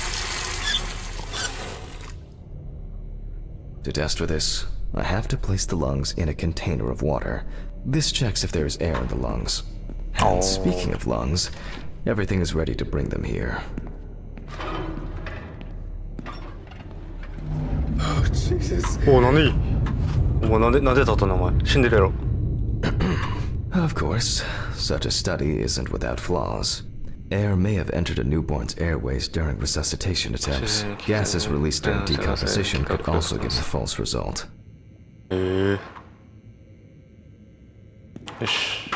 To test for this, I have to place the lungs in a container of water. This checks if there is air in the lungs. And speaking of lungs, everything is ready to bring them here. Oh, Jesus. お、なんでいい。お前なんで立ったのお前。死んでるやろ。Of course, such a study isn't without flaws. Air may have entered a newborn's airways during resuscitation attempts. Gases released during decomposition could also give a false result. よし。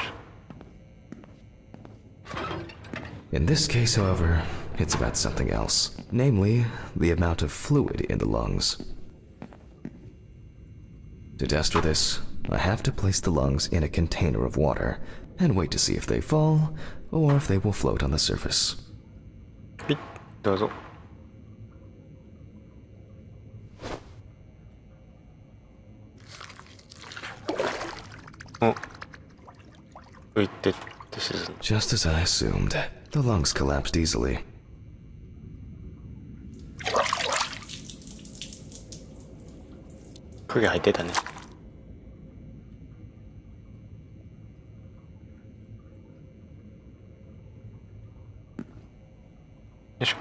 In this case, however, it's about something else, namely, the amount of fluid in the lungs. To test for this, I have to place the lungs in a container of water and wait to see if they fall or if they will float on the surface. はい、どうぞ。お、浮いてって沈む。 Just as I assumed, the lungs collapsed easily. 影入ってたね。よいしょ。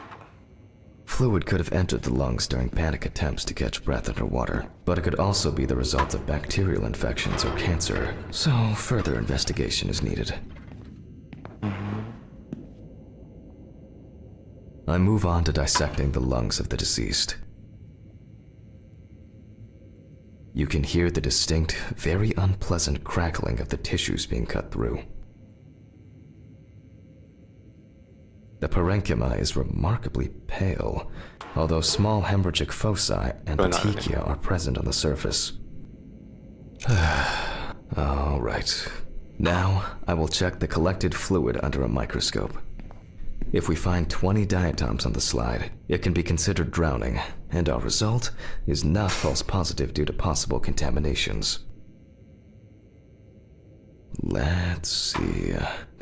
Fluid could have entered the lungs during panic attempts to catch breath underwater, but it could also be the result of bacterial infections or cancer, so further investigation is needed. I move on to dissecting the lungs of the deceased. You can hear the distinct, very unpleasant crackling of the tissues being cut through. The parenchyma is remarkably pale, although small hemorrhagic foci and petechia are present on the surface. All right. Now, I will check the collected fluid under a microscope. If we find 20 diatoms on the slide, it can be considered drowning, and our result is not false positive due to possible contaminations. Let's see.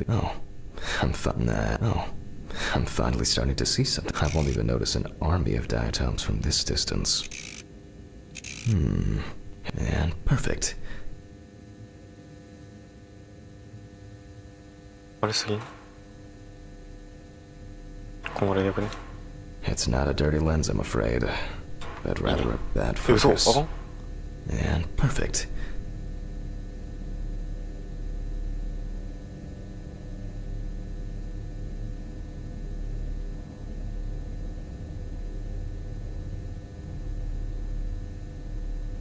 I'm finally starting to see something. I won't even notice an army of diatoms from this distance. And perfect. あれすぎん。これよくね。 It's not a dirty lens, I'm afraid, but rather a bad え、嘘。 focus. あ、 And perfect.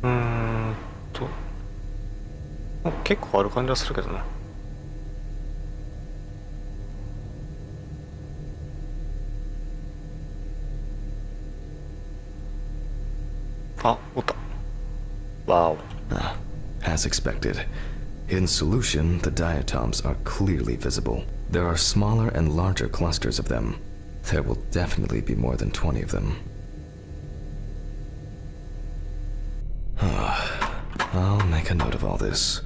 음, 結構ある感じはするけどな。あ、おった。Wow. As expected. In solution, the diatoms are clearly visible. There are smaller and larger clusters of them. There will definitely be more than 20 of them. I'll make a note of all this.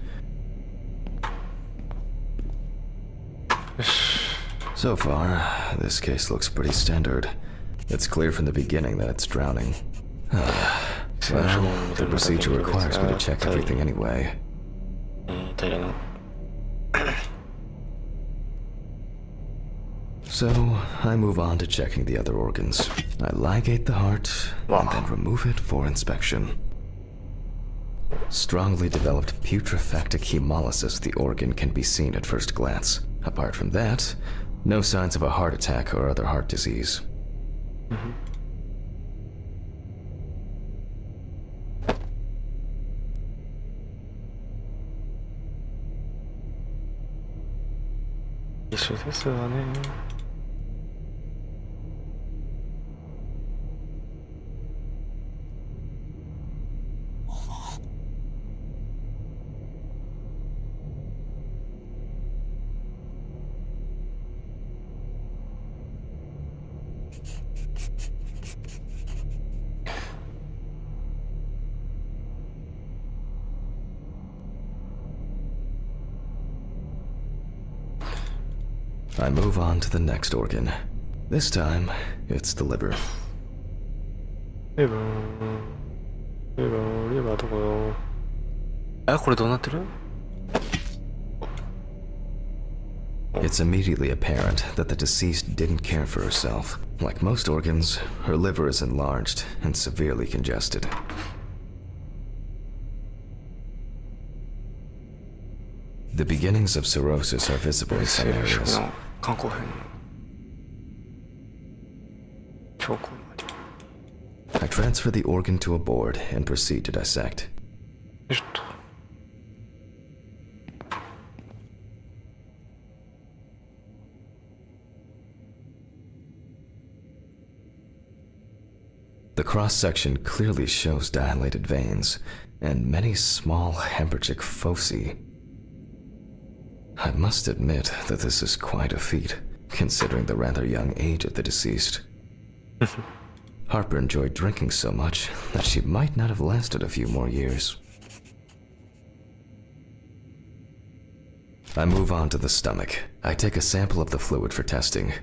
So far, this case looks pretty standard. It's clear from the beginning that it's drowning. Well, the procedure requires me to check everything anyway. トイレの So, I move on to checking the other organs. I ligate the heart, and then remove it for inspection. Strongly developed putrefactic hemolysis of the organ can be seen at first glance. Apart from that, no signs of a heart attack or other heart disease. I move on to the next organ. This time, it's the liver. リバーどこよ。これどうなってる？ It's immediately apparent that the deceased didn't care for herself. Like most organs, her liver is enlarged and severely congested. The beginnings of cirrhosis are visible in some areas. 肝硬変兆候もあり I transfer the organ to a board and proceed to dissect. よいしょっと The cross-section clearly shows dilated veins and many small hemorrhagic foci. I must admit that this is quite a feat, considering the rather young age of the deceased. Harper enjoyed drinking so much that she might not have lasted a few more years. I move on to the stomach. I take a sample of the fluid for testing.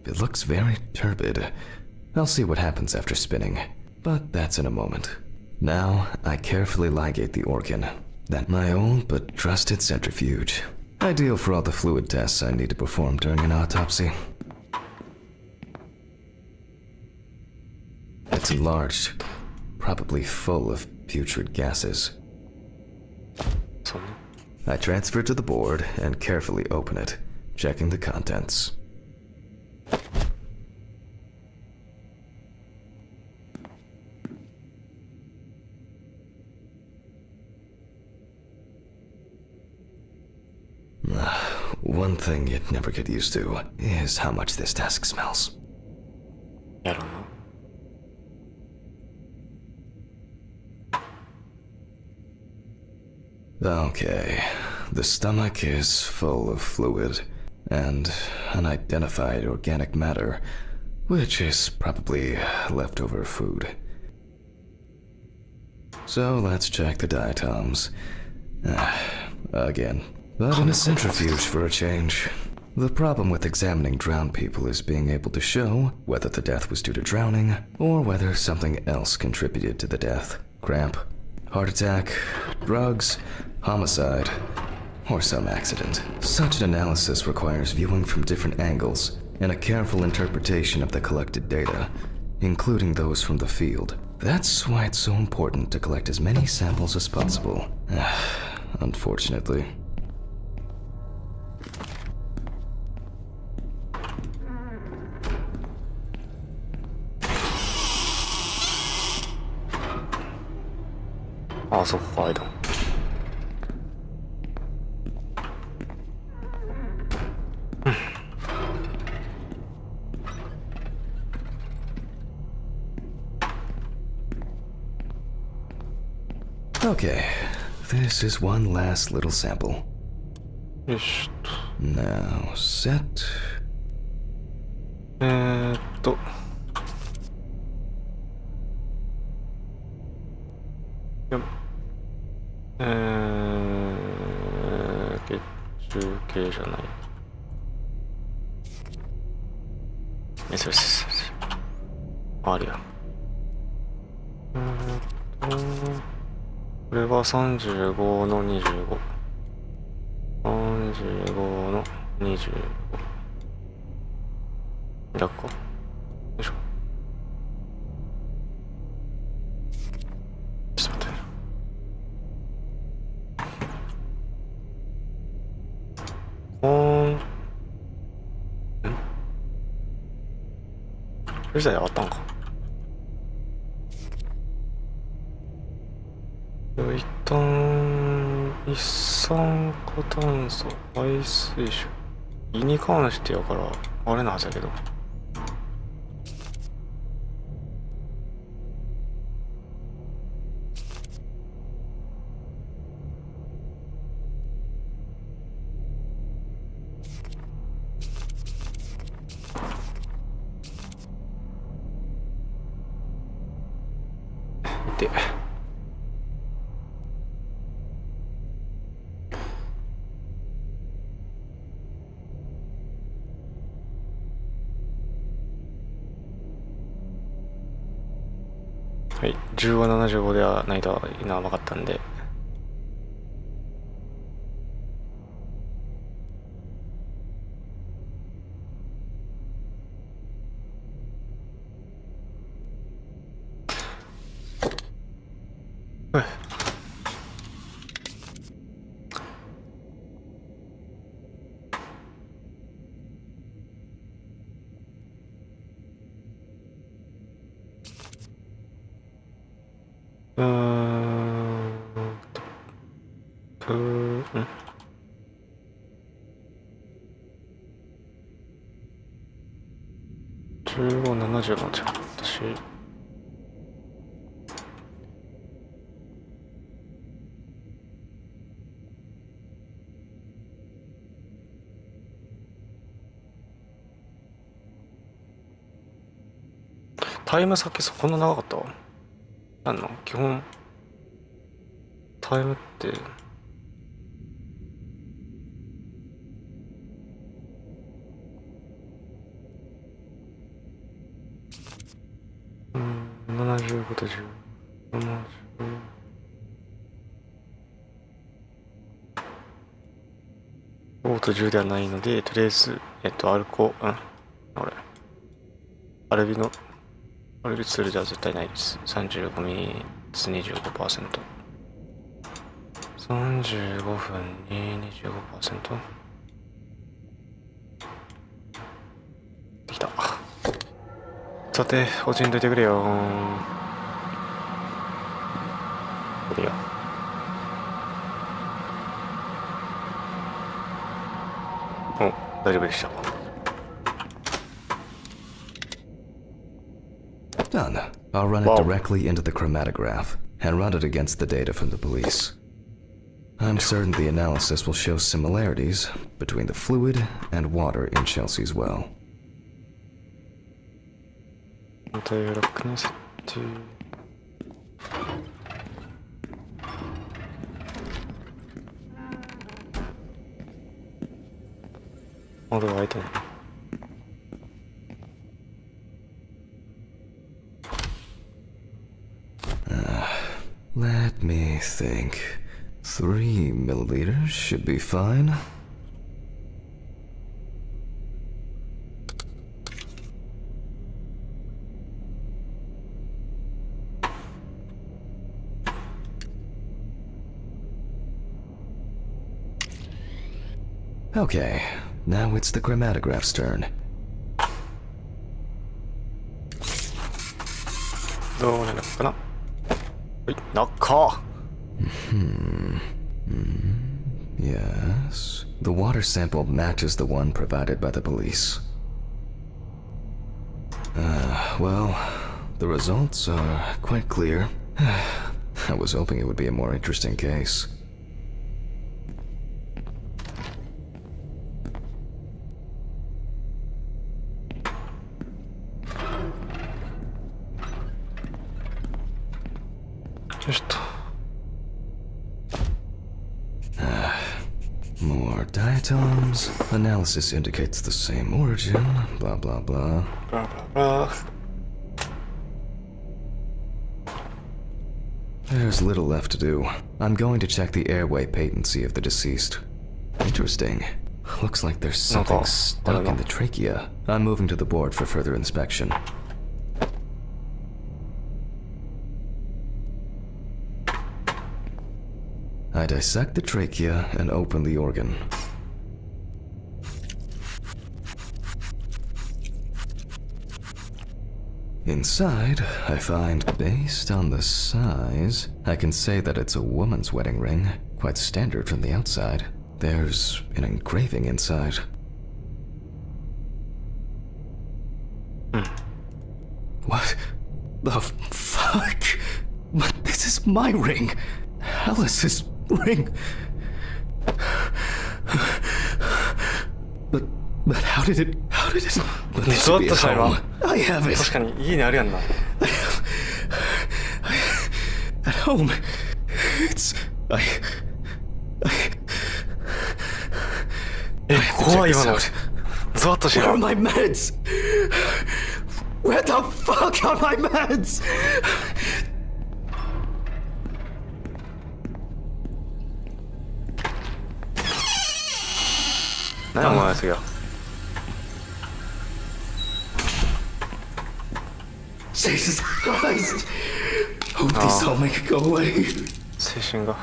It looks very turbid. I'll see what happens after spinning, but that's in a moment. Now, I carefully ligate the organ. That's my old but trusted centrifuge. Ideal for all the fluid tests I need to perform during an autopsy. It's enlarged, probably full of putrid gases. I transfer it to the board and carefully open it, checking the contents. One thing you'd never get used to is how much this desk smells. やろうな Okay, the stomach is full of fluid and unidentified organic matter, which is probably leftover food. So let's check the diatoms. Again, but in a centrifuge for a change. The problem with examining drowned people is being able to show whether the death was due to drowning or whether something else contributed to the death. Cramp, heart attack, drugs, homicide, or some accident. Such an analysis requires viewing from different angles and a careful interpretation of the collected data, including those from the field. That's why it's so important to collect as many samples as possible. Unfortunately. So wide. Okay, this is one last little sample. よしっと Now set. よっ血中系じゃないよし。あるよ。これは35の25。35の25。逆か。よいしょ。ちょっと待って。これ自体上がったんか。一旦一酸化炭素排水臭胃に関してやからあれなはずやけど、ではい、10は75ではないというのは分かったんで、15、70も違ったし、タイムさっきそんな長かったわ。なんの基本タイムって75と10、70。5と10ではないので、とりあえずアルビツールでは絶対ないです。35ミリツ 25%。35分に 25%。できた。さて、落ちんといてくれよ。これよ。お、大丈夫でした。Done. I'll run it directly into the chromatograph and run it against the data from the police. I'm certain the analysis will show similarities between the fluid and water in Chelsea's well. ロックの設定。窓が開いてない。Let me think. 3 milliliters should be fine. Okay, now it's the chromatograph's turn. どうなるかな。はい、中。Yes, the water sample matches the one provided by the police. Well, the results are quite clear. I was hoping it would be a more interesting case. More Diet items. Analysis indicates the same origin. Blah blah blah. ブラブラブラ。 There's little left to do. I'm going to check the airway patency of the deceased. Interesting. Looks like there's something stuck in the trachea. I'm moving to the board for further inspection. I dissect the trachea and open the organ. Inside, I find, based on the size, I can say that it's a woman's wedding ring, quite standard from the outside. There's an engraving inside. What the fuck? But this is my ring. Alice's ring. But how did it? But this should be at home. I have it. 確かに家にあるやんな。 At home. It's I 怖い今の。ゾワッとし Where ろ are。my meds? Where the fuck are my meds? 何やお前次は。 Jesus Christ! Hope these all make it go away. 精神が。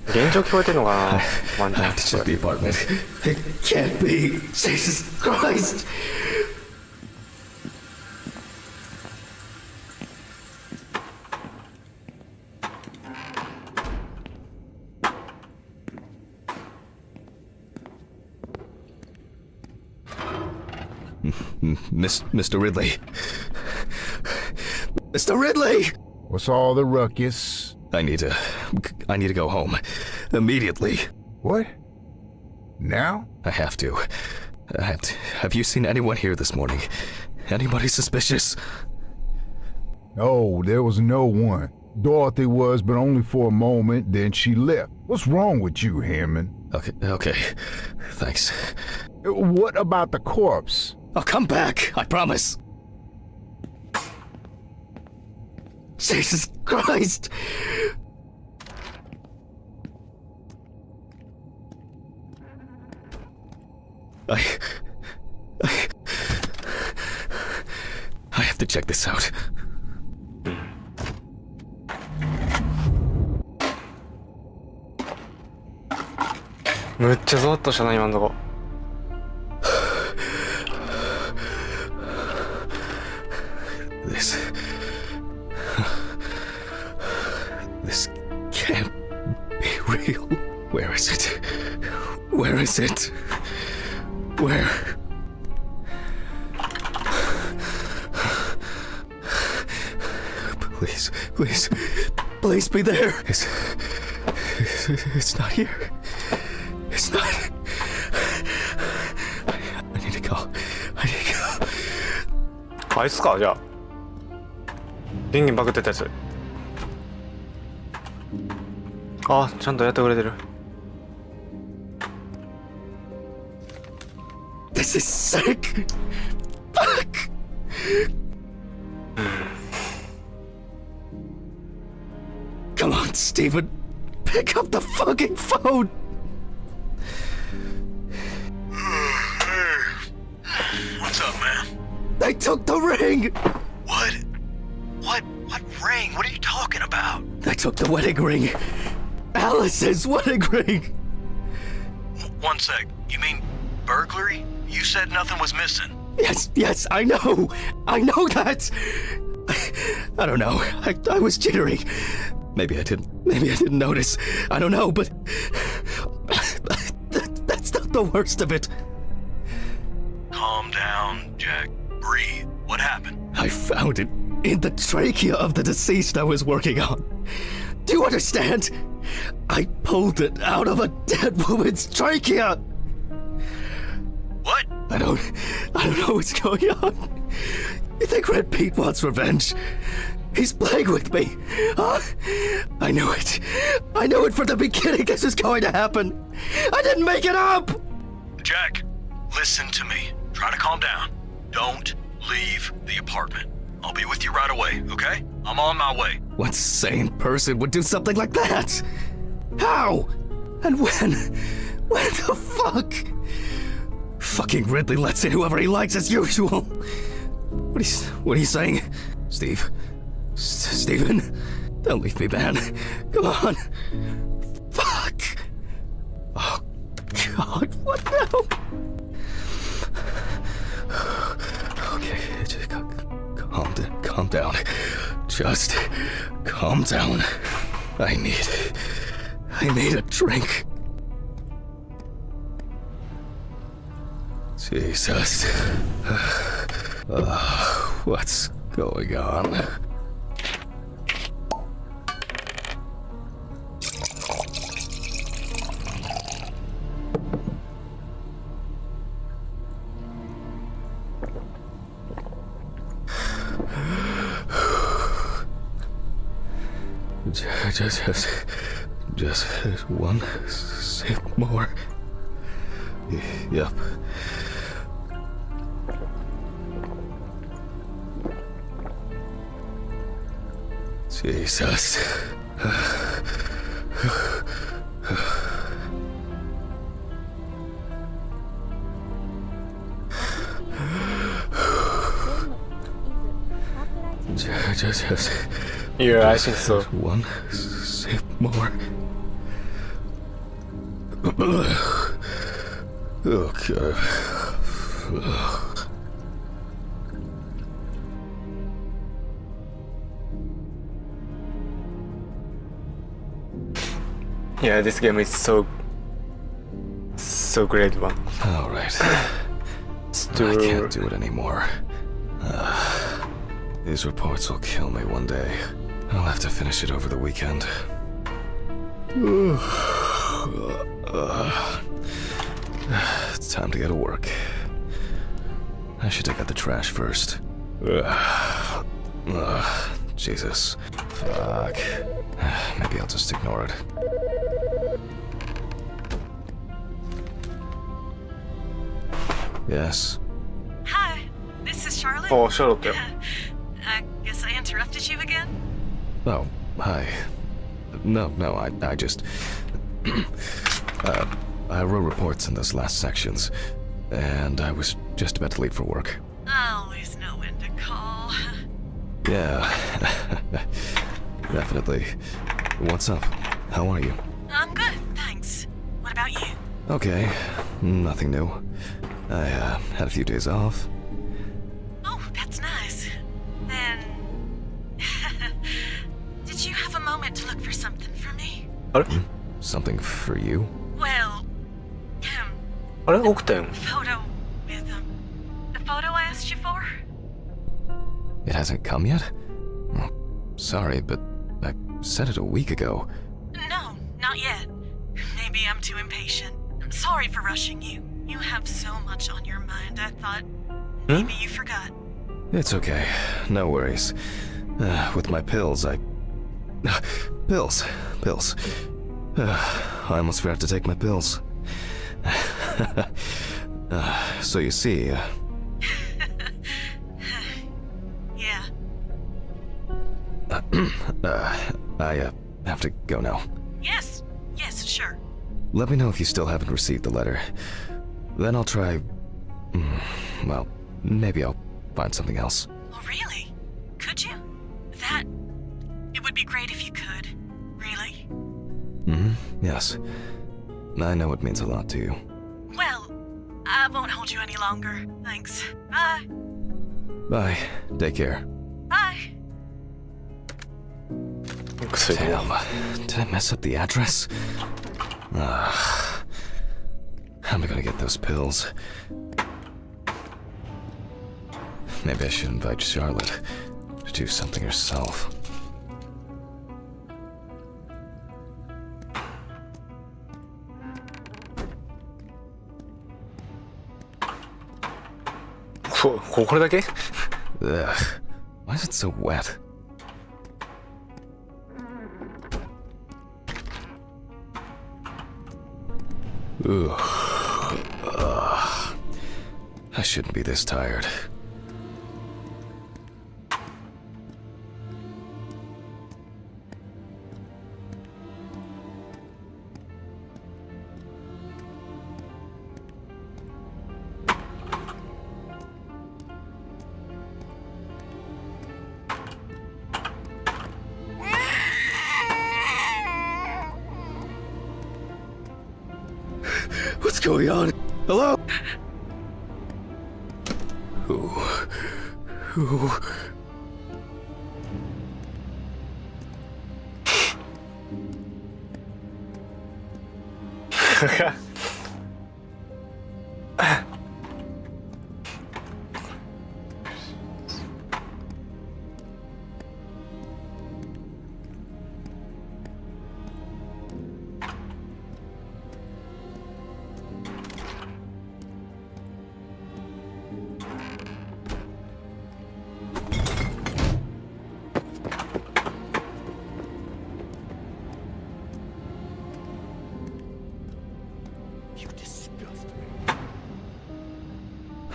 現状聞こえてんのかな。ワンち I ゃん have to check the apartment. It can't be. Jesus Christ! Mr. Ridley. Mr. Ridley! What's all the ruckus? I need to go home. Immediately. What? Now? I have to. Have you seen anyone here this morning? Anybody suspicious? No, there was no one. Dorothy was, but only for a moment, then she left. What's wrong with you, Hammond? Okay. Thanks. What about the corpse? I'll come back, I promise. Jesus Christ! I have to check this out. むっちゃゾワッとしたな今のとこ。 This can't be real. Where is it? Where is it? Where? Please be there. It's not here. It's not. I need to go. あいつかじゃあ。電源バグってたやつ。あ、ちゃんとやってくれてる。 This is sick. Fuck. Come on, Steven. Pick up the fucking phone. What's up, man? They took the ring. What? What ring? What are you talking about? They took the wedding ring. Alice's wedding ring. One sec. You mean burglary? You said nothing was missing. Yes, I know that. I don't know. I was jittery. Maybe I didn't notice. I don't know, but that's not the worst of it. Calm down, Jack. Breathe. What happened? I found it in the trachea of the deceased I was working on. Do you understand? I pulled it out of a dead woman's trachea. What? I don't know what's going on. You think Red Pete wants revenge? He's playing with me. Huh? I knew it. I knew it from the beginning this was going to happen. I didn't make it up! Jack, listen to me. Try to calm down. Don't leave the apartment. I'll be with you right away, okay? I'm on my way. What sane person would do something like that? How? And when? When the fuck? Fucking Ridley lets in whoever he likes as usual. What are you saying? Steve? Steven? Don't leave me, man. Come on. Fuck. Oh, God, what now? Okay, just calm down. Just calm down. I need a drink. Jesus. What's going on? Just one sip more. Yep. Jesus. Just Yeah, I think so. one sip more. Oh, God. Yeah, this game is so great one. All right. Still, I can't do it anymore. These reports will kill me one day. I'll have to finish it over the weekend. It's time to go to work. I should take out the trash first. Jesus. Fuck. Maybe I'll just ignore it. Yes. Hi, this is Charlotte. Oh, Charlotte. I guess I interrupted you again? Oh, hi. No, I just... I wrote reports in those last sections, and I was just about to leave for work. I always know when to call. Yeah, definitely. What's up? How are you? I'm good, thanks. What about you? Okay, nothing new. I had a few days off. Oh, that's nice. Then... Did you have a moment to look for something for me? Something for you? Well... あれ奥点 photo with the photo I asked you for? It hasn't come yet? Oh, sorry, but I said it a week ago. No, not yet. Maybe I'm too impatient. I'm sorry for rushing you. You have so much on your mind, I thought maybe you forgot. It's okay, no worries. With my pills, Pills. I almost forgot to take my pills. So you see... Yeah. I have to go now. Yes, sure. Let me know if you still haven't received the letter. Then I'll try... well, maybe I'll find something else. Oh, really? Could you? It would be great if you could. Really? Yes. I know it means a lot to you. Well, I won't hold you any longer. Thanks. Bye. Bye. Take care. Bye. Damn. Did I mess up the address? How am I gonna get those pills? Maybe I should invite Charlotte to do something herself.これだけ Ugh. Why is it so wet? I shouldn't be this tired. What's going on? Hello? Ooh.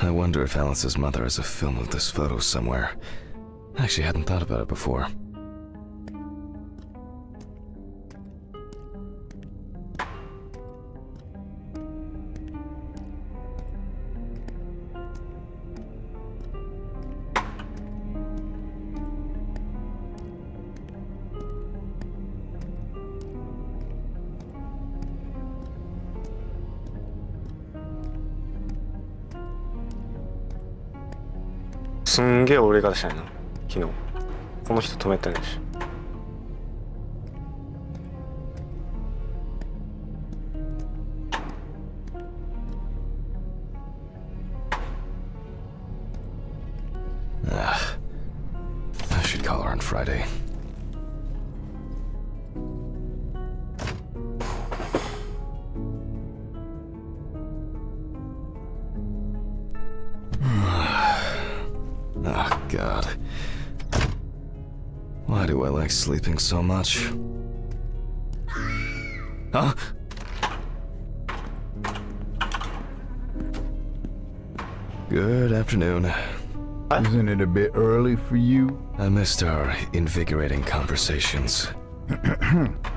I wonder if Alice's mother has a film of this photo somewhere. I actually hadn't thought about it before.「すんげえ俺がしたいな昨日この人止めたんでしょ」I should call her on Friday. Oh, God. Why do I like sleeping so much? Huh? Good afternoon. Isn't it a bit early for you? I missed our invigorating conversations.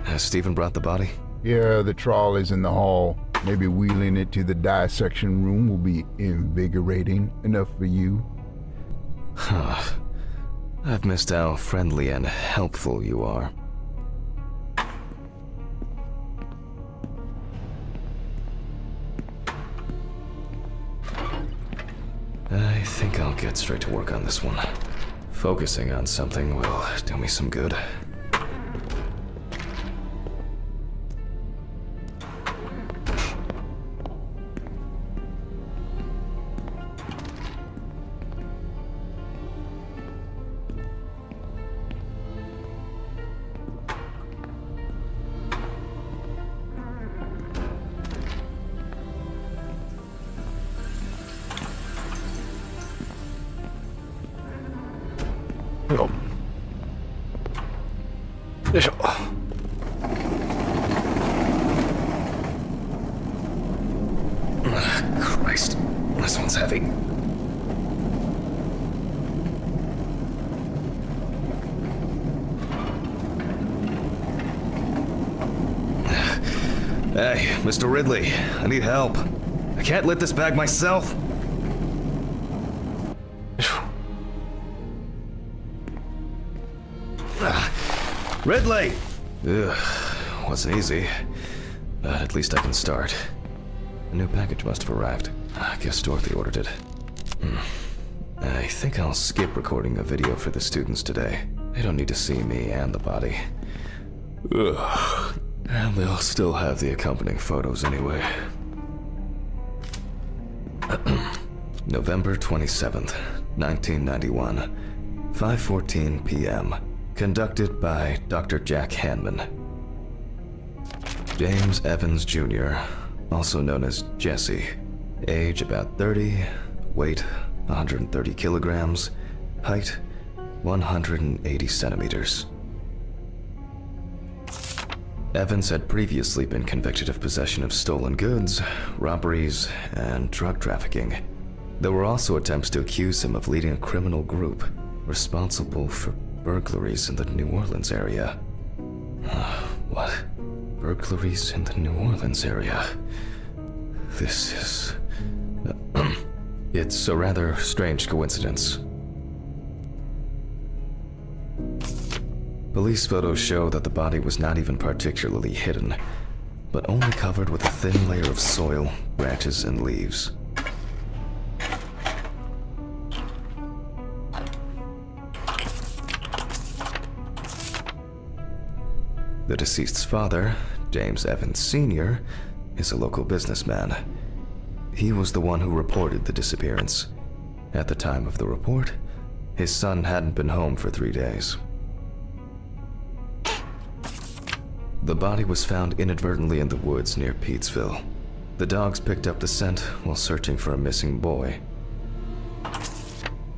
Has Stephen brought the body? Yeah, the trolley's in the hall. Maybe wheeling it to the dissection room will be invigorating enough for you. Huh. I've missed how friendly and helpful you are. I think I'll get straight to work on this one. Focusing on something will do me some good.よいしょ。Christ, this one's heavy. Hey, Mr. Ridley, I need help. I can't lift this bag myself. Ridley! Ugh, wasn't easy, but at least I can start. A new package must have arrived. I guess Dorothy ordered it. I think I'll skip recording a video for the students today. They don't need to see me and the body. Ugh. And they'll still have the accompanying photos anyway. November 27th, 1991, 5:14 p.m. Conducted by Dr. Jack Hanman. James Evans Jr., also known as Jesse. Age about 30, weight 130 kilograms, height 180 centimeters. Evans had previously been convicted of possession of stolen goods, robberies, and drug trafficking. There were also attempts to accuse him of leading a criminal group responsible for burglaries in the New Orleans area. What? Burglaries in the New Orleans area? This is... it's a rather strange coincidence. Police photos show that the body was not even particularly hidden, but only covered with a thin layer of soil, branches, and leaves. The deceased's father, James Evans Sr., is a local businessman. He was the one who reported the disappearance. At the time of the report, his son hadn't been home for 3 days. The body was found inadvertently in the woods near Peetsville. The dogs picked up the scent while searching for a missing boy.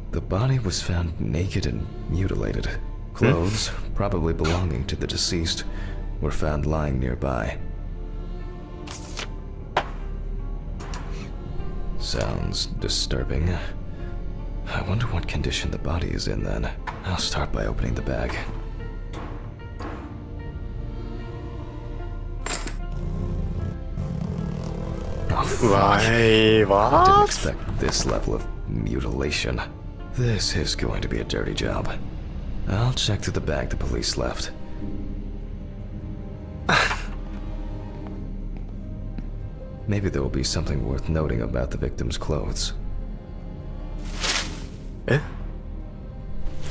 The body was found naked and mutilated. Clothes, probably belonging to the deceased, were found lying nearby. Sounds disturbing. I wonder what condition the body is in then. I'll start by opening the bag. Oh, fuck. I didn't expect this level of mutilation. This is going to be a dirty job. I'll check through the bag the police left. Maybe there will be something worth noting about the victim's clothes. Eh?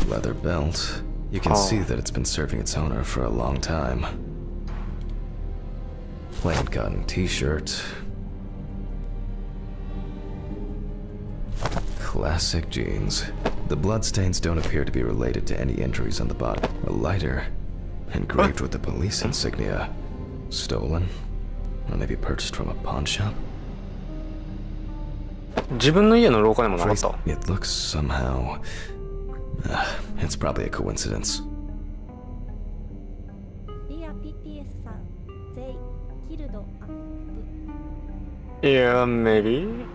Leather belt. You can see that it's been serving its owner for a long time. Plain cotton t-shirt. Classic jeans. The bloodstains don't appear to be related to any injuries on the body. A lighter, engraved with the police insignia. Stolen? Or maybe purchased from a pawn shop? 自分の家の廊下にもなかった。 It looks somehow... it's probably a coincidence. リア PTS さん、J、キルドアップ。 Yeah, maybe.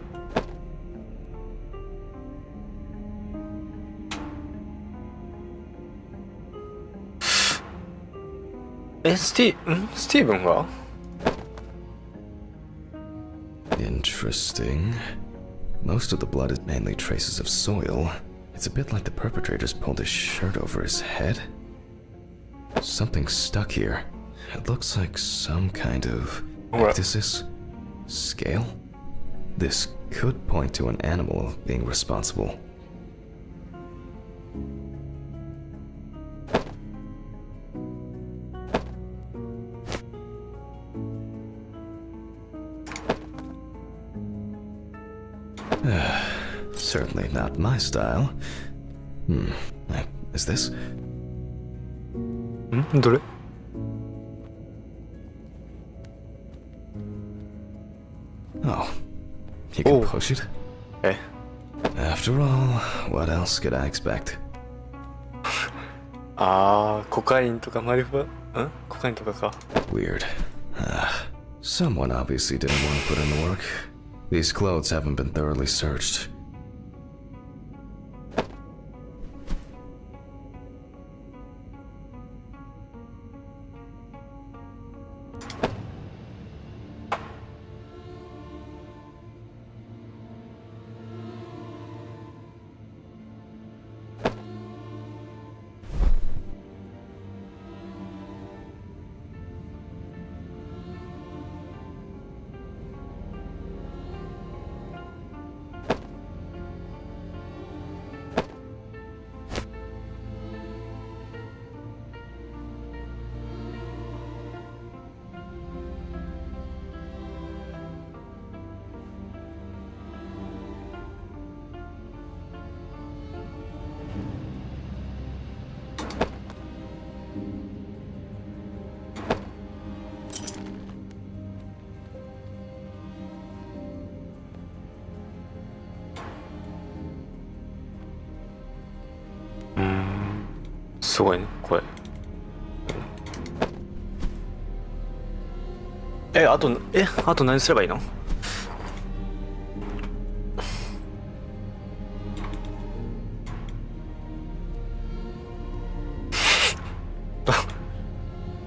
スティーブンは Interesting. Most of the blood is mainly traces of soil. It's a bit like the perpetrators pulled his shirt over his head. Something's stuck here. It looks like some kind of ecdysis? Scale? This could point to an animal being responsible. Certainly not my style. Is this? どれ Oh, you can push it? え After all, what else could I expect? コカインとかマリファコカインとかか Weird. Someone obviously didn't want to put in the work. These clothes haven't been thoroughly searched. あと何すればいいの？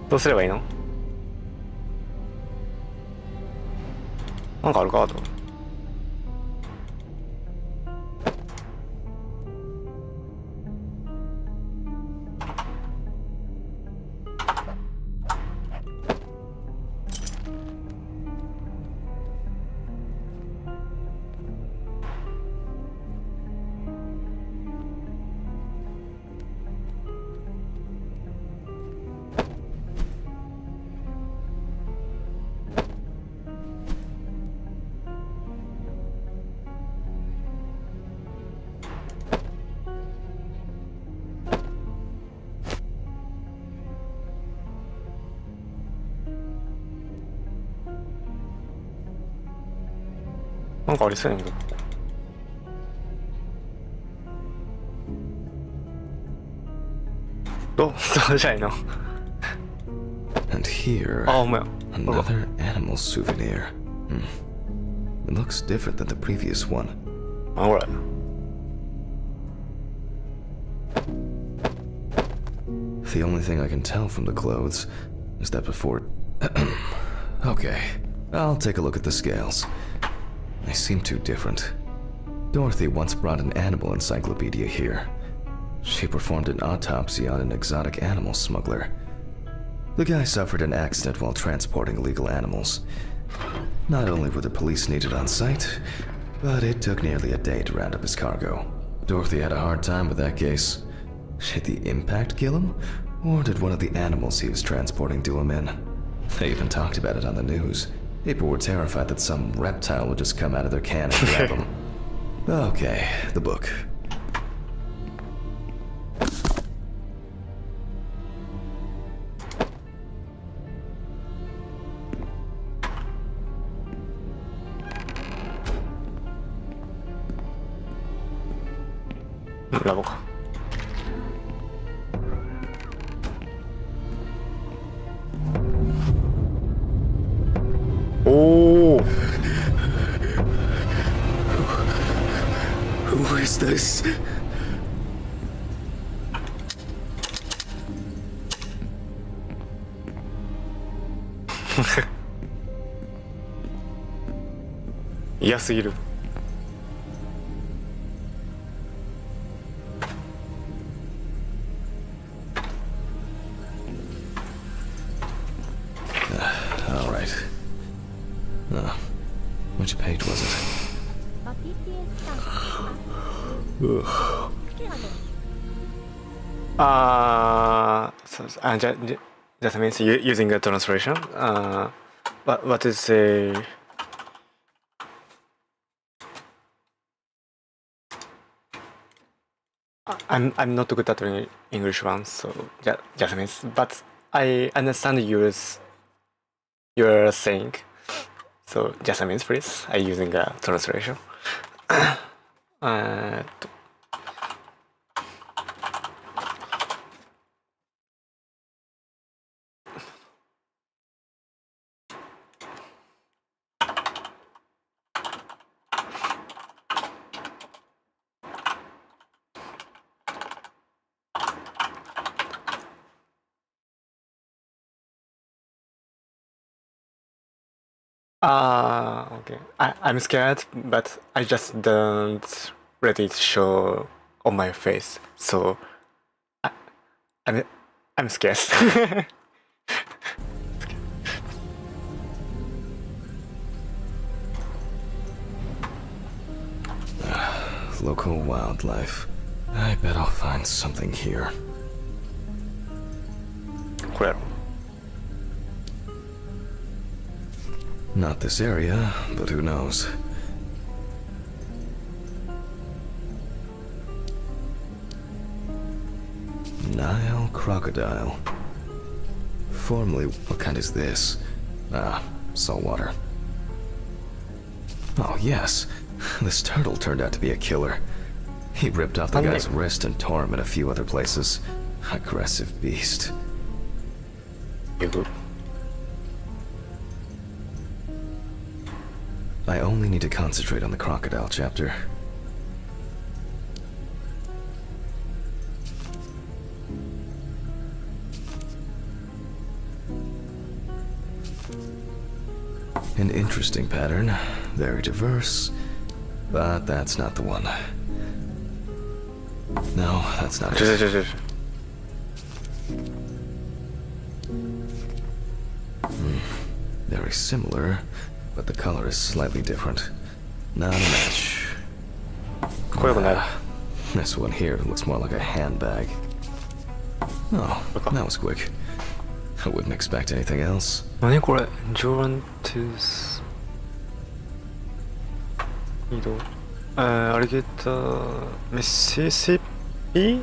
どうすればいいの？なんかあるか？あとなんかありそうやねんけど。どうじゃいの。 And here, あ、お前 another animal souvenir. It looks different than the previous one. あ、ほら。The only thing I can tell from the clothes is that before... Okay, I'll take a look at the scales. They seem too different. Dorothy once brought an animal encyclopedia here. She performed an autopsy on an exotic animal smuggler. The guy suffered an accident while transporting illegal animals. Not only were the police needed on site, but it took nearly a day to round up his cargo. Dorothy had a hard time with that case. Did the impact kill him? Or did one of the animals he was transporting do him in? They even talked about it on the news. People were terrified that some reptile would just come out of their can and grab them. Okay, the book. La boca. Oh. Who is this?嫌すぎる。Which page was it? そうです。That means using a translation. What is I'm not good at English one, so just means. But I understand you're saying. So just means, please. I'm using a translation. Okay. I'm scared, but I just don't let it show on my face. So I'm scared. Local wildlife. I bet I'll find something here. これやろ。Not this area, but who knows? Nile crocodile. Formerly, what kind is this? Saltwater. Oh, yes. This turtle turned out to be a killer. He ripped off the guy's wrist and tore him in a few other places. Aggressive beast. I only need to concentrate on the crocodile chapter. An interesting pattern, very diverse, but that's not the one. No, that's not it. Very similar, but the color is slightly different. Not a match. This one here looks more like a handbag. Oh, that was quick. I wouldn't expect anything else. 何これ？ジョーランティス移動アリゲーターミシシッピ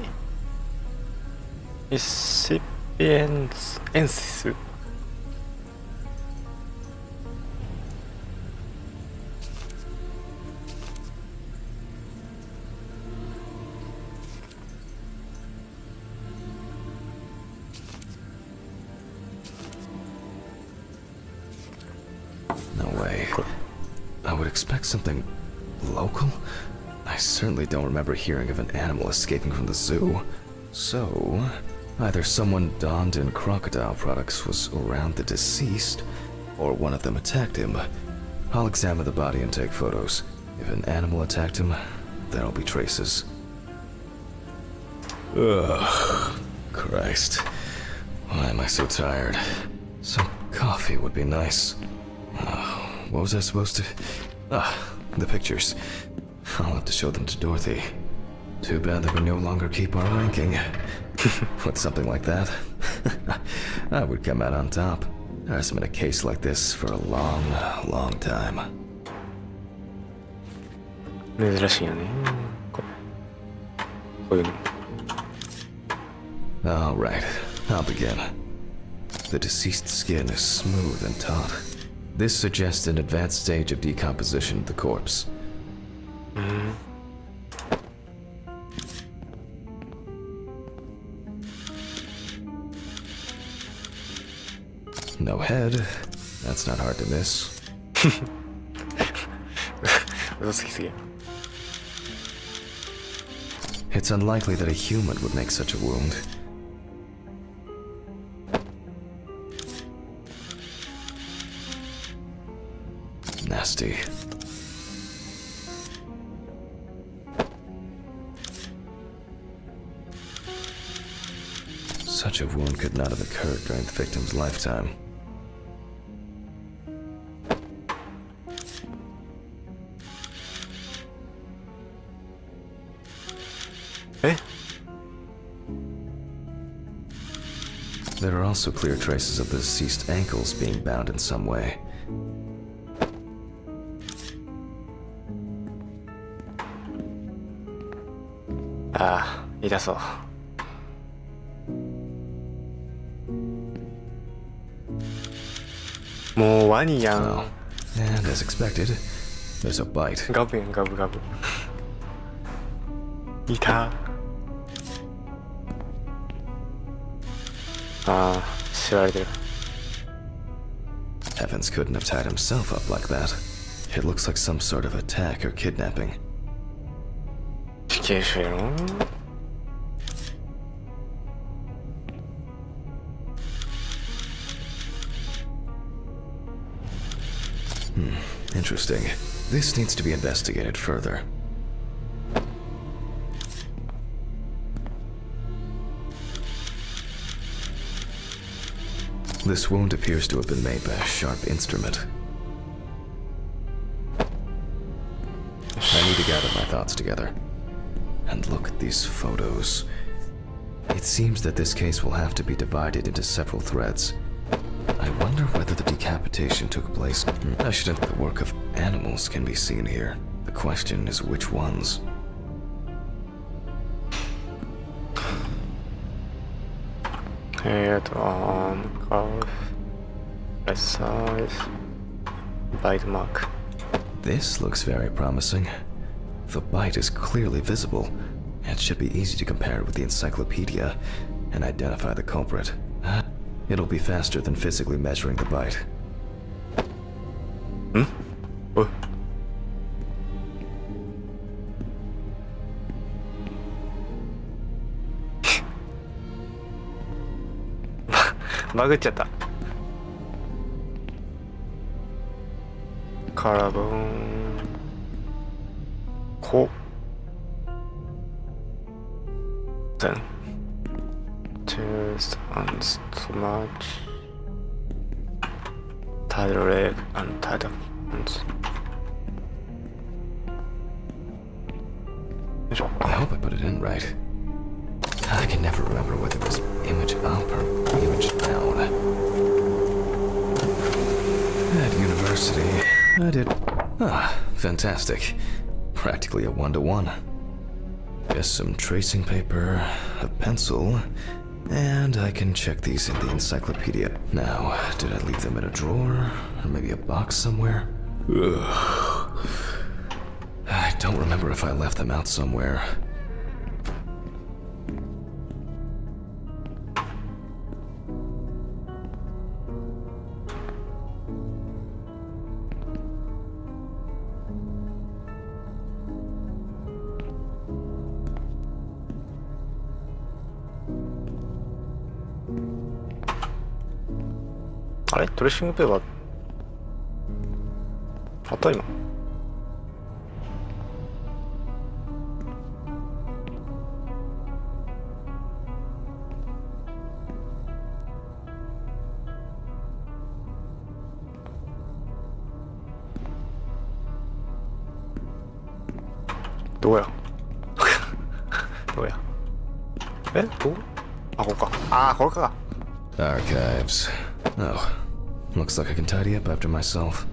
ミシッピエンシスI would expect something local? I certainly don't remember hearing of an animal escaping from the zoo. So, either someone donned in crocodile products was around the deceased, or one of them attacked him. I'll examine the body and take photos. If an animal attacked him, there'll be traces. Ugh, Christ. Why am I so tired? Some coffee would be nice. What was I supposed to... the pictures. I'll have to show them to Dorothy. Too bad that we no longer keep our ranking. With something like that, I would come out on top. There hasn't been a case like this for a long, long time. 珍しいよねこういうの Alright, I'll begin. The deceased's skin is smooth and taut. This suggests an advanced stage of decomposition of the corpse. No head. That's not hard to miss. 嘘つきすぎや It's unlikely that a human would make such a wound. Nasty. Such a wound could not have occurred during the victim's lifetime. There are also clear traces of the deceased ankles being bound in some way. Ah, 痛そうもうワニやん Oh, and as expected, there's a bite. ガブやんガブガブいたああ知られてる Evans couldn't have tied himself up like that. It looks like some sort of attack or kidnapping. 死刑囚やろ Interesting. This needs to be investigated further. This wound appears to have been made by a sharp instrument. I need to gather my thoughts together. And look at these photos. It seems that this case will have to be divided into several threads. I wonder whether the decapitation took place. I shouldn't. The work of animals can be seen here. The question is which ones. Head, arm, calf, right side, bite mark. This looks very promising. The bite is clearly visible. It should be easy to compare it with the encyclopedia and identify the culprit. It'll be faster than physically measuring the bite. Oh. バグっちゃった。カラボンコthen chest and stomach title leg and title hands. I hope I put it in right. I can never remember whether it was image up or image down. At university, I did... fantastic. Practically a 1-to-1. Just some tracing paper, a pencil, and I can check these in the encyclopedia. Now, did I leave them in a drawer? Or maybe a box somewhere? Ugh. I don't remember if I left them out somewhere.あれトレーシングペーパーあった今。どうやどうやえどうあ、ここか。あー、これか。Archives. Oh, looks like I can tidy up after myself.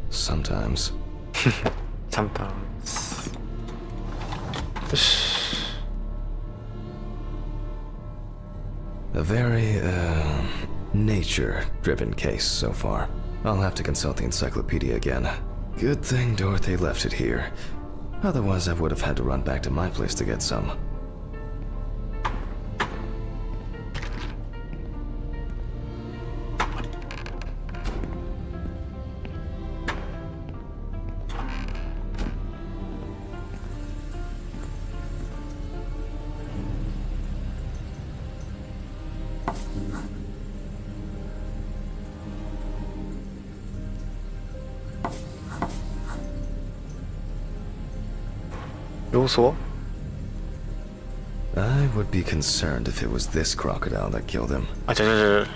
Sometimes. Sometimes. よし。A very, nature-driven case so far. I'll have to consult the encyclopedia again. Good thing Dorothy left it here. Otherwise, I would have had to run back to my place to get some. I would be concerned if it was this crocodile that killed him. あ、違う違う違う。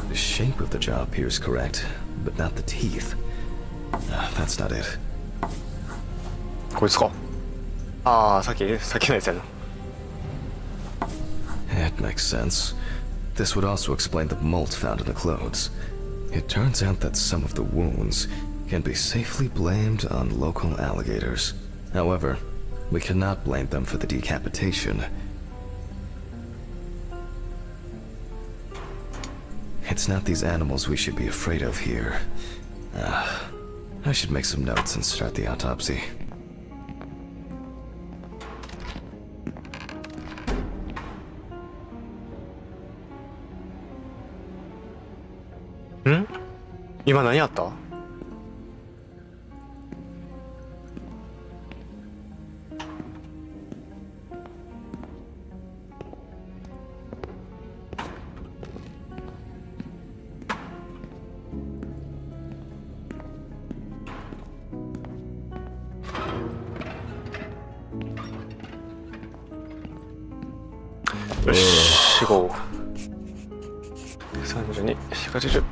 The shape of the jaw appears correct, but not the teeth. That's not it. こいつか。ああ、さっきのやつやな。It makes sense. This would also explain the molt found in the clothes. It turns out that some of the wounds can be safely blamed on local alligators. However, we cannot blame them for the decapitation. It's not these animals we should be afraid of here. I should make some notes and start the autopsy. Hmm? 今何あった？よし、行こう。32、180。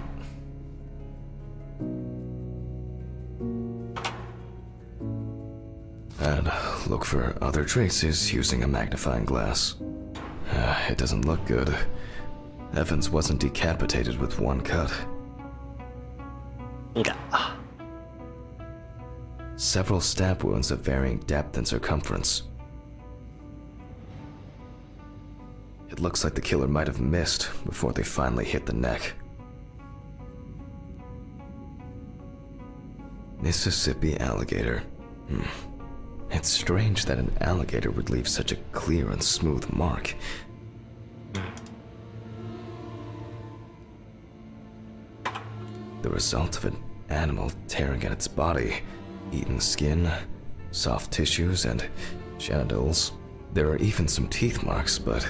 And look for other traces using a magnifying glass. It doesn't look good. Evans wasn't decapitated with one cut. いいだ。Several stab wounds of varying depth and circumference. It looks like the killer might have missed before they finally hit the neck. Mississippi alligator. It's strange that an alligator would leave such a clear and smooth mark. The result of an animal tearing at its body, eaten skin, soft tissues and genitals. There are even some teeth marks, but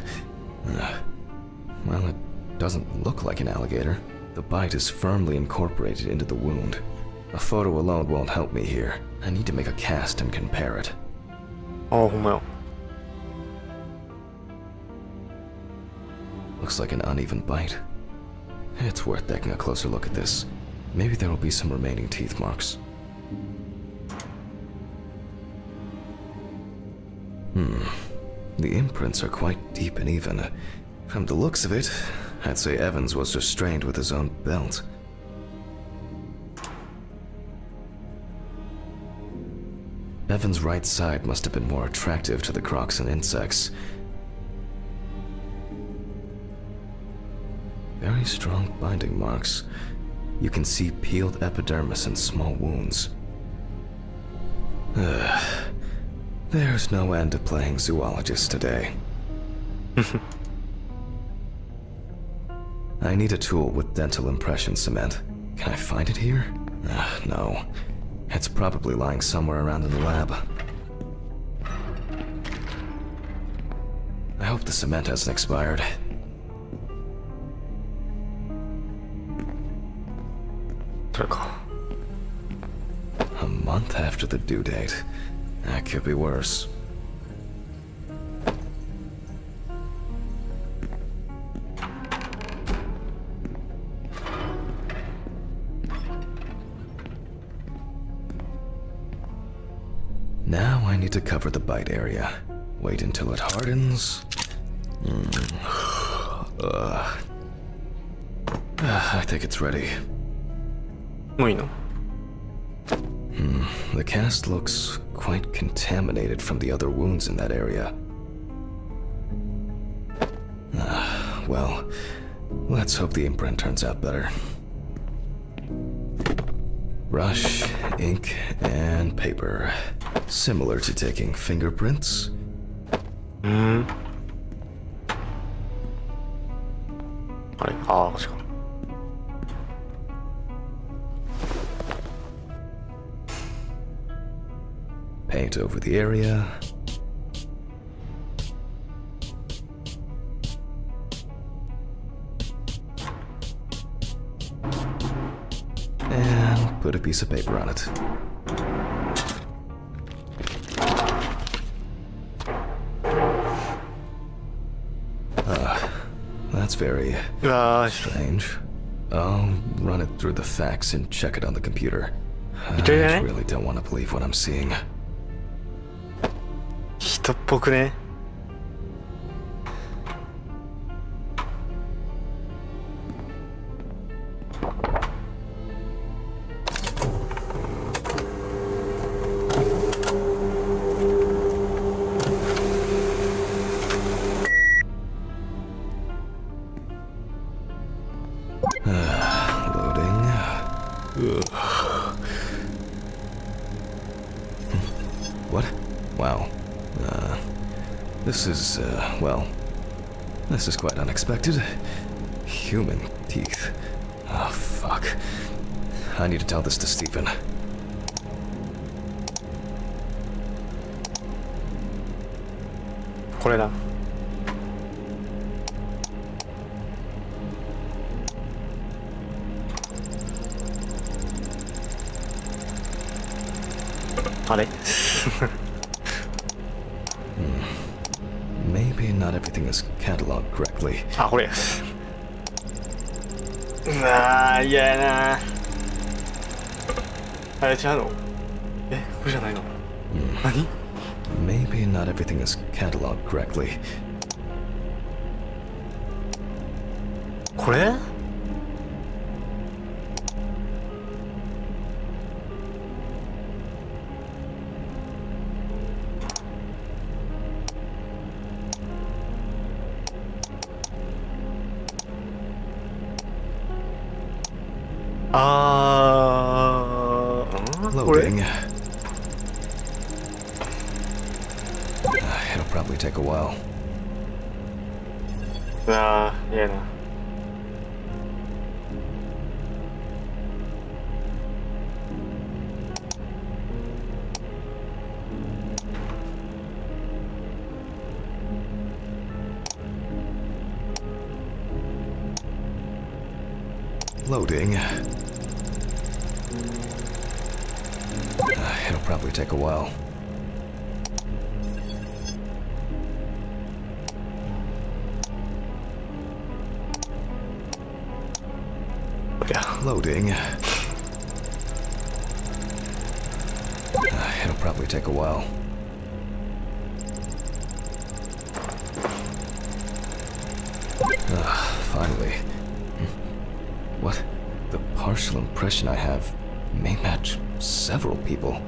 well, it doesn't look like an alligator. The bite is firmly incorporated into the wound. A photo alone won't help me here. I need to make a cast and compare it. ああ、ほんまや。 Looks like an uneven bite. It's worth taking a closer look at this. Maybe there will be some remaining teeth marks. The imprints are quite deep and even. From the looks of it, I'd say Evans was restrained with his own belt. Evans' right side must have been more attractive to the crocs and insects. Very strong binding marks. You can see peeled epidermis and small wounds. There's no end to playing zoologist today. I need a tool with dental impression cement. Can I find it here? No. It's probably lying somewhere around in the lab. I hope the cement hasn't expired. A month after the due date. That could be worse. Now I need to cover the bite area. Wait until it hardens. I think it's ready. もういいの? The cast looks quite contaminated from the other wounds in that area. Well, let's hope the imprint turns out better. Brush, ink, and paper. Similar to taking fingerprints. あれ? ああ、確か。 Paint over the area. And put a piece of paper on it. That's very strange. I'll run it through the facts and check it on the computer. I really don't want to believe what I'm seeing. 人っぽくね? Loading. What? Wow. This is, well, this is quite unexpected. Human teeth. Oh, fuck. I need to tell this to Stephen. This. あれ? Maybe not everything is cataloged correctly. あ、これ。うわー、嫌やな。あれ違うの? え、これじゃないの? 何? Maybe not everything is cataloged correctly. これ? Loading. It'll probably take a while. うわー、嫌やな。Loading. It'll probably take a while. Yeah. Loading. It'll probably take a while. Finally. What? The partial impression I have may match several people.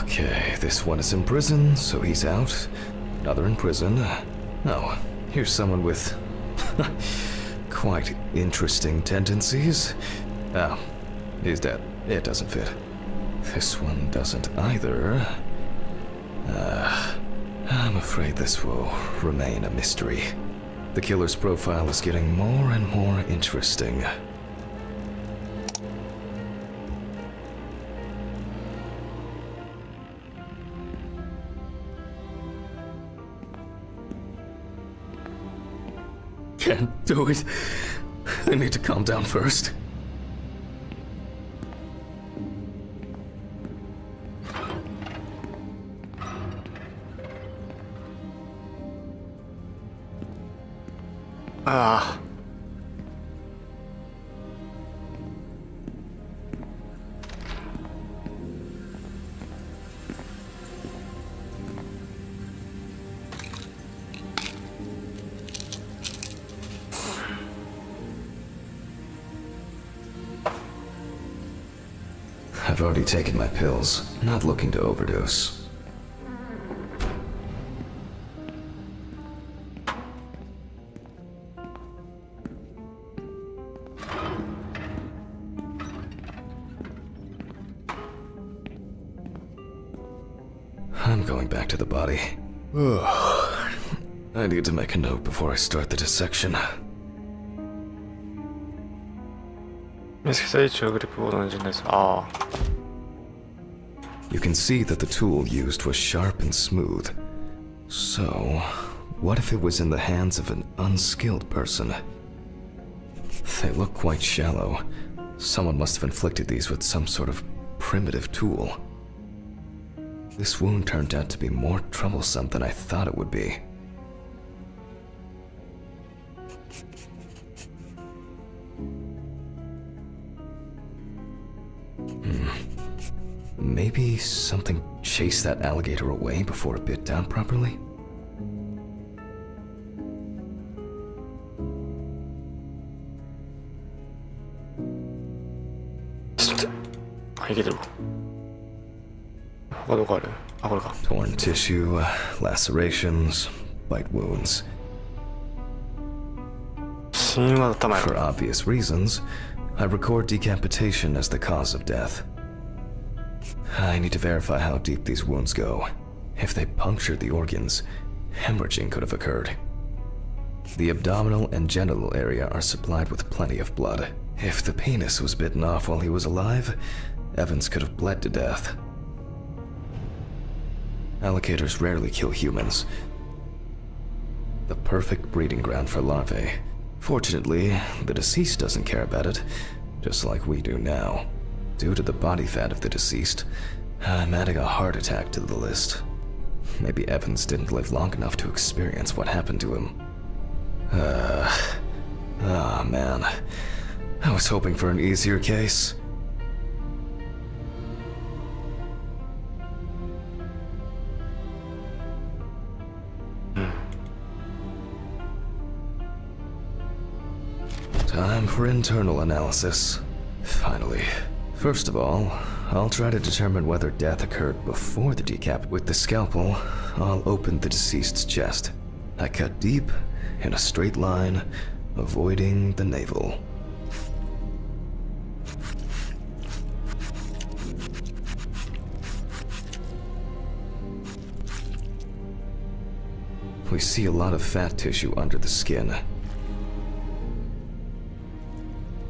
Okay, this one is in prison, so he's out. Another in prison. Oh, here's someone with quite interesting tendencies. Oh, he's dead. It doesn't fit. This one doesn't either. I'm afraid this will remain a mystery. The killer's profile is getting more and more interesting. Can't do it. I need to calm down first. I've already taken my pills, not looking to overdose. I'm going back to the body. I need to make a note before I start the dissection. 見つけた位置をグリップボードの順です。ああ。You can see that the tool used was sharp and smooth. So, what if it was in the hands of an unskilled person? They look quite shallow. Someone must have inflicted these with some sort of primitive tool. This wound turned out to be more troublesome than I thought it would be. Maybe something chased that alligator away before it bit down properly? Torn tissue, lacerations, bite wounds. For obvious reasons, I record decapitation as the cause of death. I need to verify how deep these wounds go. If they punctured the organs, hemorrhaging could have occurred. The abdominal and genital area are supplied with plenty of blood. If the penis was bitten off while he was alive, Evans could have bled to death. Alligators rarely kill humans. The perfect breeding ground for larvae. Fortunately, the deceased doesn't care about it, just like we do now. Due to the body fat of the deceased, I'm adding a heart attack to the list. Maybe Evans didn't live long enough to experience what happened to him. Man. I was hoping for an easier case. Time for internal analysis. Finally. First of all, I'll try to determine whether death occurred before the decap. With the scalpel, I'll open the deceased's chest. I cut deep, in a straight line, avoiding the navel. We see a lot of fat tissue under the skin.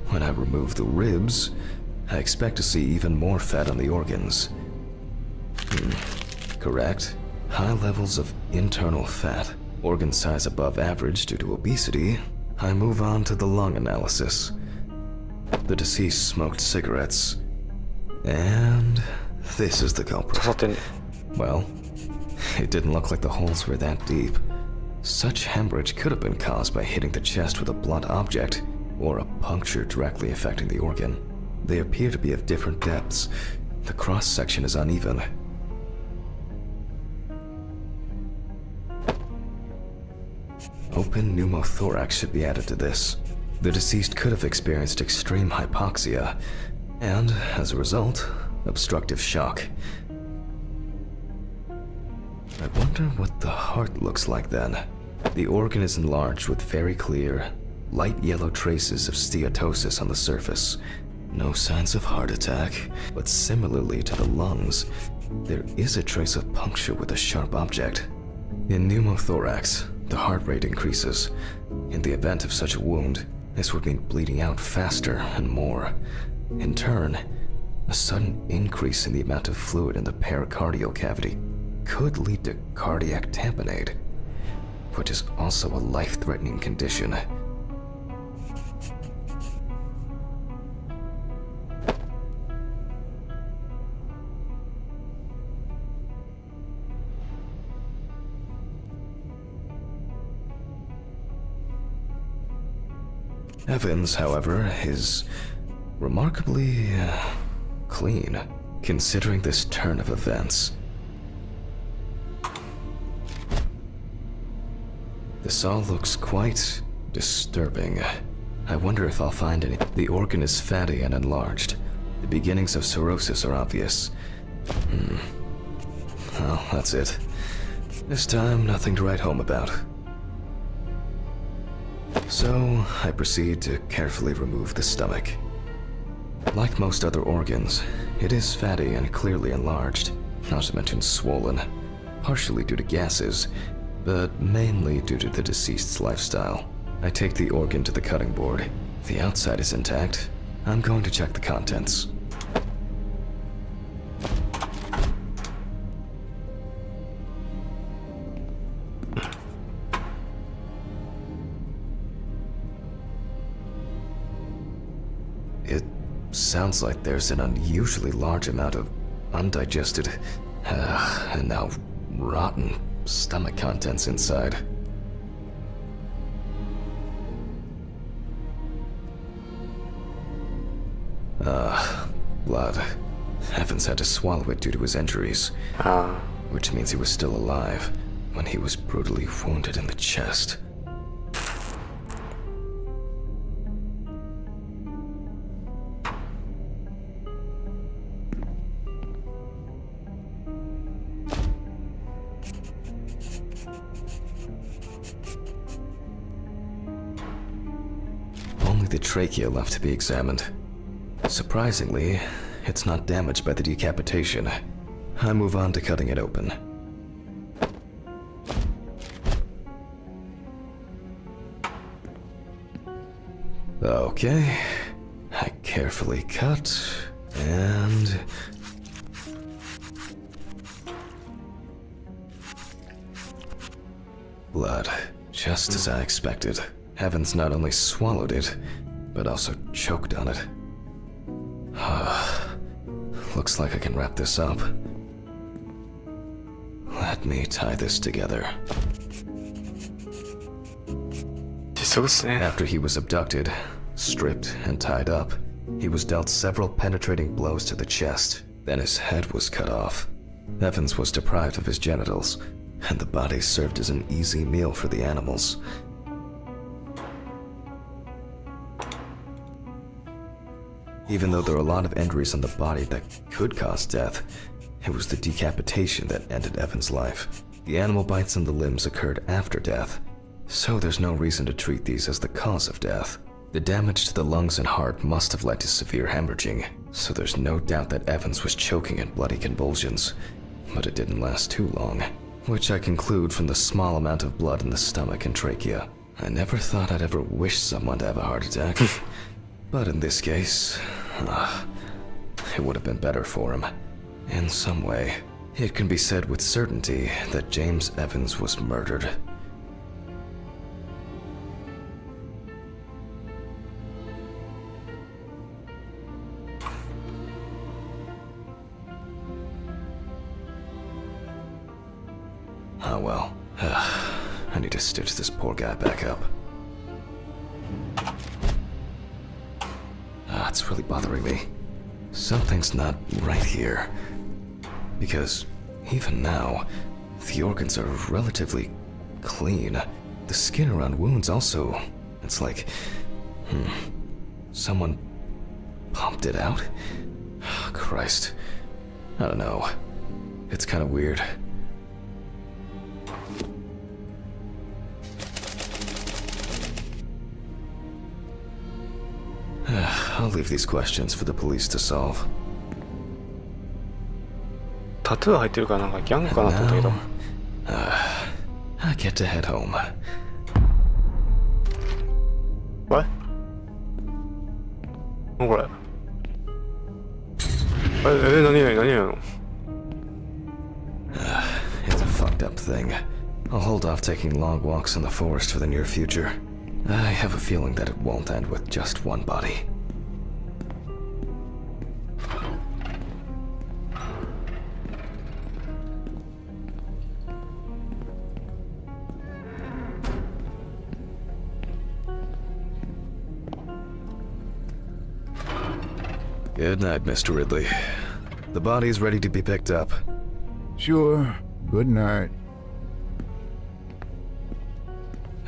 When I remove the ribs, I expect to see even more fat on the organs. Correct. High levels of internal fat. Organ size above average due to obesity. I move on to the lung analysis. The deceased smoked cigarettes. And this is the 刺 culprit. さってんね。 Well, it didn't look like the holes were that deep. Such hemorrhage could have been caused by hitting the chest with a blunt object, or a puncture directly affecting the organ. They appear to be of different depths. The cross-section is uneven. Open pneumothorax should be added to this. The deceased could have experienced extreme hypoxia, and, as a result, obstructive shock. I wonder what the heart looks like then. The organ is enlarged with very clear, light yellow traces of steatosis on the surface. No signs of heart attack, but similarly to the lungs, there is a trace of puncture with a sharp object. In pneumothorax, the heart rate increases. In the event of such a wound, this would mean bleeding out faster and more. In turn, a sudden increase in the amount of fluid in the pericardial cavity could lead to cardiac tamponade, which is also a life-threatening condition. Evans, however, is remarkably clean, considering this turn of events. This all looks quite disturbing. I wonder if I'll find any. The organ is fatty and enlarged. The beginnings of cirrhosis are obvious. Well, that's it. This time, nothing to write home about. So, I proceed to carefully remove the stomach. Like most other organs, it is fatty and clearly enlarged, not to mention swollen, partially due to gases, but mainly due to the deceased's lifestyle. I take the organ to the cutting board. If the outside is intact, I'm going to check the contents. It sounds like there's an unusually large amount of undigested, and now rotten stomach contents inside. Blood. Evans had to swallow it due to his injuries, which means he was still alive when he was brutally wounded in the chest. Only the trachea left to be examined. Surprisingly, it's not damaged by the decapitation. I move on to cutting it open. Okay, I carefully cut, and... blood, just as I expected. Evans not only swallowed it, but also choked on it. Looks like I can wrap this up. Let me tie this together. After he was abducted, stripped, and tied up, he was dealt several penetrating blows to the chest. Then his head was cut off. Evans was deprived of his genitals, and the body served as an easy meal for the animals. Even though there are a lot of injuries on the body that could cause death, it was the decapitation that ended Evan's life. The animal bites on the limbs occurred after death, so there's no reason to treat these as the cause of death. The damage to the lungs and heart must have led to severe hemorrhaging, so there's no doubt that Evans was choking in bloody convulsions. But it didn't last too long, which I conclude from the small amount of blood in the stomach and trachea. I never thought I'd ever wish someone to have a heart attack. But in this case, it would have been better for him. In some way, it can be said with certainty that James Evans was murdered. Oh well. I need to stitch this poor guy back up. It's really bothering me. Something's not right here. Because even now, the organs are relatively clean. The skin around wounds also. It's like, someone pumped it out? Christ. I don't know. It's kind of weird. I'll leave these questions for the police to solve. タトゥー入ってるからなんかギャングかなと思ったけど。I get to head home. What? 何これ？何やの？ It's a fucked up thing. I'll hold off taking long walks in the forest for the near future. I have a feeling that it won't end with just one body. Good night, Mr. Ridley. The body's ready to be picked up. Sure. Good night.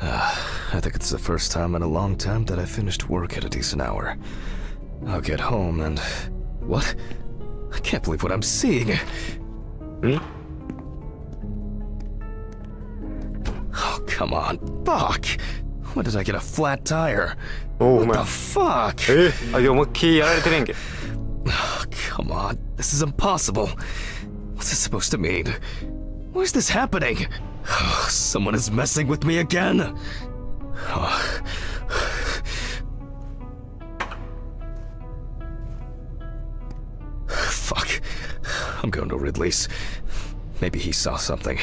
I think it's the first time in a long time that I finished work at a decent hour. I'll get home and... What? I can't believe what I'm seeing. Oh, come on. Fuck! When did I get a flat tire? Oh, what the fuck? あ、いや、思いっきりやられてねんけ。Oh, come on. This is impossible. What's this supposed to mean? Why is this happening? Oh, someone is messing with me again. Oh. Fuck. I'm going to Ridley's. Maybe he saw something.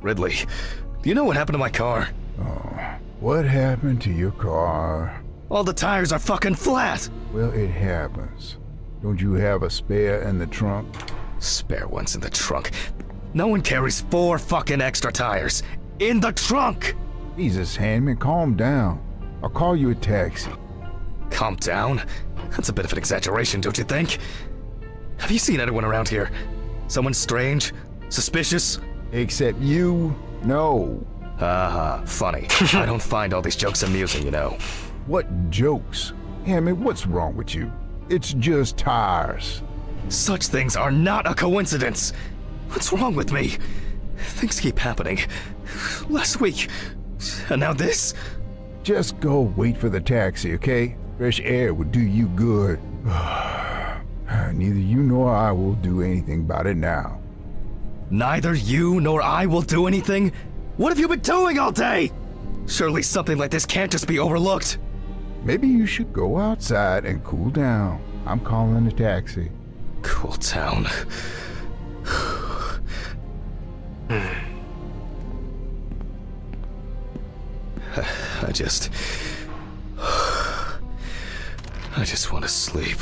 Ridley, do you know what happened to my car? Oh, what happened to your car? All the tires are fucking flat! Well, it happens. Don't you have a spare in the trunk? Spare ones in the trunk. No one carries 4 fucking extra tires. In the trunk! Jesus, Handman, calm down. I'll call you a taxi. Calm down? That's a bit of an exaggeration, don't you think? Have you seen anyone around here? Someone strange? Suspicious? Except you? No. Haha, funny. I don't find all these jokes amusing, you know. What jokes? Hammond, what's wrong with you? It's just tires. Such things are not a coincidence. What's wrong with me? Things keep happening. Last week, and now this? Just go wait for the taxi, okay? Fresh air would do you good. Neither you nor I will do anything about it now. Neither you nor I will do anything? What have you been doing all day? Surely something like this can't just be overlooked. Maybe you should go outside and cool down. I'm calling a taxi. Cool down. I just want to sleep.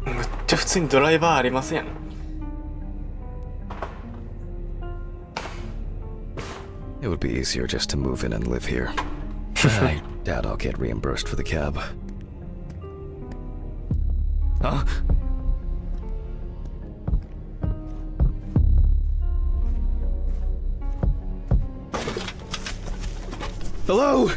めっちゃ普通にドライバーありますやん。It would be easier just to move in and live here. I doubt I'll get reimbursed for the cab. Huh? Hello?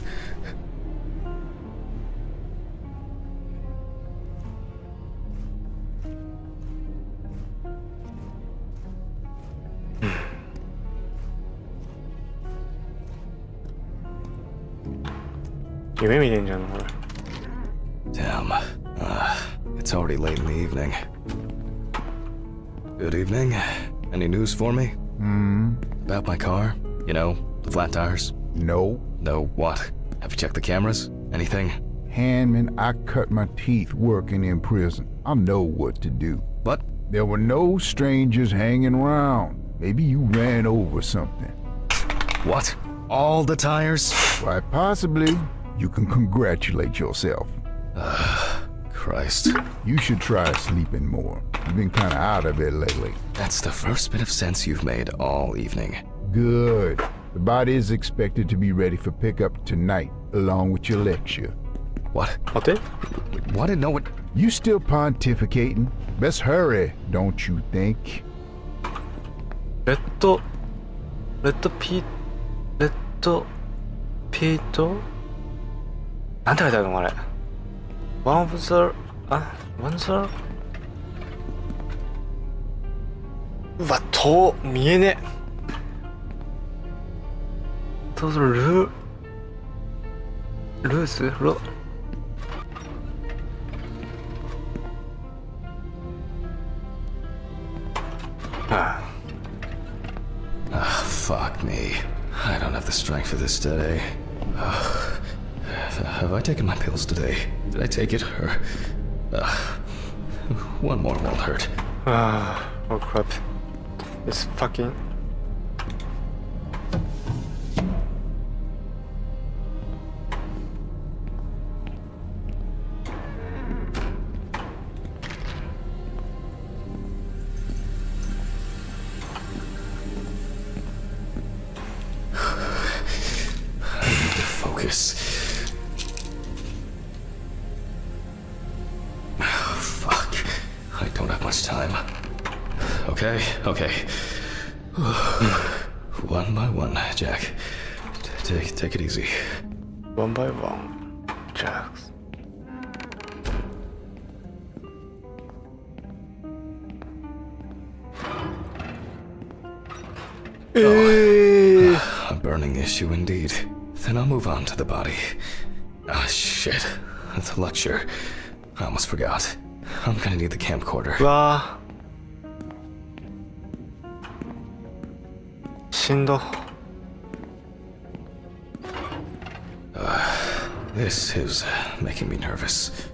Damn. It's already late in the evening. Good evening. Any news for me? About my car? You know, the flat tires? No. No what? Have you checked the cameras? Anything? Handman, I cut my teeth working in prison. I know what to do. What? There were no strangers hanging around. Maybe you ran over something. What? All the tires? Why, possibly you can congratulate yourself. Christ. You should try sleeping more. You've been kind of out of it lately. That's the first bit of sense you've made all evening. Good. The body is expected to be ready for pickup tonight, along with your lecture. What? 어때? What? No, what? You still pontificating? Best hurry, don't you think? 레드 피터?なんて書いてあるのこれ。One of the... one the... うわ、見えねえ。ルースロFuck me. I don't have the strength for this today. Have I taken my pills today? Did I take it? Or... one more won't hurt. Oh crap. It's fucking... Fuck. I don't have much time. Okay. One by one, Jack. Take it easy. One by one, Jack. A burning issue indeed. Then I'll move on to the body. Shit. The lecture. I almost forgot. I'm gonna need the camcorder. うわしんど。 This is making me nervous.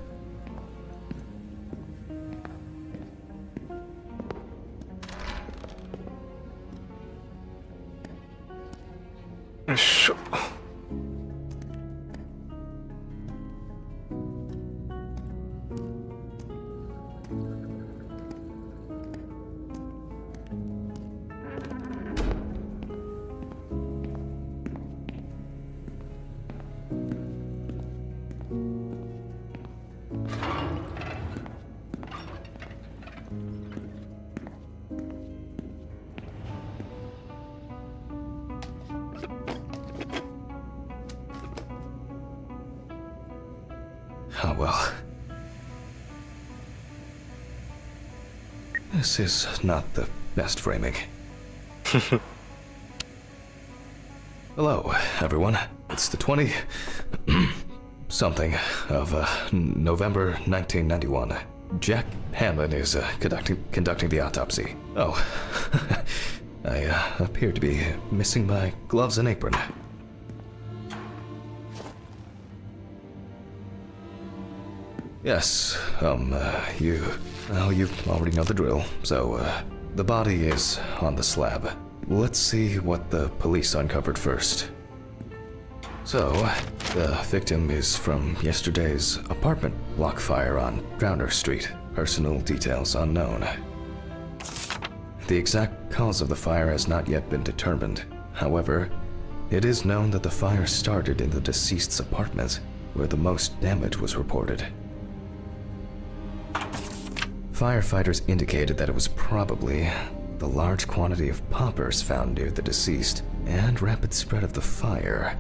よいしょ。Oh well. This is not the best framing. Hello, everyone. It's the 20... something of November 1991. Jack Hanlon is conducting the autopsy. Oh, I appear to be missing my gloves and apron. Yes, you already know the drill. So, the body is on the slab. Let's see what the police uncovered first. So, the victim is from yesterday's apartment block fire on Browner Street. Personal details unknown. The exact cause of the fire has not yet been determined. However, it is known that the fire started in the deceased's apartment, where the most damage was reported. Firefighters indicated that it was probably the large quantity of poppers found near the deceased and rapid spread of the fire.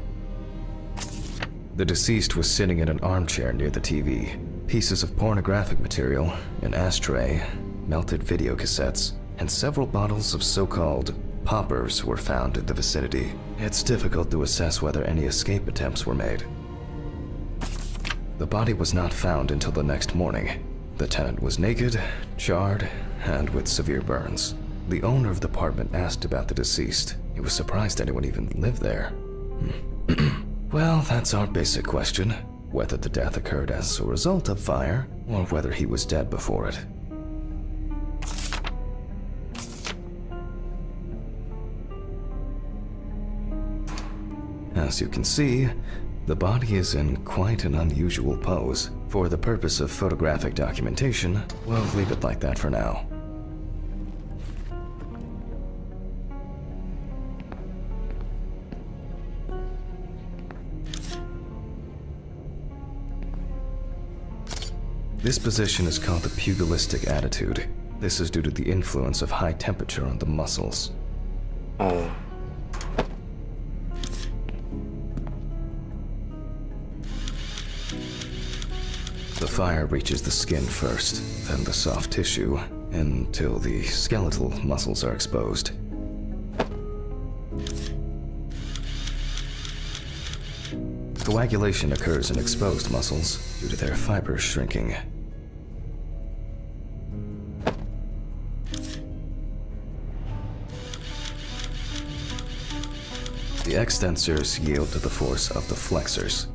The deceased was sitting in an armchair near the TV. Pieces of pornographic material, an ashtray, melted video cassettes, and several bottles of so-called poppers were found in the vicinity. It's difficult to assess whether any escape attempts were made. The body was not found until the next morning. The tenant was naked, charred, and with severe burns. The owner of the apartment asked about the deceased. He was surprised anyone even lived there. Well, that's our basic question. Whether the death occurred as a result of fire, or whether he was dead before it. As you can see, the body is in quite an unusual pose. For the purpose of photographic documentation, we'll leave it like that for now. This position is called the pugilistic attitude. This is due to the influence of high temperature on the muscles. Oh. The fire reaches the skin first, then the soft tissue, until the skeletal muscles are exposed. Coagulation occurs in exposed muscles due to their fibers shrinking. The extensors yield to the force of the flexors.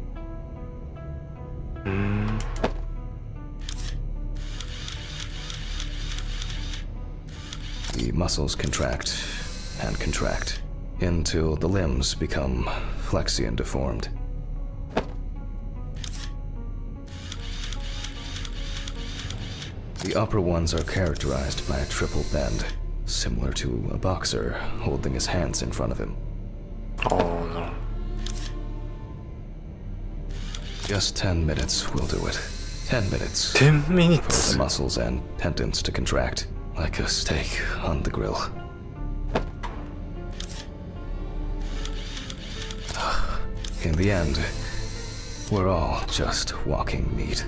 The muscles contract and contract until the limbs become flexy and deformed. The upper ones are characterized by a triple bend, similar to a boxer holding his hands in front of him. Oh no. Just 10 minutes will do it. 10 minutes. 10 For minutes. the muscles and tendons to contract, like a steak on the grill. In the end, we're all just walking meat.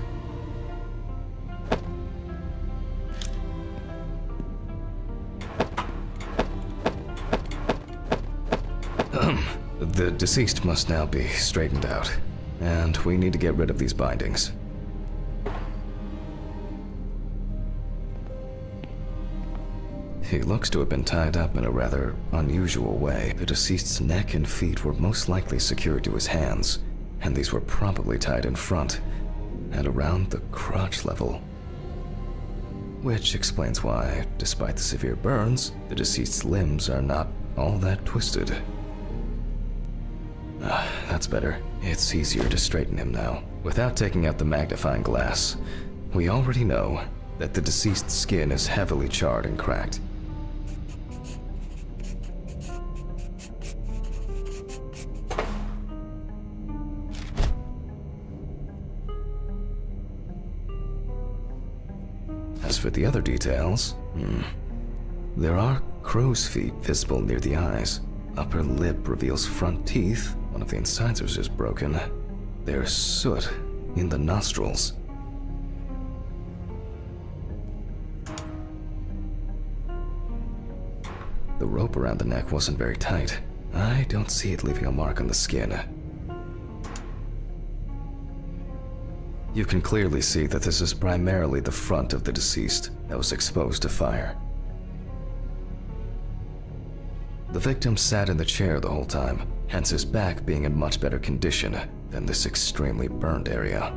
The deceased must now be straightened out, and we need to get rid of these bindings. He looks to have been tied up in a rather unusual way. The deceased's neck and feet were most likely secured to his hands, and these were probably tied in front and around the crotch level. Which explains why, despite the severe burns, the deceased's limbs are not all that twisted. That's better. It's easier to straighten him now. Without taking out the magnifying glass, we already know that the deceased's skin is heavily charred and cracked. As for the other details, there are crow's feet visible near the eyes. Upper lip reveals front teeth. One of the incisors is broken. There's soot in the nostrils. The rope around the neck wasn't very tight. I don't see it leaving a mark on the skin. You can clearly see that this is primarily the front of the deceased that was exposed to fire. The victim sat in the chair the whole time, hence his back being in much better condition than this extremely burned area.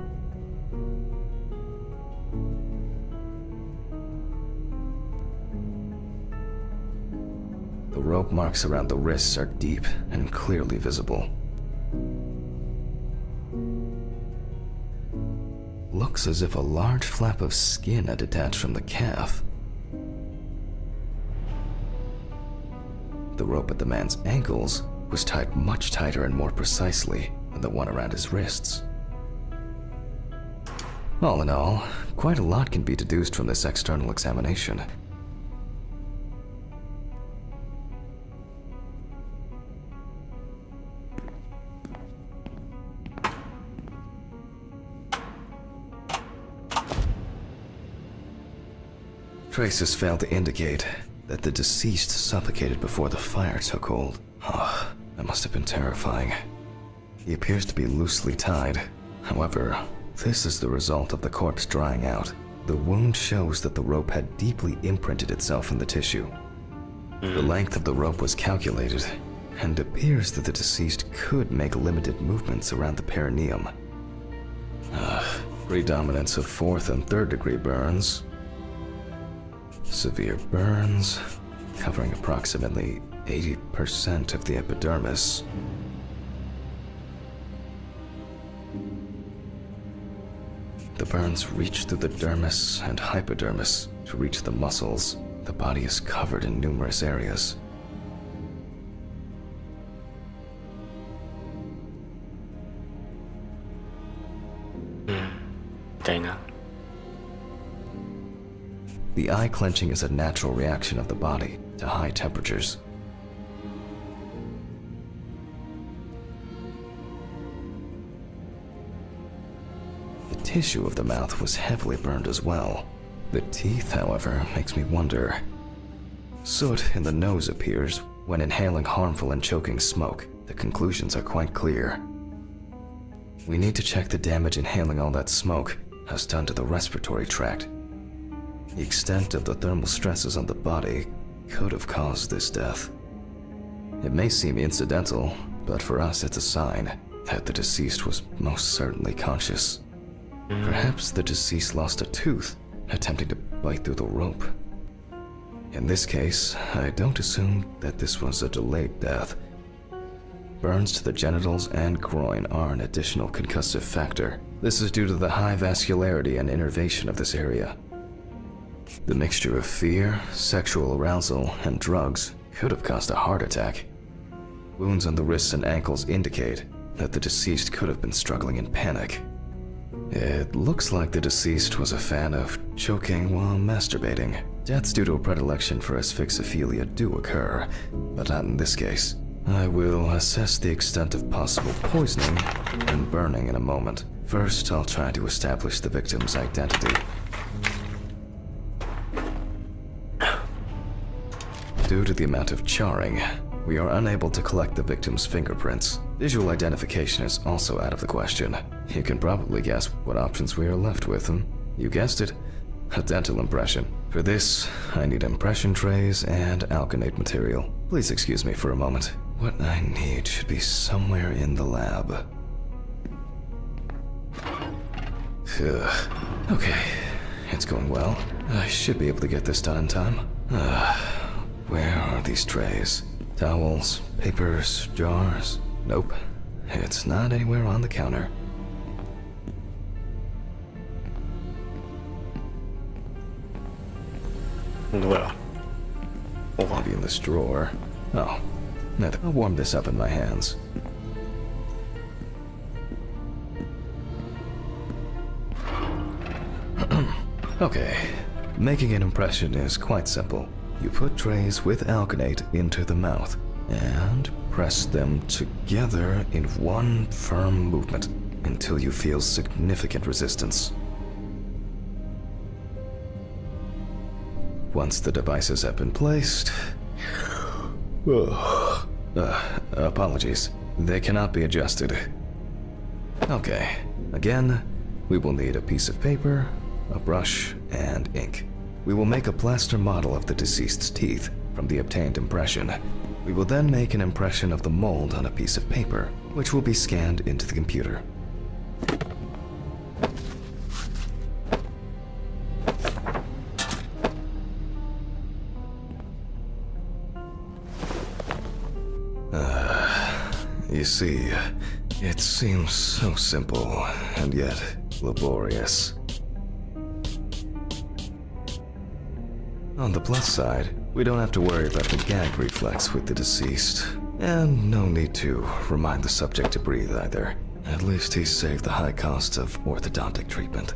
The rope marks around the wrists are deep and clearly visible. Looks as if a large flap of skin had detached from the calf. The rope at the man's ankles was tied much tighter and more precisely than the one around his wrists. All in all, quite a lot can be deduced from this external examination. Traces failed to indicate that the deceased suffocated before the fire took hold. Oh, that must have been terrifying. He appears to be loosely tied. However, this is the result of the corpse drying out. The wound shows that the rope had deeply imprinted itself in the tissue. The length of the rope was calculated, and appears that the deceased could make limited movements around the perineum. Predominance of 4th and 3rd degree burns. Severe burns, covering approximately 80% of the epidermis. The burns reach through the dermis and hypodermis to reach the muscles. The body is covered in numerous areas. Dana. The eye clenching is a natural reaction of the body to high temperatures. The tissue of the mouth was heavily burned as well. The teeth, however, makes me wonder. Soot in the nose appears when inhaling harmful and choking smoke. The conclusions are quite clear. We need to check the damage inhaling all that smoke has done to the respiratory tract. The extent of the thermal stresses on the body could have caused this death. It may seem incidental, but for us it's a sign that the deceased was most certainly conscious. Perhaps the deceased lost a tooth attempting to bite through the rope. In this case, I don't assume that this was a delayed death. Burns to the genitals and groin are an additional concussive factor. This is due to the high vascularity and innervation of this area. The mixture of fear, sexual arousal, and drugs could have caused a heart attack. Wounds on the wrists and ankles indicate that the deceased could have been struggling in panic. It looks like the deceased was a fan of choking while masturbating. Deaths due to a predilection for asphyxophilia do occur, but not in this case. I will assess the extent of possible poisoning and burning in a moment. First, I'll try to establish the victim's identity. Due to the amount of charring, we are unable to collect the victim's fingerprints. Visual identification is also out of the question. You can probably guess what options we are left with. You guessed it, a dental impression. For this, I need impression trays and alkanate material. Please excuse me for a moment. What I need should be somewhere in the lab. Okay, it's going well. I should be able to get this done in time. Where are these trays? Towels, papers, jars? Nope, it's not anywhere on the counter. Well. Maybe in this drawer. Oh, nothing. I'll warm this up in my hands. Okay, making an impression is quite simple. You put trays with alkanate into the mouth and press them together in one firm movement until you feel significant resistance. Once the devices have been placed... apologies. They cannot be adjusted. Okay, again, we will need a piece of paper, a brush, and ink. We will make a plaster model of the deceased's teeth from the obtained impression. We will then make an impression of the mold on a piece of paper, which will be scanned into the computer. You see, it seems so simple and yet laborious. On the plus side, we don't have to worry about the gag reflex with the deceased, and no need to remind the subject to breathe either. At least he's saved the high costs of orthodontic treatment.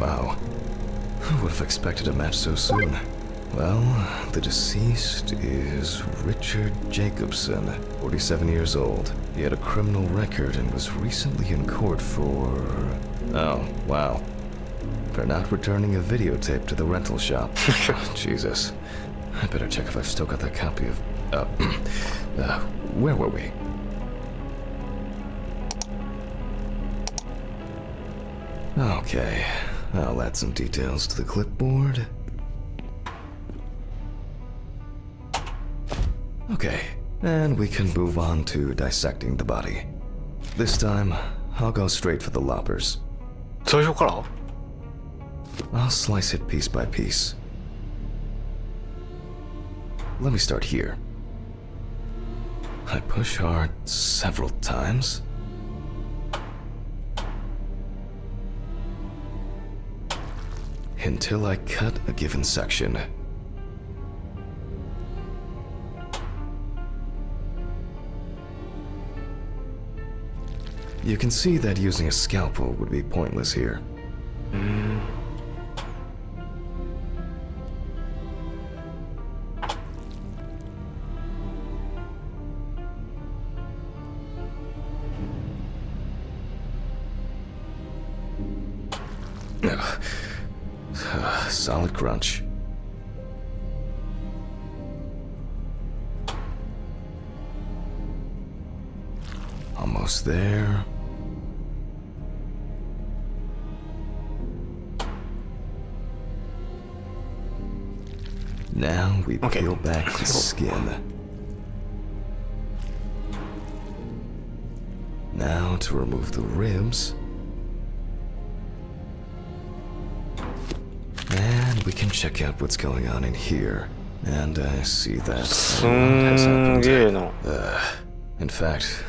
Wow, who would have expected a match so soon? Well, the deceased is Richard Jacobson, 47 years old. He had a criminal record and was recently in court for... oh, wow. For not returning a videotape to the rental shop. Jesus. I better check if I've still got that copy of... where were we? Okay, I'll add some details to the clipboard. Okay, and we can move on to dissecting the body. This time, I'll go straight for the loppers. 最初から I'll slice it piece by piece. Let me start here. I push hard several times. Until I cut a given section. You can see that using a scalpel would be pointless here. Solid crunch. Almost there. Now we peel back the skin. Now to remove the ribs. And we can check out what's going on in here. And I see that a lot has happened. In fact,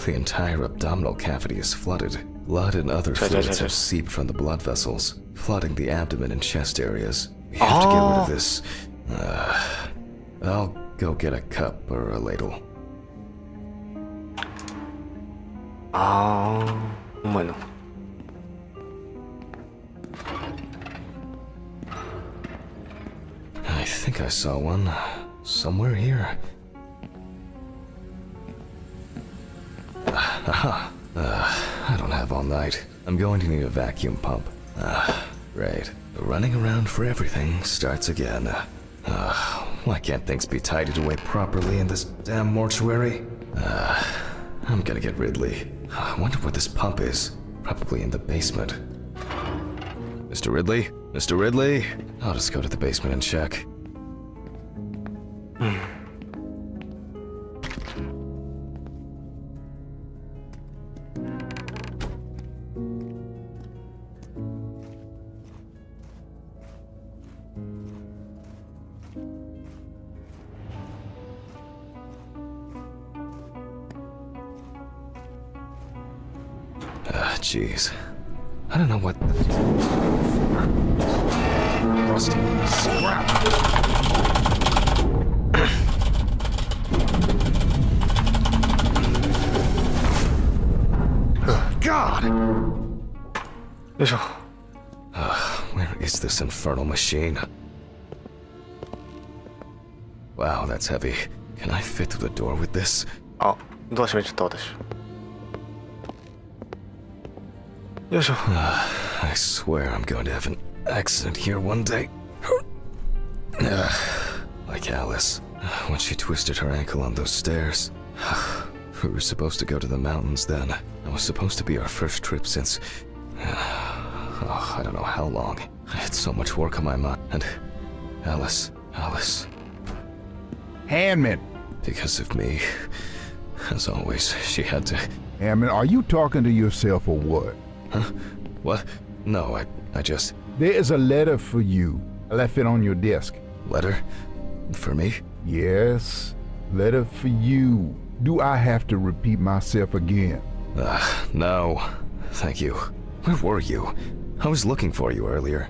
the entire abdominal cavity is flooded. Blood and other fluids have seeped from the blood vessels, flooding the abdomen and chest areas. We have to get rid of this. I'll go get a cup or a ladle. うまいな。I think I saw one somewhere here. Aha. I don't have all night. I'm going to need a vacuum pump. Right. The running around for everything starts again. Why can't things be tidied away properly in this damn mortuary? I'm gonna get Ridley. I wonder where this pump is. Probably in the basement. Mr. Ridley? Mr. Ridley? I'll just go to the basement and check. Jeez. I don't know what the... Rusty scrap. God! よいしょ。 Where is this infernal machine? Wow, that's heavy. Can I fit through the door with this? あ、ドア閉めちゃった私。よいしょ。 I swear I'm going to have an accident here one day. Like Alice, when she twisted her ankle on those stairs. We were supposed to go to the mountains then. It was supposed to be our first trip since... I don't know how long. I had so much work on my mind. And Alice... Hammond! Because of me, as always, she had to... Hammond, are you talking to yourself or what? Huh? What? No, I just... There is a letter for you. I left it on your desk. Letter? For me? Yes, letter for you. Do I have to repeat myself again? No. Thank you. Where were you? I was looking for you earlier.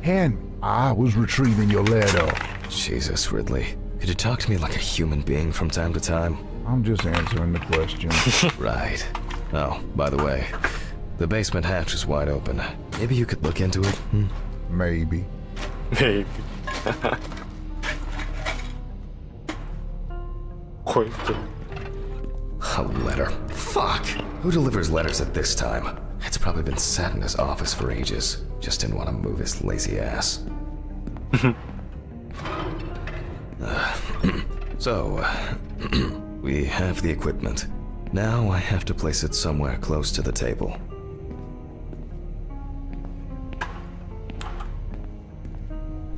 And I was retrieving your letter. Jesus, Ridley. Could you talk to me like a human being from time to time? I'm just answering the question. Right. Oh, by the way, the basement hatch is wide open. Maybe you could look into it? Maybe. Maybe. こいつ。 A letter. Fuck! Who delivers letters at this time? It's probably been sat in his office for ages. Just didn't want to move his lazy ass. So, we have the equipment. Now I have to place it somewhere close to the table.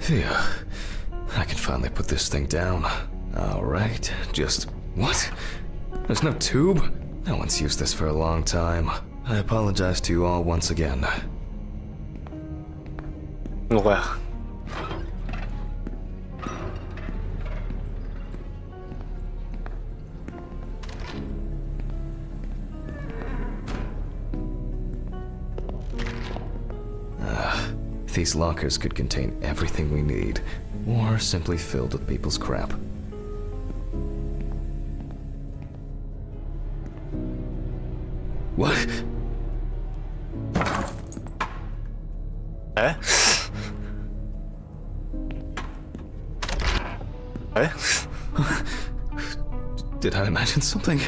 Phew. I can finally put this thing down. Alright, just... What? There's no tube? No one's used this for a long time. I apologize to you all once again. 뭐야? These lockers could contain everything we need, or simply filled with people's crap. What? 에? 에? Did I imagine something?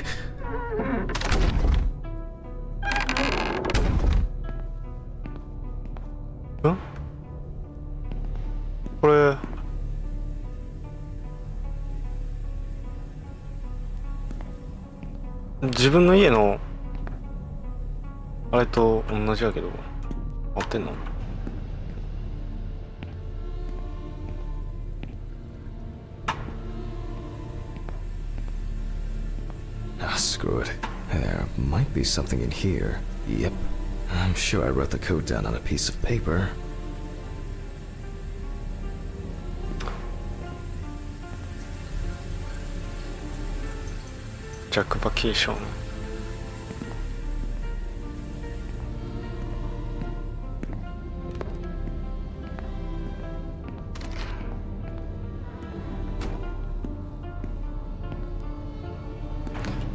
응? これ自分の家のあれと同じやけど合ってんのAh, screw it. There might be something in here. Yep. I'm sure I wrote the code down on a piece of paper. Jack vacation.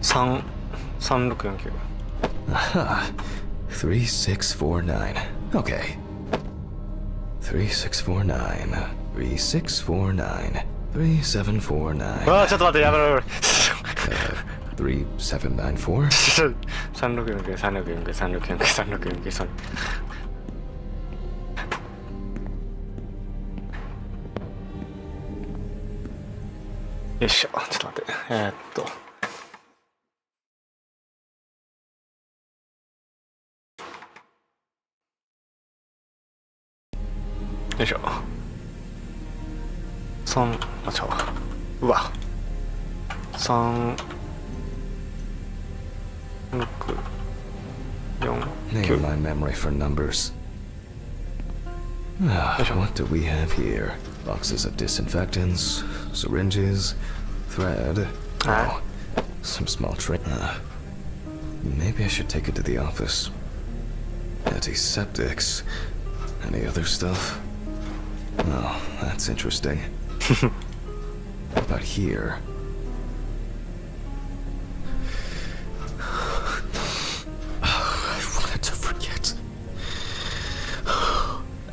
San 3649. Aha. 3649. Okay. 3649. 3649. 3749. わあちょっと待ってやめろ 3794? 3649 3649 3649 3649それよいしょちょっと待ってよいしょ3あちゃうわうわ3 6 4 Name 9 my memory for numbers. What do we have here? Boxes of disinfectants, syringes, thread. Oh, some small tray. Maybe I should take it to the office. Antiseptics. Any other stuff? Oh, that's interesting. What about here? I wanted to forget.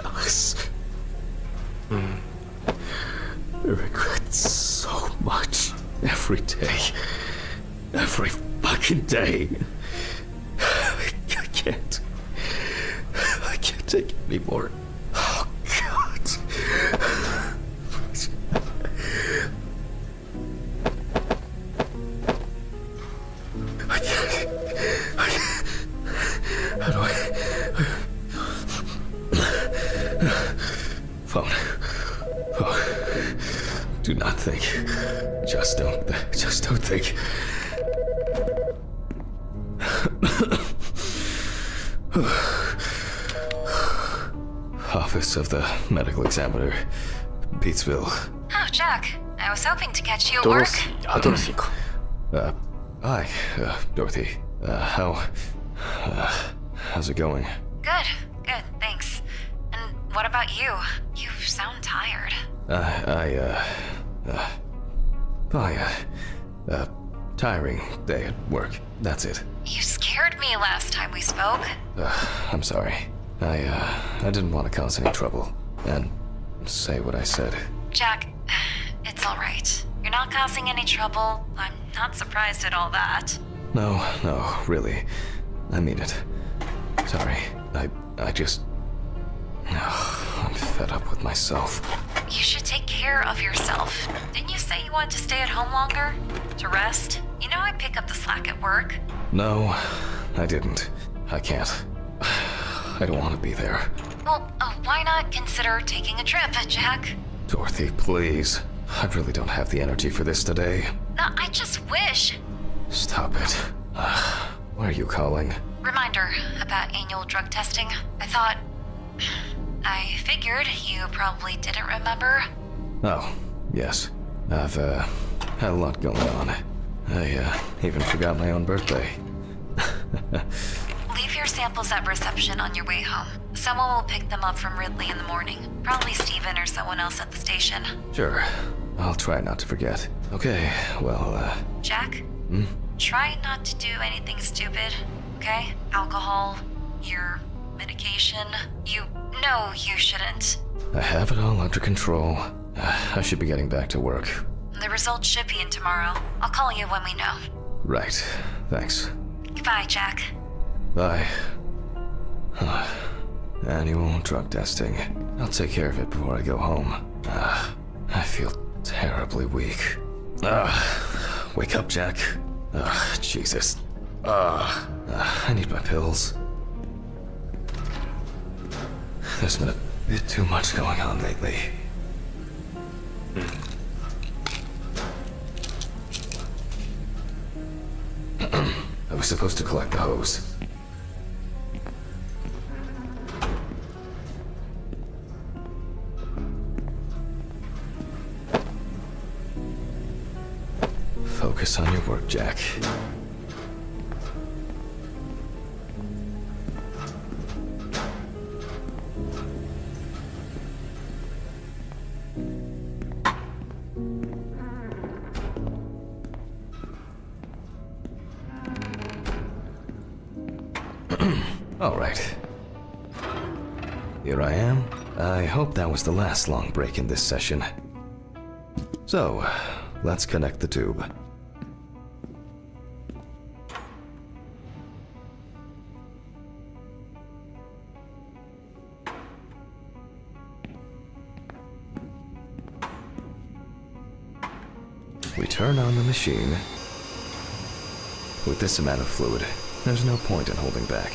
Alice. I regret so much. Every day. Every fucking day. I can't take it anymore. Oh, God. How do I... Phone. Oh. Do not think. Just don't think. Office of the Medical Examiner, Beatsville. Oh, Jack. I was hoping to catch you at work. Autopsy か Hi, Dorothy. How's it going? Good, thanks. And what about you? You sound tired. Tiring day at work. That's it. You scared me last time we spoke. I'm sorry. I didn't want to cause any trouble and say what I said. Jack, it's alright. You're not causing any trouble. I'm not surprised at all that. No, really. I mean it. Sorry. I just... I'm fed up with myself. You should take care of yourself. Didn't you say you wanted to stay at home longer? To rest? You know I pick up the slack at work. No, I didn't. I can't. I don't want to be there. Well, why not consider taking a trip, Jack? Dorothy, please. I really don't have the energy for this today. No, I just wish. Stop it. Why are you calling? Reminder about annual drug testing. I figured you probably didn't remember. Oh, yes. I've, had a lot going on. I, even forgot my own birthday. Leave your samples at reception on your way home. Someone will pick them up from Ridley in the morning. Probably Steven or someone else at the station. Sure. I'll try not to forget. Okay, well, Jack? Try not to do anything stupid, okay? Alcohol, your medication. You know you shouldn't. I have it all under control. I should be getting back to work. The results should be in tomorrow. I'll call you when we know. Right. Thanks. Goodbye, Jack. Bye. Annual drug testing. I'll take care of it before I go home. I feel terribly weak. Wake up, Jack. Jesus. I need my pills. There's been a bit too much going on lately. I was supposed to collect the hose. Focus on your work, Jack. All right. Here I am. I hope that was the last long break in this session. So, let's connect the tube. We turn on the machine. With this amount of fluid, there's no point in holding back.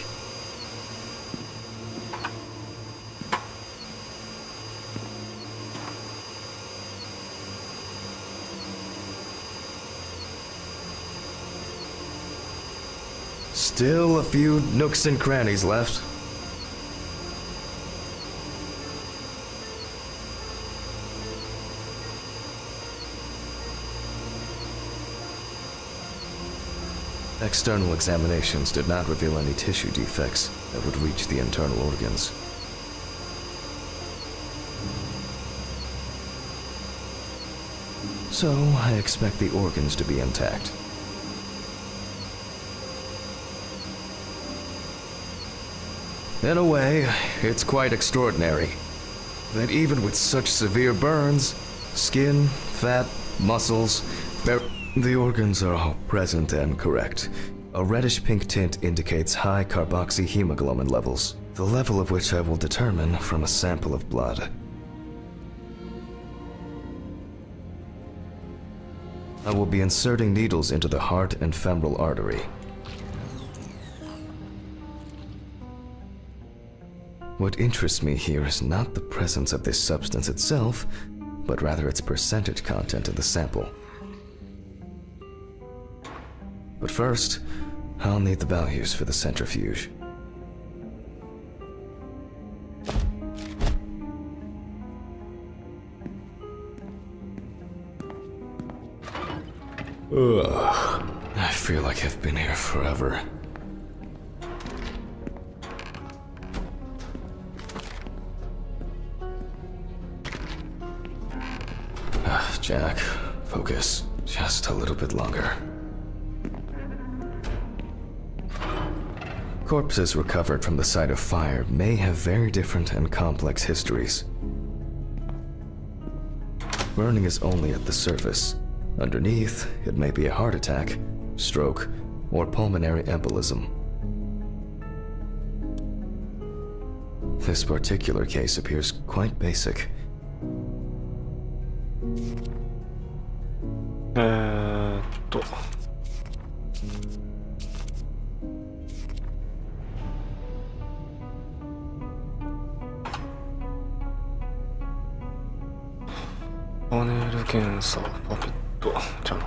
Still a few nooks and crannies left. External examinations did not reveal any tissue defects that would reach the internal organs. So, I expect the organs to be intact. In a way, it's quite extraordinary that even with such severe burns, skin, fat, muscles, the organs are all present and correct. A reddish-pink tint indicates high carboxyhemoglobin levels, the level of which I will determine from a sample of blood. I will be inserting needles into the heart and femoral artery. What interests me here is not the presence of this substance itself, but rather its percentage content in the sample. But first, I'll need the values for the centrifuge. Ugh, I feel like I've been here forever. Jack, focus. Just a little bit longer. Corpses recovered from the site of fire may have very different and complex histories. Burning is only at the surface. Underneath, it may be a heart attack, stroke, or pulmonary embolism. This particular case appears quite basic. パネル検査、パペット、じゃあな。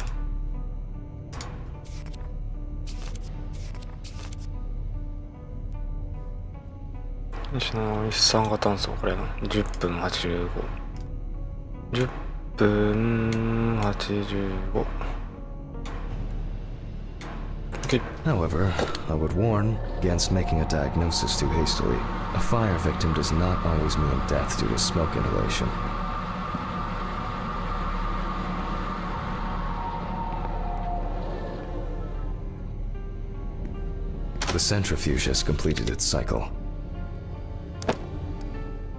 西の一酸化炭素、これな。10分85。10分85。Okay. However, I would warn against making a diagnosis too hastily. A fire victim does not always mean death due to smoke inhalation. The centrifuge has completed its cycle.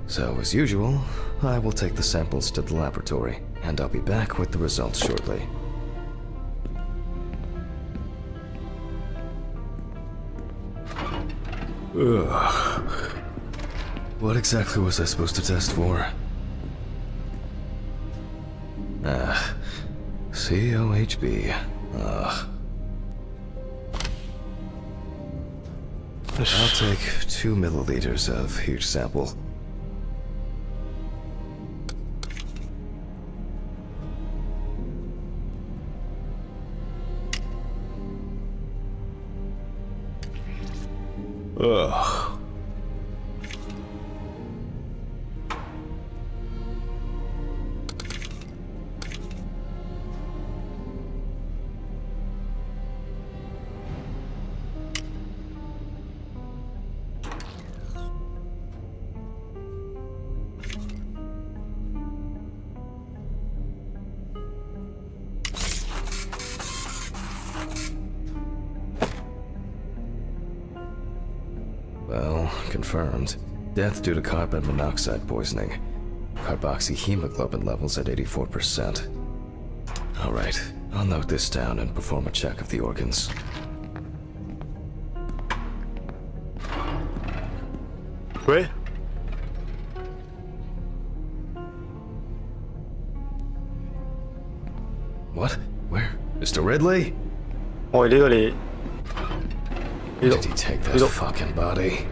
So, as usual, I will take the samples to the laboratory, and I'll be back with the results shortly. Ugh. What exactly was I supposed to test for? COHB. I'll take 2 milliliters of each sample. Ugh. Well, confirmed. Death due to carbon monoxide poisoning. Carboxyhemoglobin levels at 84%. Alright, I'll note this down and perform a check of the organs. Wait. What? Where? Mr. Ridley? Oh, illegally. Did he take that fucking body?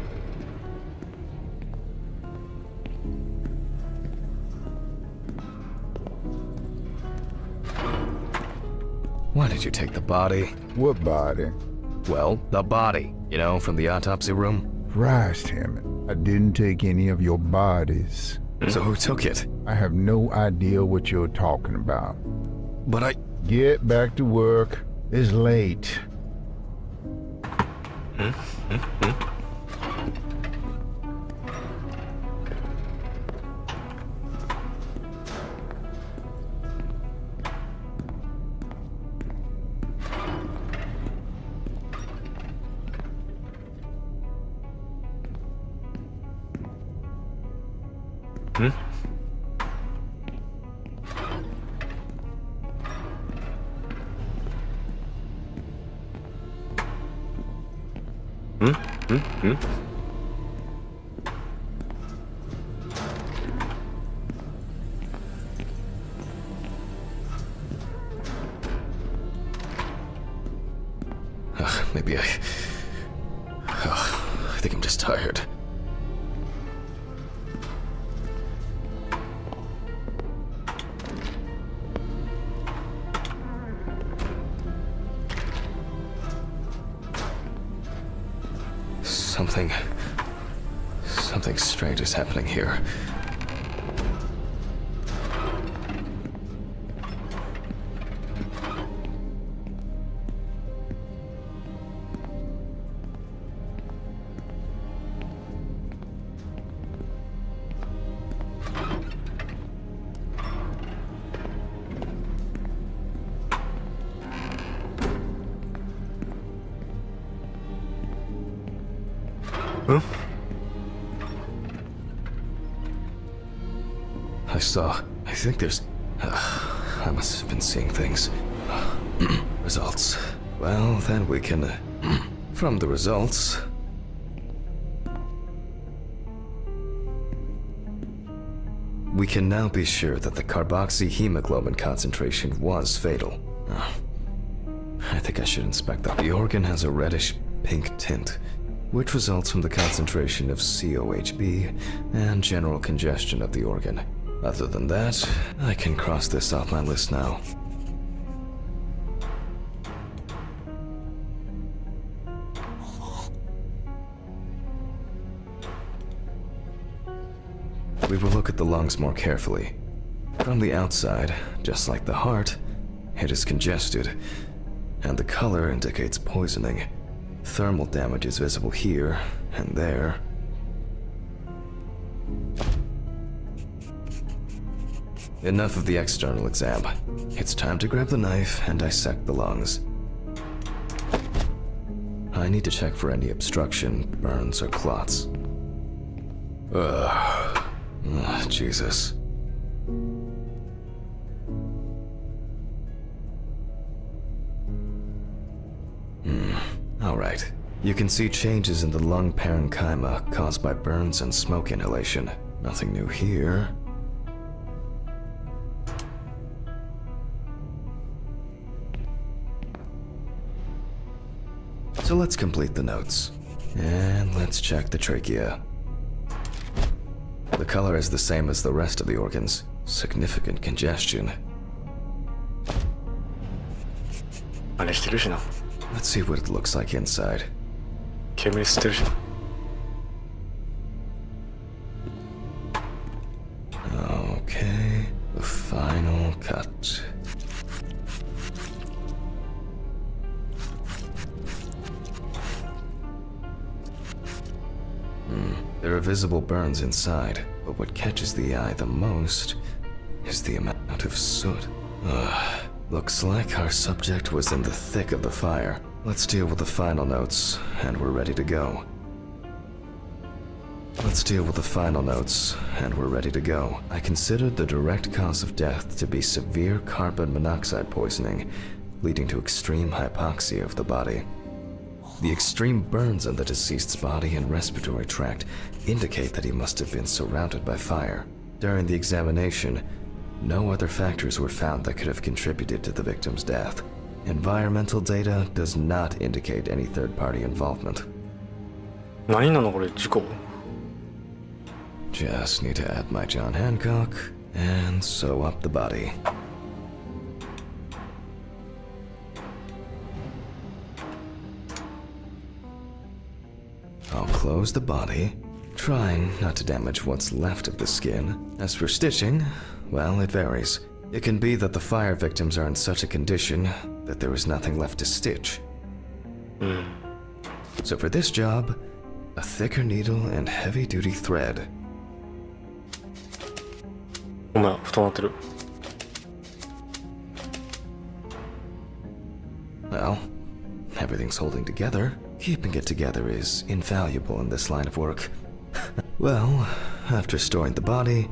Why did you take the body? What body? Well, the body. You know, from the autopsy room. Christ, Hammett. I didn't take any of your bodies. So who took it? I have no idea what you're talking about. But I... Get back to work. It's late. Maybe I think I'm just tired. Something strange is happening here. Huh? I think there's... I must have been seeing things. Results. Well, then we can... from the results... we can now be sure that the carboxyhemoglobin concentration was fatal. I think I should inspect that. The organ has a reddish-pink tint, which results from the concentration of COHB and general congestion of the organ. Other than that, I can cross this off my list now. We will look at the lungs more carefully. From the outside, just like the heart, it is congested, and the color indicates poisoning. Thermal damage is visible here and there. Enough of the external exam. It's time to grab the knife and dissect the lungs. I need to check for any obstruction, burns, or clots. Jesus. Alright. You can see changes in the lung parenchyma caused by burns and smoke inhalation. Nothing new here. So let's complete the notes. And let's check the trachea. The color is the same as the rest of the organs. Significant congestion. あれしてるしな。 Let's see what it looks like inside. 煙吸ってるしな。 Okay, the final cut. There are visible burns inside, but what catches the eye the most is the amount of soot. Looks like our subject was in the thick of the fire. Let's deal with the final notes, and we're ready to go. I considered the direct cause of death to be severe carbon monoxide poisoning, leading to extreme hypoxia of the body. The extreme burns on the deceased's body and respiratory tract indicate that he must have been surrounded by fire. During the examination, no other factors were found that could have contributed to the victim's death. Environmental data does not indicate any third-party involvement. 何なのこれ、事故？ Just need to add my John Hancock and sew up the body. I'll close the body, trying not to damage what's left of the skin. As for stitching, well, it varies. It can be that the fire victims are in such a condition that there is nothing left to stitch. So for this job, a thicker needle and heavy-duty thread. お前、太なってる。 Well, everything's holding together. Keeping it together is invaluable in this line of work. Well, after storing the body,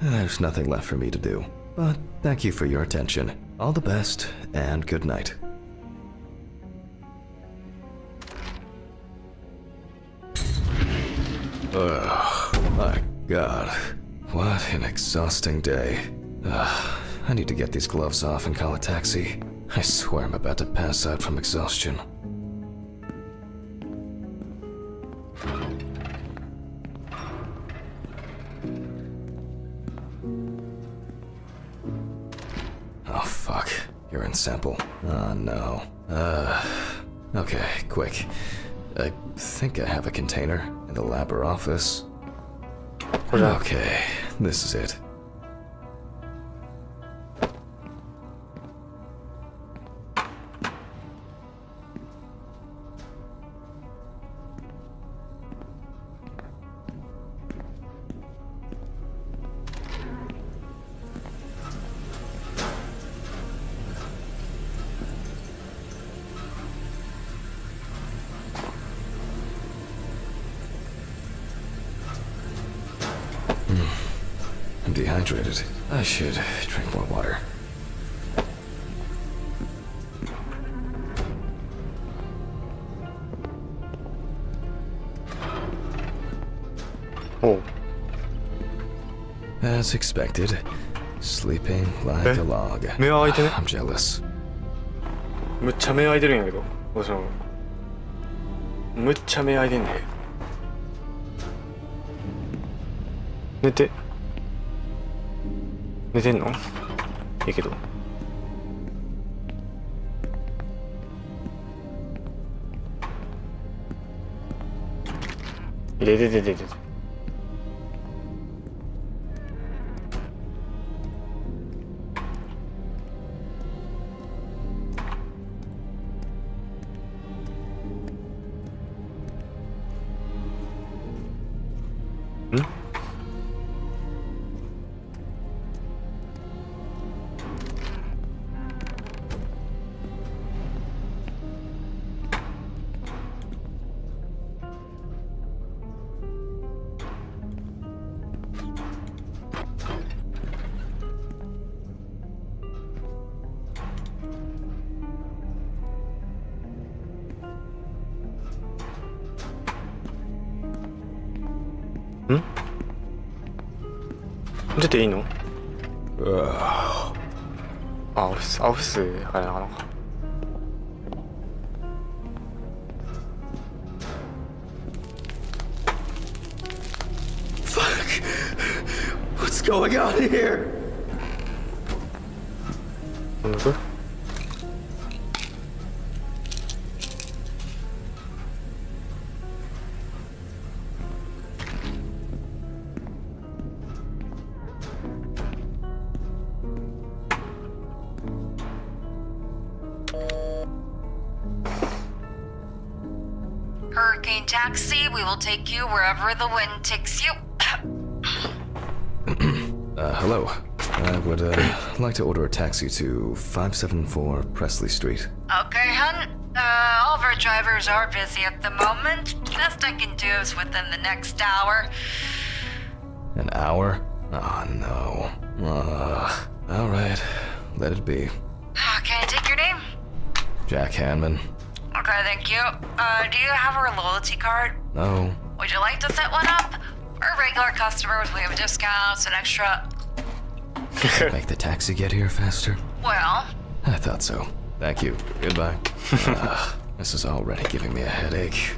there's nothing left for me to do. But thank you for your attention. All the best, and good night. My God. What an exhausting day. I need to get these gloves off and call a taxi. I swear I'm about to pass out from exhaustion. Oh fuck, urine sample. Oh no. Okay, quick. I think I have a container in the lab or office. Okay, this is it. I'm dehydrated. I should drink more water. Oh. As expected, sleeping like a log. I'm jealous. むっちゃ目開いてるんやけど。私もむっちゃ目開いてんね。寝て。寝てんの？いいけど。で。出ていいの？オフィスあれなのか。Fuck! What's going on here? なんだ？Hurricane Taxi, we will take you wherever the wind takes you. Hello. I would like to order a taxi to 574 Presley Street. Okay, hun. All of our drivers are busy at the moment. Best I can do is within the next hour. An hour? Oh, no. Alright. Let it be. Can I take your name? Jack Hanman. Okay, thank you. Do you have our loyalty card? No. Would you like to set one up? For regular customers, we have discounts and extra... Make the taxi get here faster? Well... I thought so. Thank you. Goodbye. This is already giving me a headache.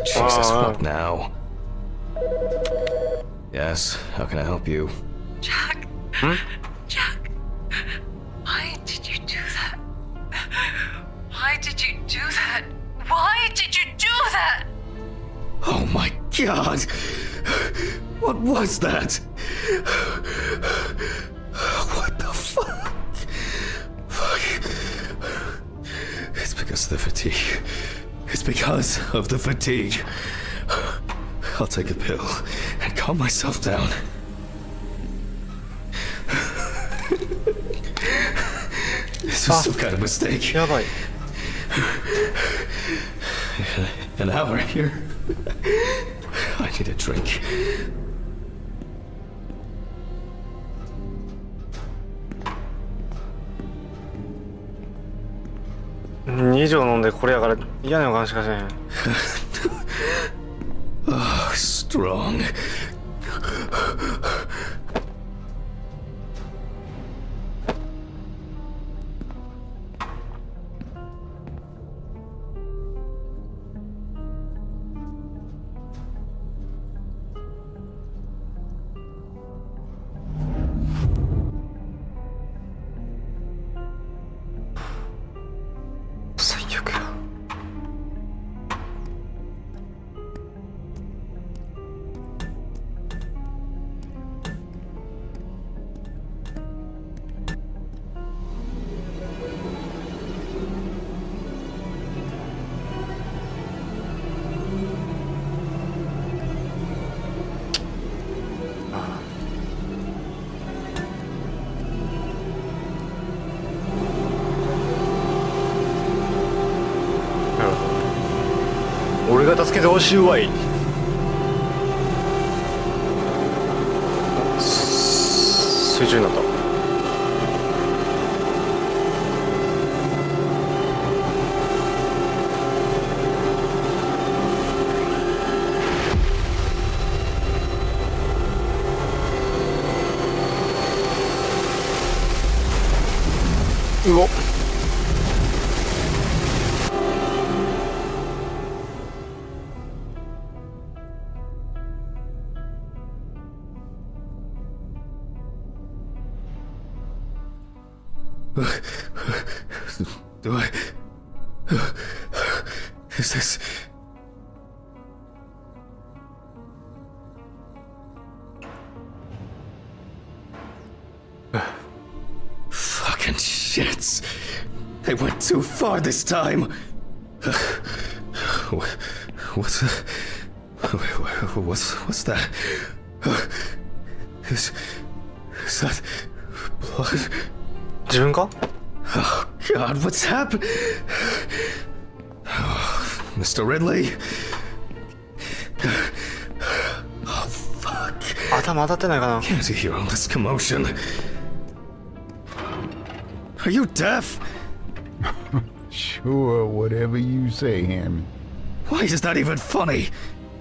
Jesus, what now? Yes, how can I help you? Jack. Jack. Why did you do that? Why did you do that? Why did you do that? Oh my god! What was that? What the fuck? It's because of the fatigue. It's because of the fatigue. I'll take a pill and calm myself down. This was some kind of mistake. やばい。 An hour here. I need a drink.2以上飲んでこれやから嫌な予感しかせん。Oh, strong.俺が助けてほしいわい。水中になった。うおっ。Do I... Is this... Fucking shits. They went too far this time. What's that? Is that blood? 自分か Oh God, what's happened? Mr. Ridley? Oh fuck. 頭当たってないかな Can't hear all this commotion. Are you deaf? Sure, whatever you say, Hammond. Why is that even funny?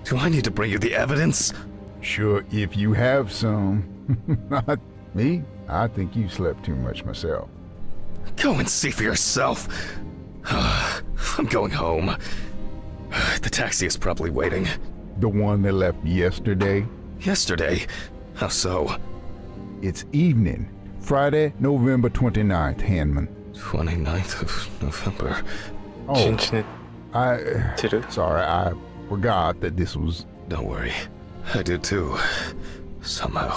Do I need to bring you the evidence? Sure, if you have some. Not me. I think you slept too much myself. Go and see for yourself. I'm going home. The taxi is probably waiting. The one that left yesterday? Yesterday? How so? It's evening. Friday, November 29th, Hanman. 29th of November. 一 Oh, 日寝 I... てる Sorry, I forgot that this was... Don't worry. I did too. Somehow.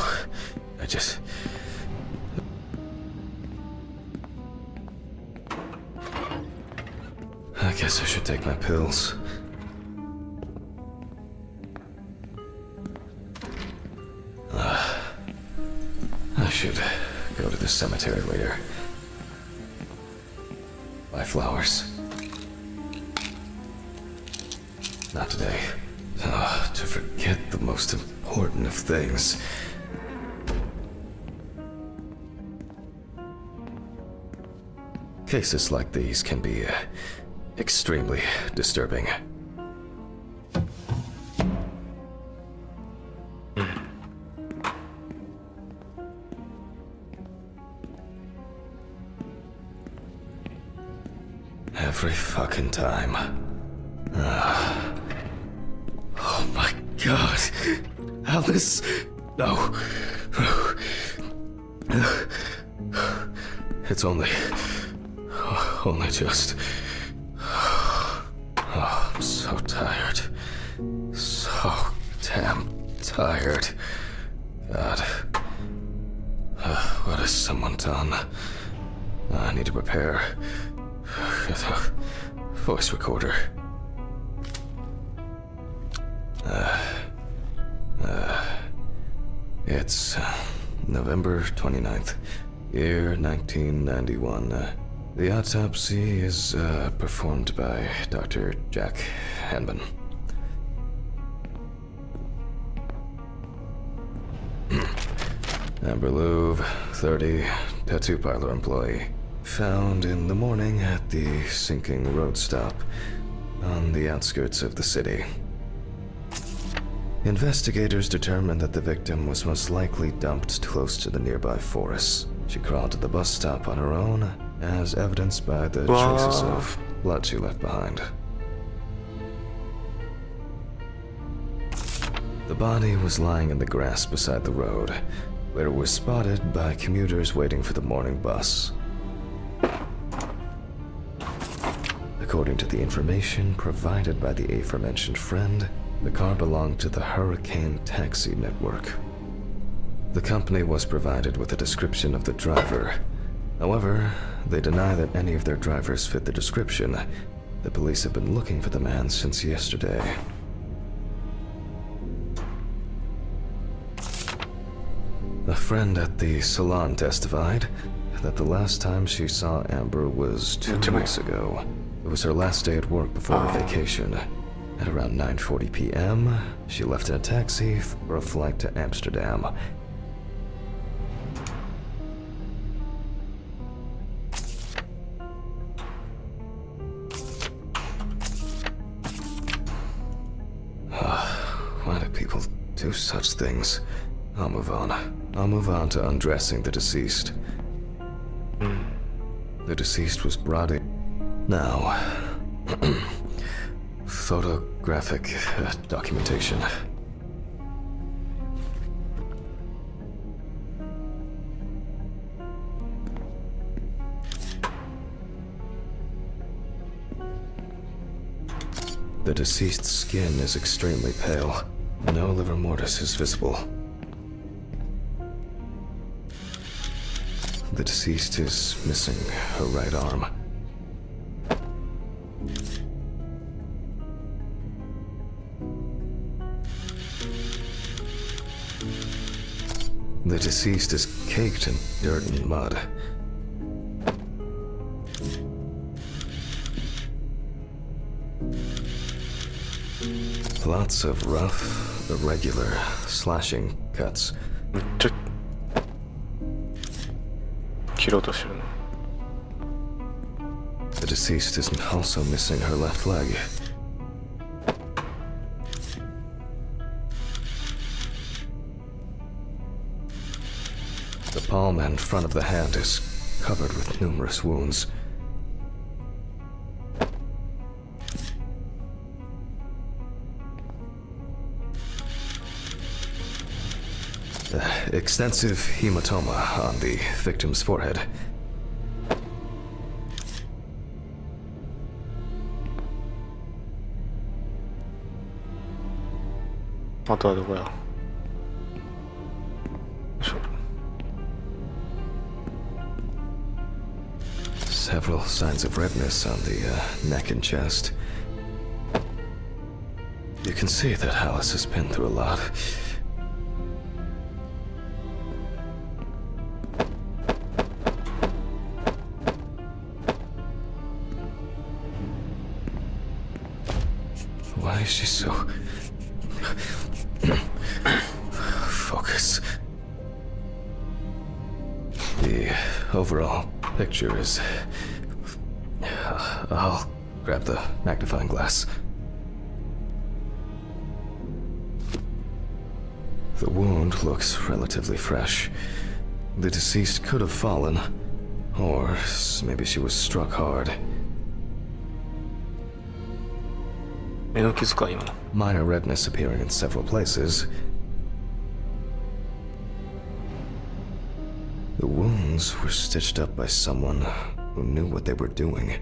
I just... I guess I should take my pills. I should go to the cemetery later. Buy flowers. Not today. To forget the most important of things. Cases like these can be extremely disturbing. Every fucking time. Oh my God. Alice. No. It's only just... Oh, I'm so tired. So damn tired. God. What has someone done? I need to prepare. The voice recorder. It's November 29th, year 1991. The autopsy is performed by Dr. Jack Hanman. Amber Louve, 30, tattoo parlor employee. Found in the morning at the sinking road stop on the outskirts of the city. Investigators determined that the victim was most likely dumped close to the nearby forest. She crawled to the bus stop on her own, as evidenced by the traces of blood she left behind. The body was lying in the grass beside the road, where it was spotted by commuters waiting for the morning bus. According to the information provided by the aforementioned friend, the car belonged to the Hurricane Taxi Network. The company was provided with a description of the driver. However, they deny that any of their drivers fit the description. The police have been looking for the man since yesterday. A friend at the salon testified that the last time she saw Amber was 2 weeks ago. It was her last day at work before her vacation. At around 9:40 p.m., she left in a taxi for a flight to Amsterdam. Why do people do such things? I'll move on. I'll move on to undressing the deceased. The deceased was brought in. Now, photographic documentation. The deceased's skin is extremely pale. No livor mortis is visible. The deceased is missing her right arm. The deceased is caked in dirt and mud. Lots of rough, irregular slashing cuts. めっちゃ切ろうとしてるな。 The deceased is also missing her left leg. The palm and front of the hand is covered with numerous wounds. Extensive hematoma on the victim's forehead. あとはどこや。よいしょ。 Several signs of redness on the neck and chest. You can see that Alice has been through a lot. Why is she so... Focus. The overall picture is... I'll grab the magnifying glass. The wound looks relatively fresh. The deceased could have fallen, or maybe she was struck hard. 目の傷か今の。 Minor redness appearing in several places. The wounds were stitched up by someone who knew what they were doing.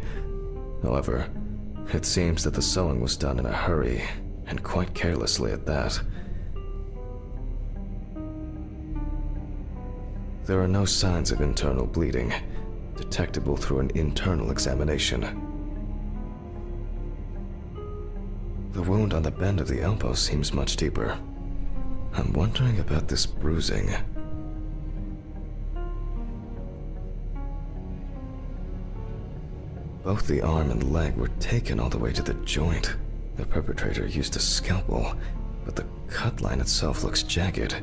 However, it seems that the sewing was done in a hurry, and quite carelessly at that. There are no signs of internal bleeding, detectable through an internal examination. The wound on the bend of the elbow seems much deeper. I'm wondering about this bruising. Both the arm and leg were taken all the way to the joint. The perpetrator used a scalpel, but the cut line itself looks jagged.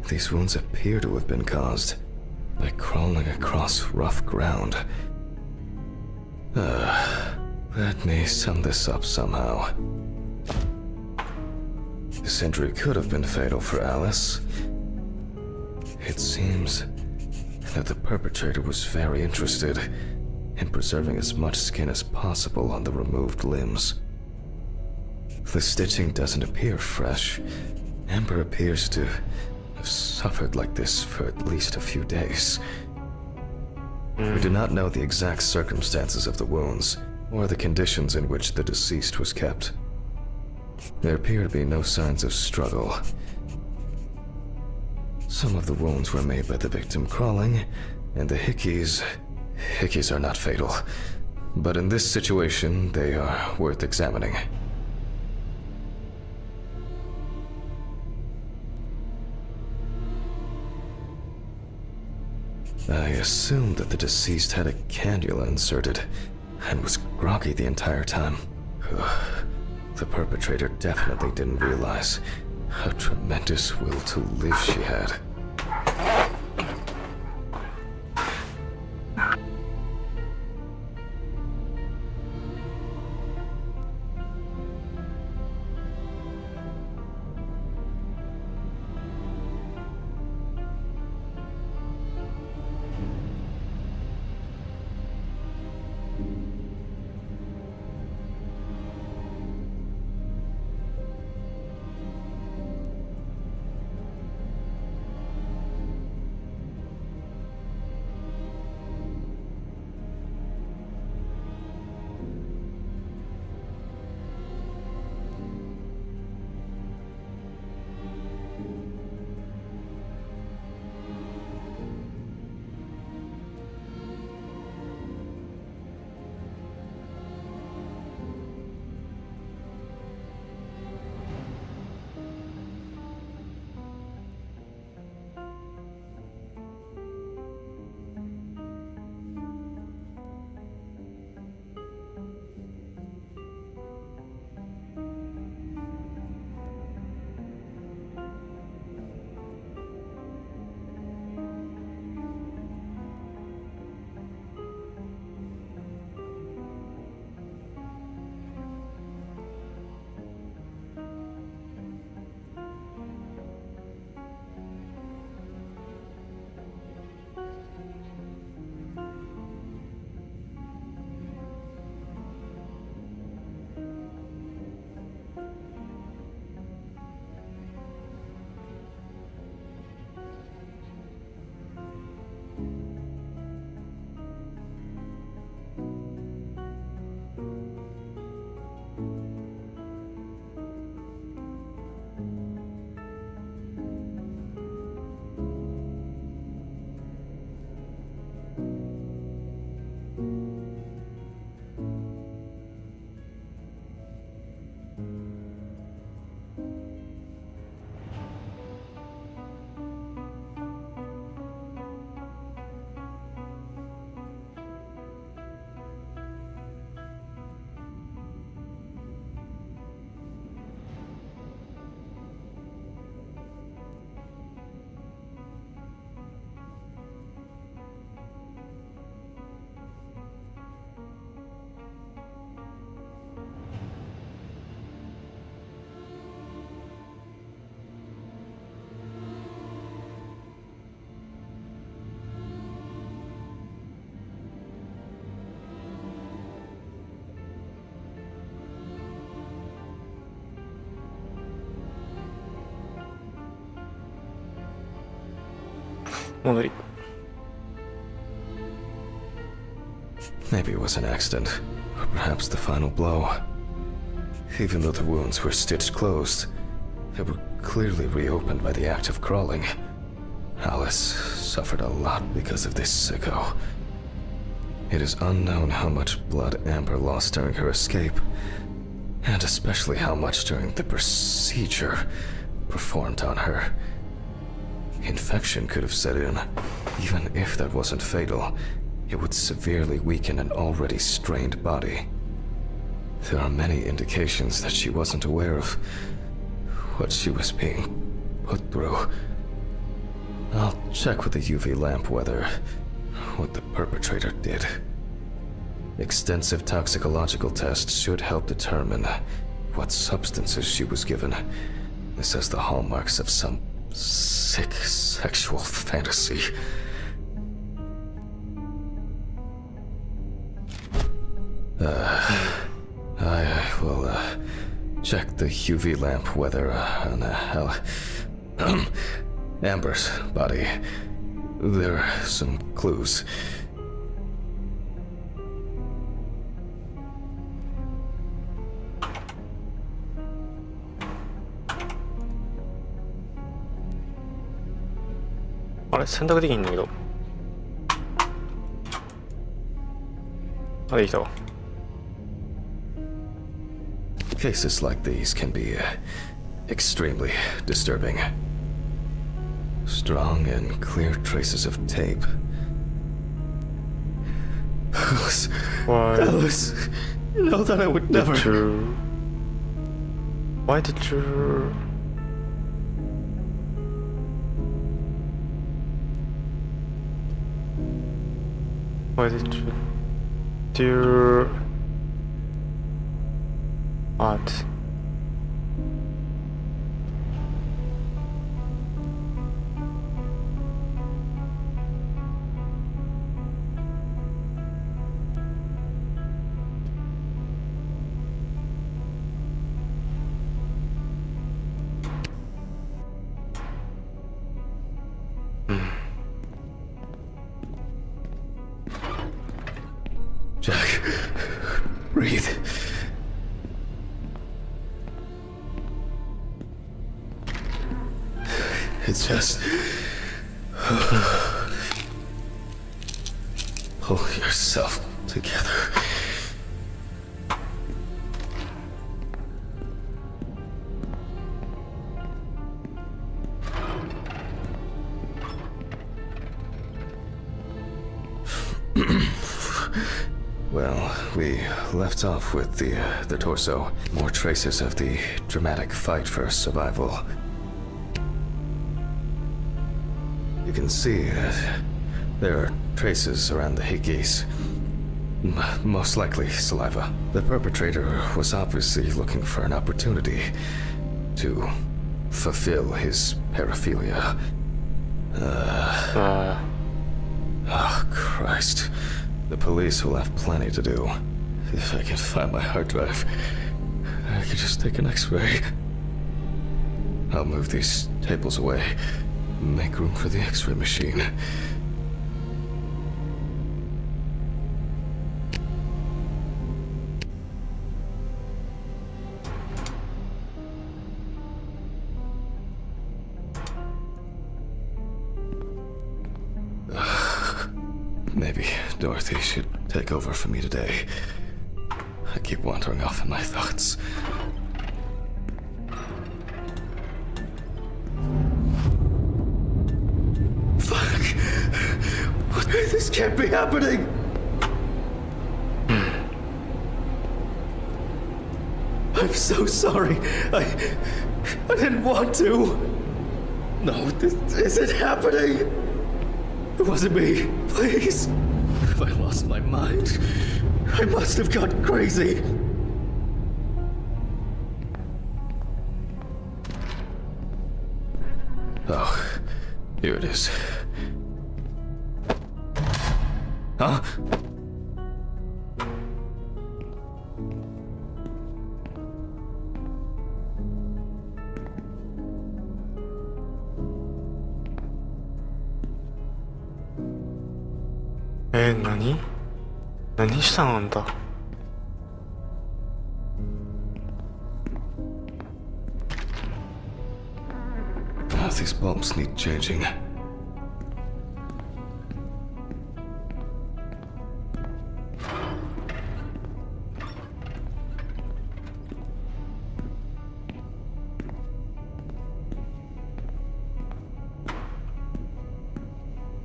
These wounds appear to have been caused by crawling across rough ground. Let me sum this up somehow. This injury could have been fatal for Alice. It seems that the perpetrator was very interested in preserving as much skin as possible on the removed limbs. The stitching doesn't appear fresh. Amber appears to have suffered like this for at least a few days. We do not know the exact circumstances of the wounds, or the conditions in which the deceased was kept. There appear to be no signs of struggle. Some of the wounds were made by the victim crawling, and the hickeys are not fatal. But in this situation, they are worth examining. I assumed that the deceased had a cannula inserted and was groggy the entire time. The perpetrator definitely didn't realize how tremendous will to live she had. 戻り。 Maybe it was an accident, or perhaps the final blow. Even though the wounds were stitched closed, they were clearly reopened by the act of crawling. Alice suffered a lot because of this sicko. It is unknown how much blood Amber lost during her escape, and especially how much during the procedure performed on her. Infection could have set in. Even if that wasn't fatal, it would severely weaken an already strained body. There are many indications that she wasn't aware of what she was being put through. I'll check with the UV lamp whether what the perpetrator did. Extensive toxicological tests should help determine what substances she was given. This has the hallmarks of some sick sexual fantasy. I will check the UV lamp whether on Amber's body there are some clues.あれ選択できんだけど。あ、できたわ。 Cases like these can be extremely disturbing. Strong and clear traces of tape. Alice, Why Alice, you know that I would never. did you... Why did you... Why did you do... What? Jack, breathe. It's just... Pull yourself together. Well, we left off with the torso. More traces of the dramatic fight for survival. You can see that there are traces around the hickeys. Most likely saliva. The perpetrator was obviously looking for an opportunity to fulfill his paraphilia. Oh, Christ. The police will have plenty to do. If I can find my hard drive, I can just take an X-ray. I'll move these tables away. Make room for the X-ray machine. Maybe Dorothy should take over for me today. I keep wandering off in my thoughts. Fuck! This can't be happening! I'm so sorry. I didn't want to. No, this isn't happening. It wasn't me. Please. Have I lost my mind? I must have gone crazy. Oh, here it is. Huh? 何したのあんた。These bulbs need changing.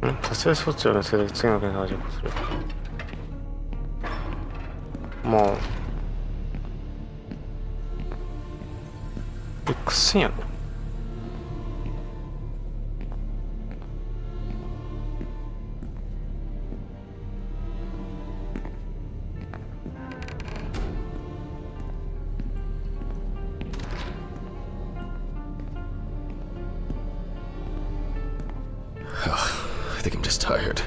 응? 자체 소치を見つけて次の件で味をする。もうX やろ。I think I'm just tired.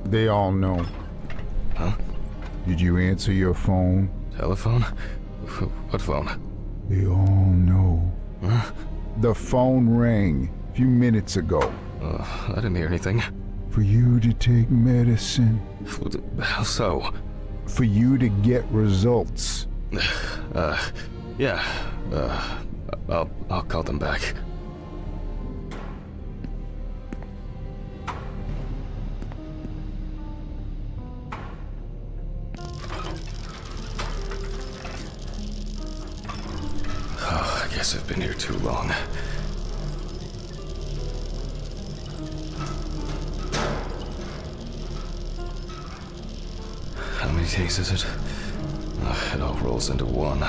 They all know. Huh? Did you answer your phone? Telephone? What phone? They all know. Huh? The phone rang a few minutes ago. I didn't hear anything. For you to take medicine. How so? For you to get results. Yeah. I'll call them back. Oh, I guess I've been here too long. How many days is it? It all rolls into one.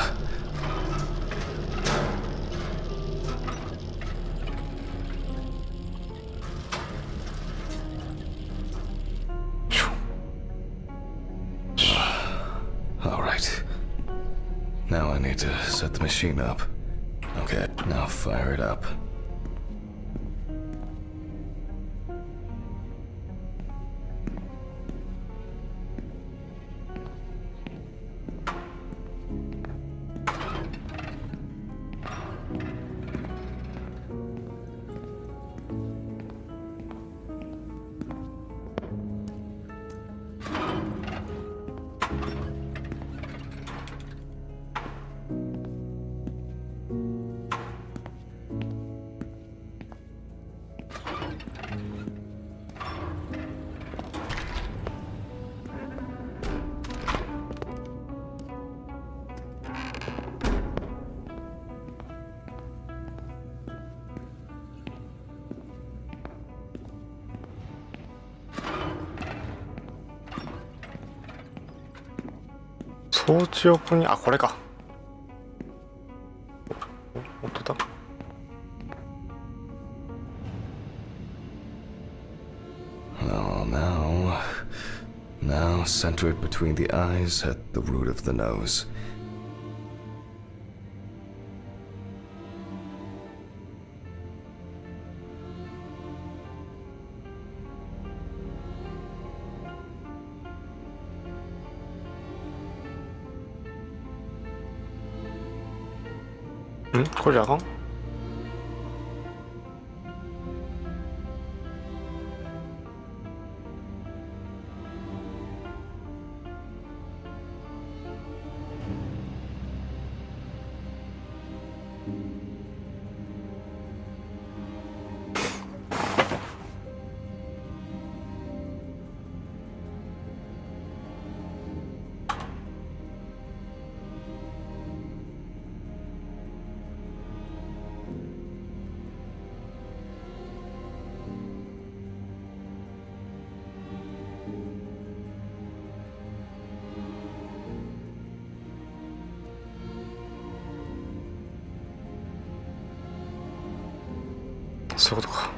All right. Now I need to set the machine up. Okay, now fire it up.装置横に、あ、これか。本当だ。Oh, now center it between the eyes at the root of the nose. 응? これじゃあかん?そういうことか。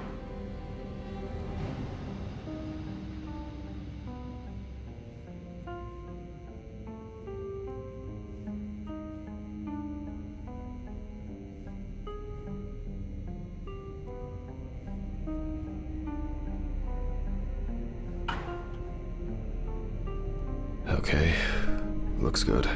Okay, looks good.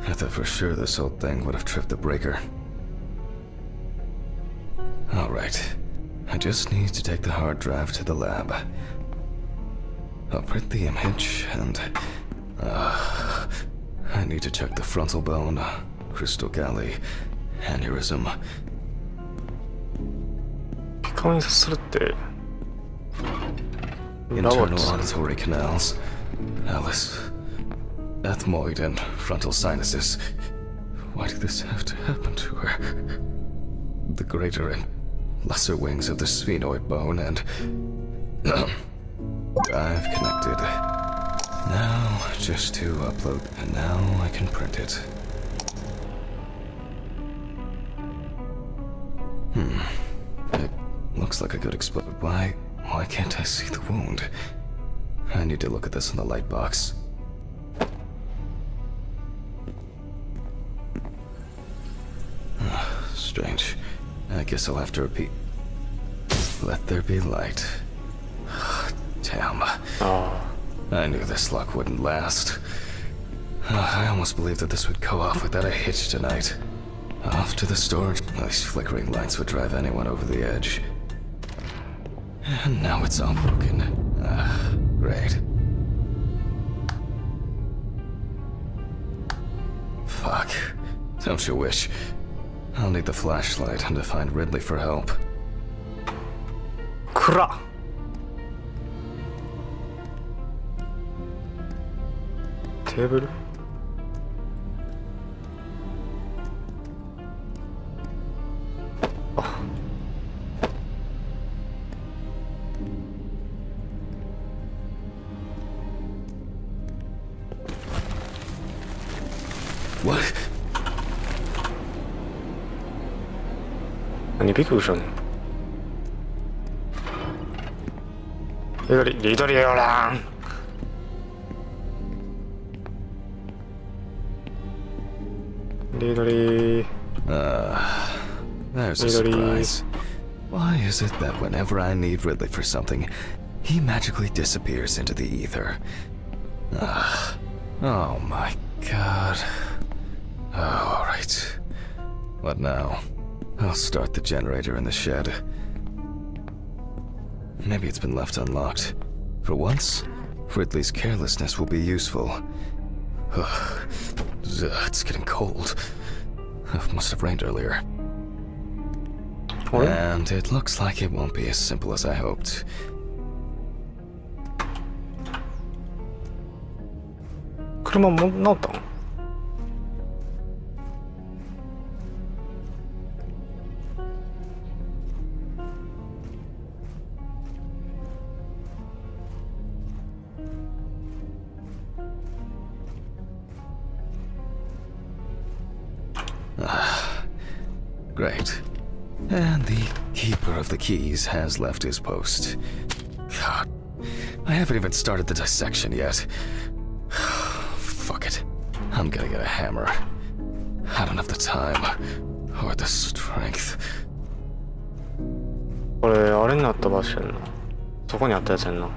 I thought for sure this whole thing would have tripped the breaker. Alright, I just need to take the hard drive to the lab. I'll print the image and... I need to check the frontal bone, crystal galley, aneurysm. 顔にするって Internal auditory canals, Alice, ethmoid and frontal sinuses. Why did this have to happen to her? The greater and lesser wings of the sphenoid bone and... I've connected. Now, just to upload, and now I can print it. It looks like a good explosion. Why can't I see the wound? I need to look at this in the light box. Strange. I guess I'll have to repeat. Let there be light. Damn. I knew this luck wouldn't last. I almost believed that this would go off without a hitch tonight. Off to the storage. These flickering lights would drive anyone over the edge. And now it's all broken. Great. Fuck. Don't you wish? I'll need the flashlight and to find Ridley for help. くらテーブルあ What? 何びっくりしたねリドリオランリドリ There's a surprise. Why is it that whenever I need Ridley for something, he magically disappears into the ether? Oh my god. Oh, alright. What now? I'll start the generator in the shed. Maybe it's been left unlocked. For once, Ridley's carelessness will be useful. It's getting cold. It must have rained earlier. And it looks like it won't be as simple as I hoped. Kurumaも直ったのGreat. And the keeper of the keys has left his post. God, I haven't even started the dissection yet. Fuck it. I'm gonna get a hammer. I don't have the time or the strength. これあれになった場所やんなそこにあったやつやんな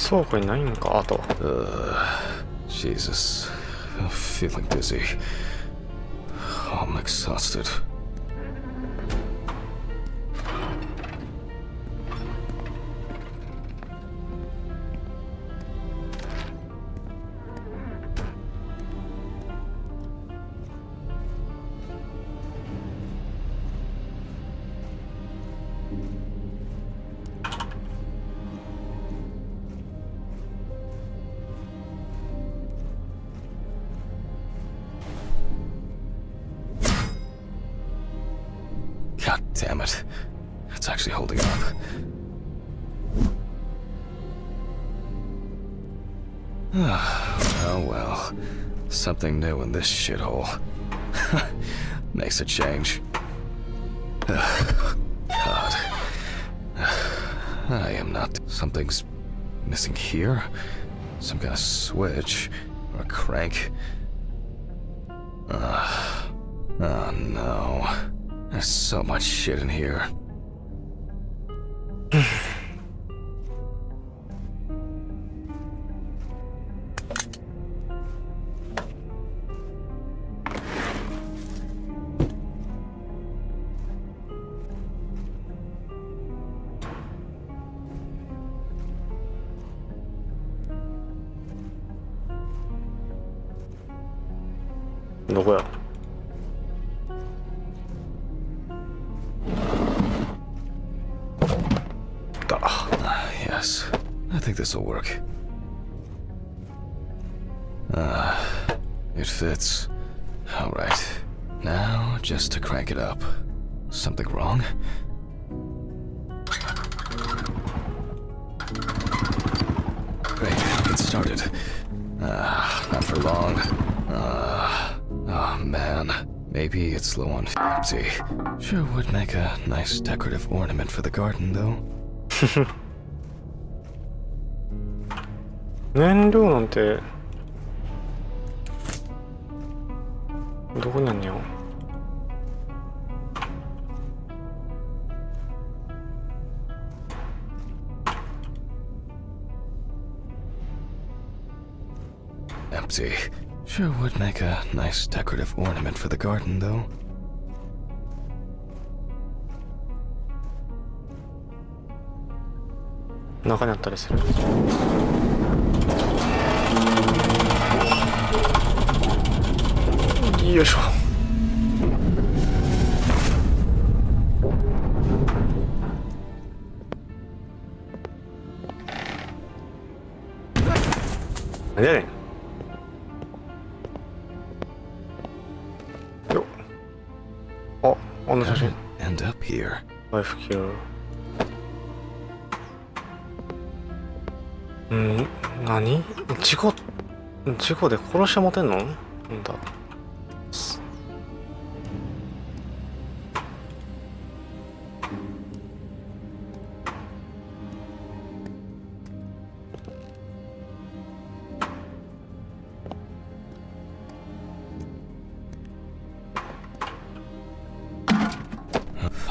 倉庫にないんかあと Jesus. I'm feeling dizzy. I'm exhausted. Damn it. It's actually holding up. Oh well. Something new in this shithole. Makes a change. God. I am not... Something's missing here? Some kind of switch or a crank. Oh no. There's so much shit in here. どこやだ。Yes, I think this will work. It fits. All right. Now, just to crank it up. Something wrong? Great, it started. Not for long. Oh man, maybe it's low on empty. Sure would make a nice decorative ornament for the garden, though. 燃料なんてどこにあんねよ。Empty. Sure would make a nice decorative ornament for the garden, though. 中にあったりする。よいしょ。何やねん。よっ。あ、あの写真。End up here. ライフキル。何？事故で殺してもてんの？なんだ。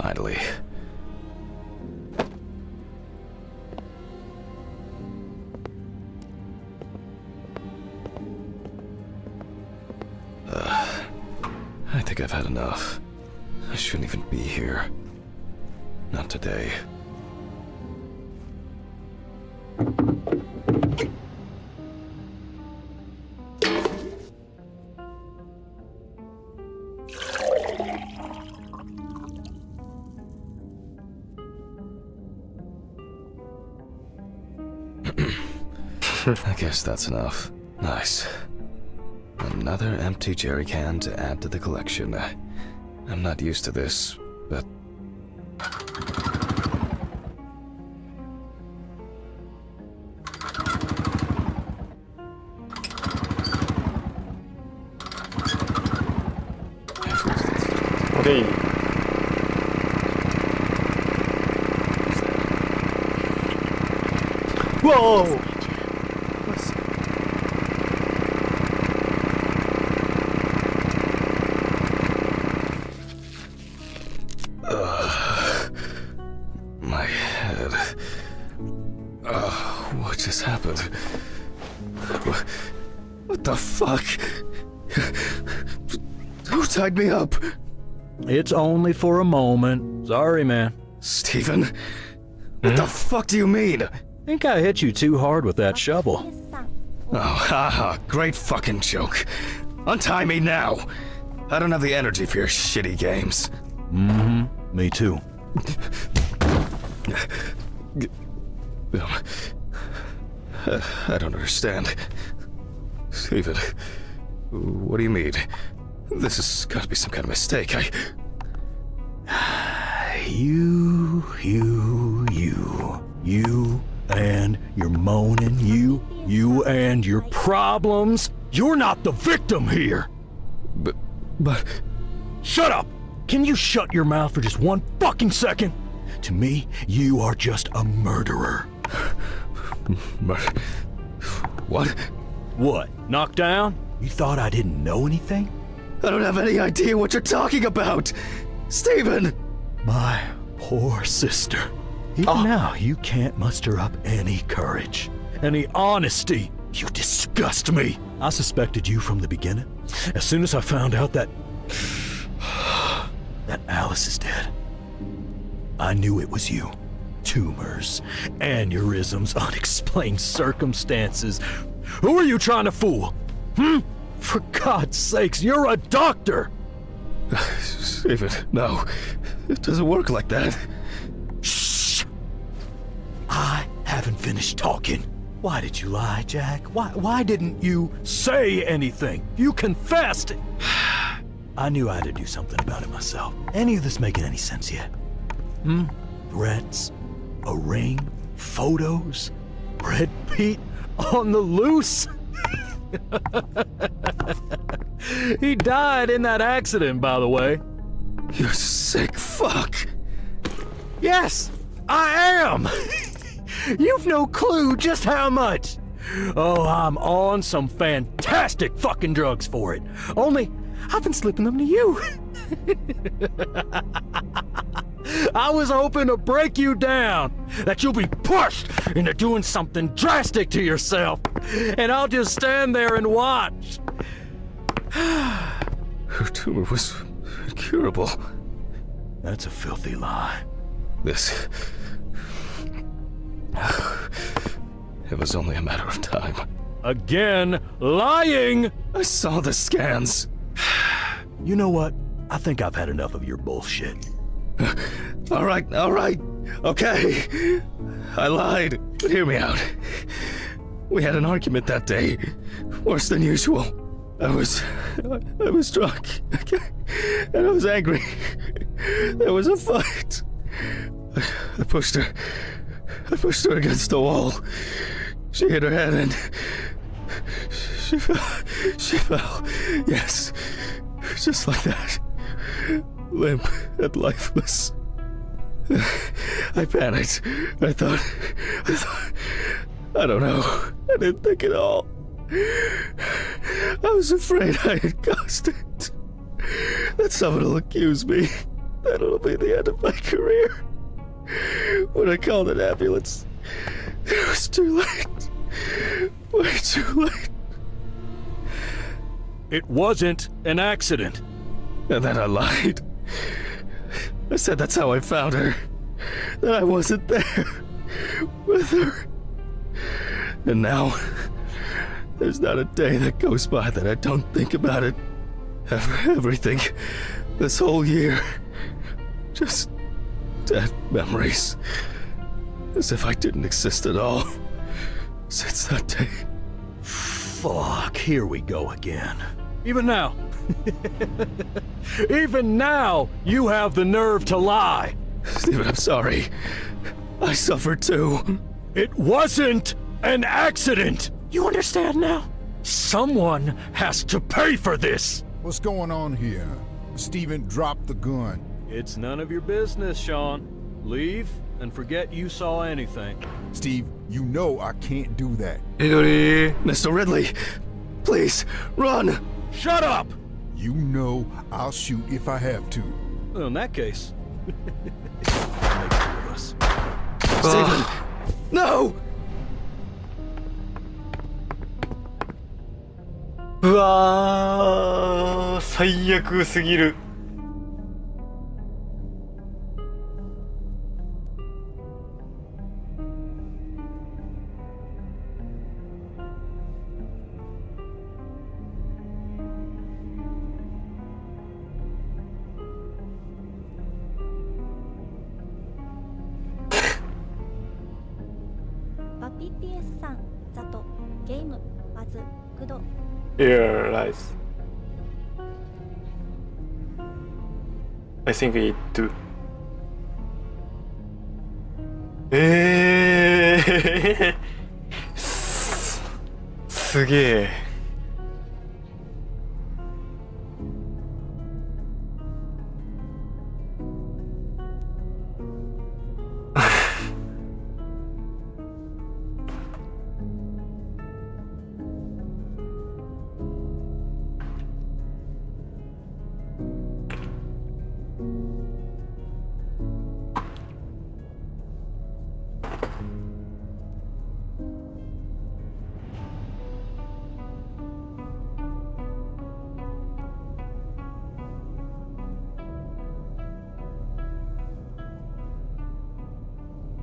Finally. I think I've had enough. I shouldn't even be here. Not today. I guess that's enough. Nice. Another empty jerry can to add to the collection. I'm not used to this, but... Okay. Whoa! My head. What just happened? What the fuck? Who tied me up? It's only for a moment. Sorry, man. Steven? What the fuck do you mean? Think I hit you too hard with that shovel. 決算 Oh, haha, great fucking joke. Untie me now. I don't have the energy for your shitty games. Me too. I don't understand. Steven, what do you mean? This has got to be some kind of mistake. You and your moaning, you and your problems. You're not the victim here. But Shut up! Can you shut your mouth for just one fucking second? To me, you are just a murderer. what? What? Knocked down? You thought I didn't know anything? I don't have any idea what you're talking about. Stephen! My poor sister. Even now, you can't muster up any courage, any honesty. You disgust me. I suspected you from the beginning. As soon as I found out that Alice is dead, I knew it was you. Tumors, aneurysms, unexplained circumstances. Who are you trying to fool? For God's sakes, you're a doctor! Stephen, no. It doesn't work like that. Shh! I haven't finished talking. Why did you lie, Jack? Why didn't you say anything? You confessed! I knew I had to do something about it myself. Any of this making any sense yet? Threats? A ring? Photos? Brad Pitt on the loose? He died in that accident, by the way. You sick fuck. Yes, I am! You've no clue just how much. Oh, I'm on some fantastic fucking drugs for it. Only, I've been slipping them to you. I was hoping to break you down, that you'll be pushed into doing something drastic to yourself, and I'll just stand there and watch. Her tumor was incurable. That's a filthy lie. This... It was only a matter of time. Again, lying! I saw the scans. You know what? I think I've had enough of your bullshit. All right. Okay. I lied, but hear me out. We had an argument that day. Worse than usual. I was drunk. And I was angry. There was a fight. I pushed her against the wall. She hit her head and she fell. Yes. Just like that. Limp and lifeless. I panicked. I thought, I don't know. I didn't think at all. I was afraid I had caused it. That someone will accuse me. That it'll be the end of my career. When I called an ambulance, it was too late. Way too late. It wasn't an accident. And then I lied. I said that's how I found her. That I wasn't there with her. And now, there's not a day that goes by that I don't think about it. Everything. This whole year. Just dead memories. As if I didn't exist at all. Since that day. Fuck, here we go again. Even now. Even now, you have the nerve to lie. Stephen, I'm sorry. I suffered too. It wasn't an accident. You understand now? Someone has to pay for this. What's going on here? Stephen, drop the gun. It's none of your business, Sean. Leave and forget you saw anything. Steve, you know I can't do that. Midori. Mr. Ridley, please, run! Shut up! You know I'll shoot if I have to. Well, in that case, that makes two of us. Stephen, no! うわー、最悪すぎる。バピ PS さん、ザト、ゲーム、バズ、グド。 Here lies. I think it do. すげえ。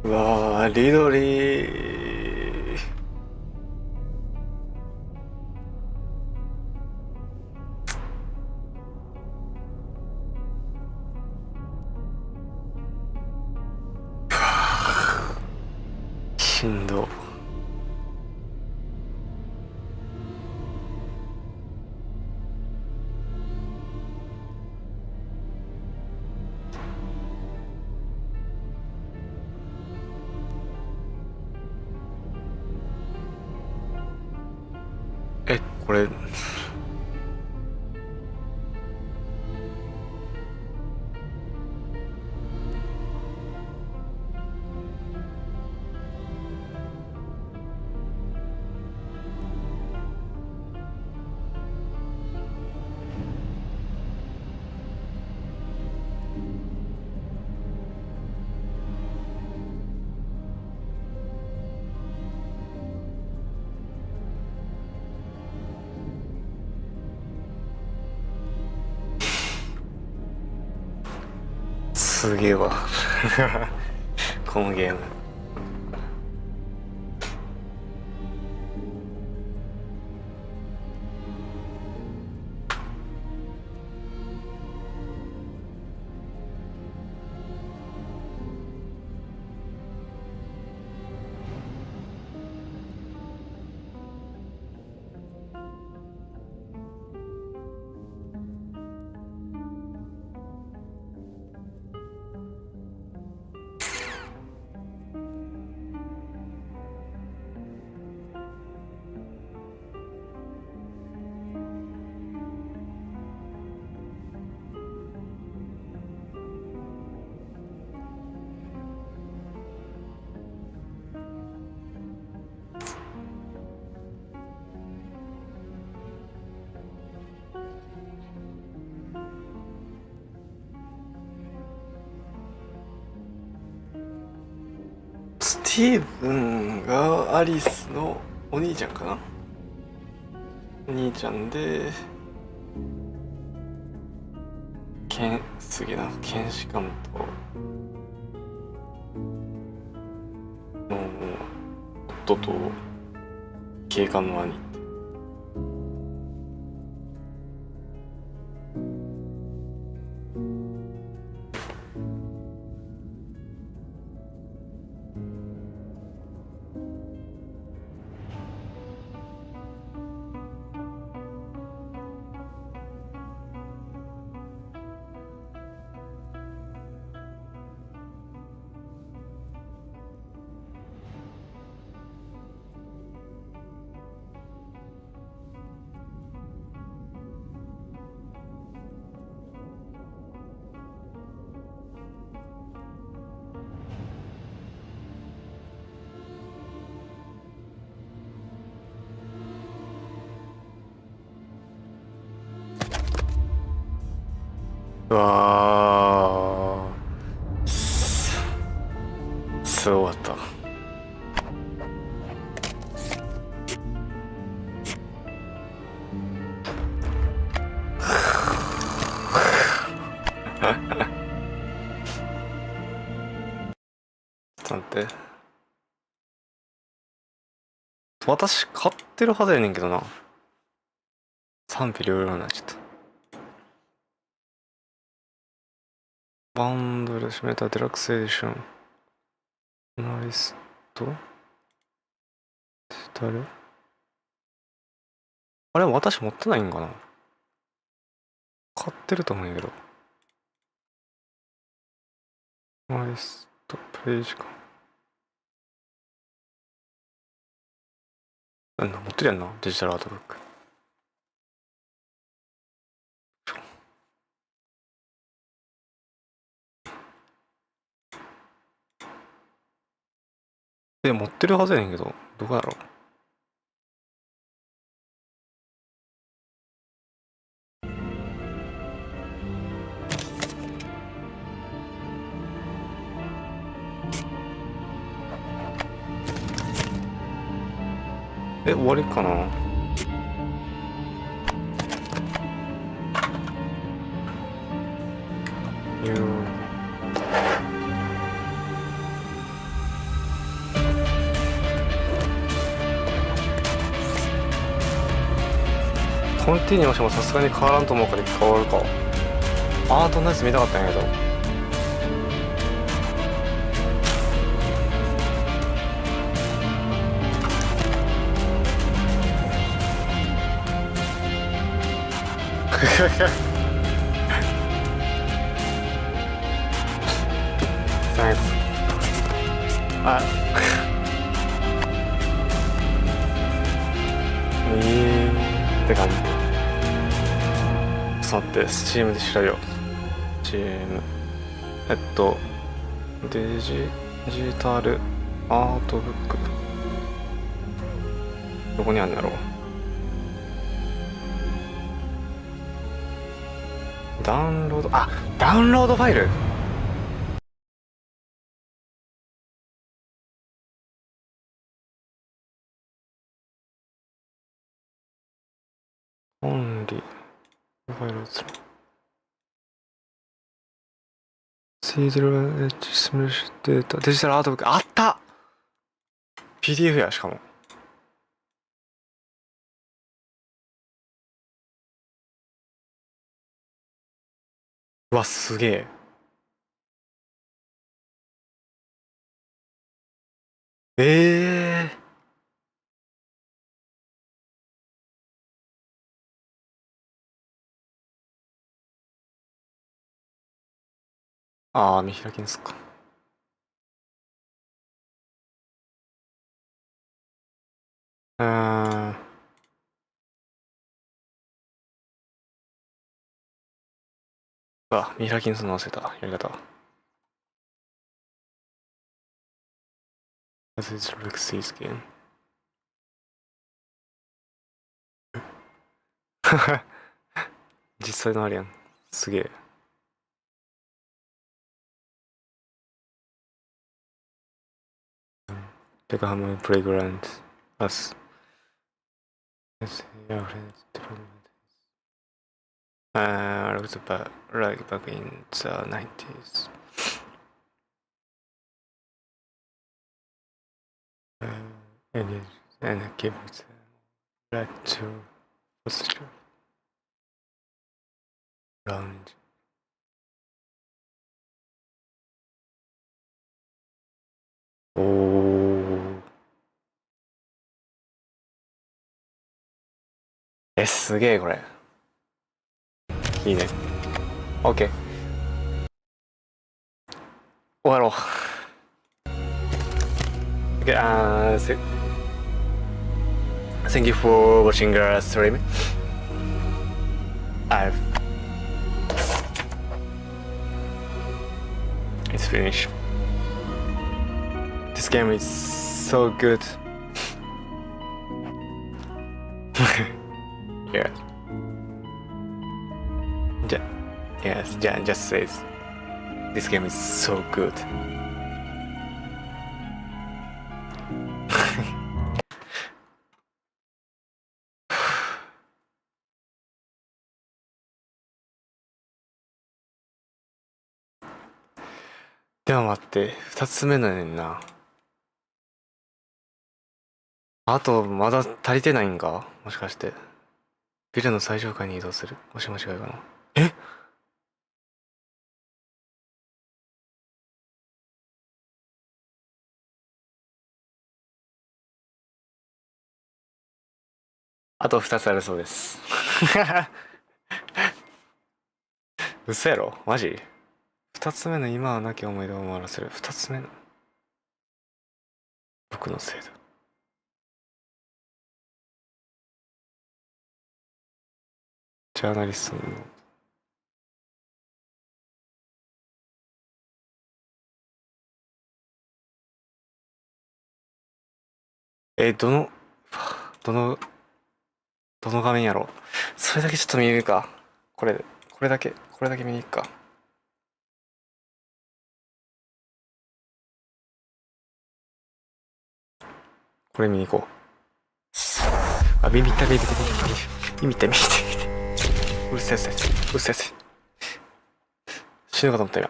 うわー、リドリー。しんど。これすげえわこのゲーム。スティーブンがアリスのお兄ちゃんかな。お兄ちゃんで、すげえな、検視官との夫と警官の兄。うわー、すごかった。なんて私買ってるはずやねんけどな。賛否両論になっちゃった。バンドル締めたデラックスエディション。ナリスト誰？あれ私持ってないんかな。買ってると思うんやけど。ナリストプレイ時間。持ってるやんな、デジタルアートブック。持ってるはずやねんけど、どこやろう。終わりかな。コンティニューしてもさすがに変わらんと思うから変わるか。アートのやつ見たかったんやけど。サイズって感じ。ちょっと待って、スチームで調べよう。スチームデジタルアートブック、どこにあるんだろう。ダウンロード、ダウンロードファイル。オンリーファイル映る。C920n HDデータデジタルアートブックあった。 PDF や。しかもうわ、すげえ。見開きんすか。見開きにするの忘れたやり方。As it looks this game 実際のあるやん。すげえ。てかハムプレイグラウンドアス。I was back in the 90s. And I gave it back to posture lounge. Oh. すげえこれ。いいね。OK。終わろう。Okay, thank you for watching the stream. It's finished. This game is so good. Yeah. Yes, just says this game is so good. でも待って、2つ目のやねんな。あとまだ足りてないんか、もしかして。ビルの最上階に移動する。もし間違いかな。あと2つあるそうです。嘘やろマジ。2つ目の今はなき思い出を終わらせる。2つ目の僕のせいだ。ジャーナリストのどの画面やろう。それだけちょっと見れるか。これだけ見に行くか。これ見に行こう。あ、耳痛い。うるせえ。死ぬかと思った今。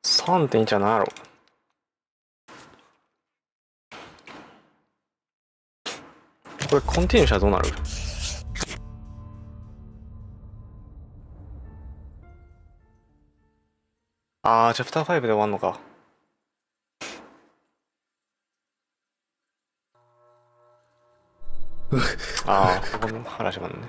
3.1 は何やろう。これコンティニューしたらどうなる？あー、チャプター5で終わんのか。ああ、ここの話もあるね。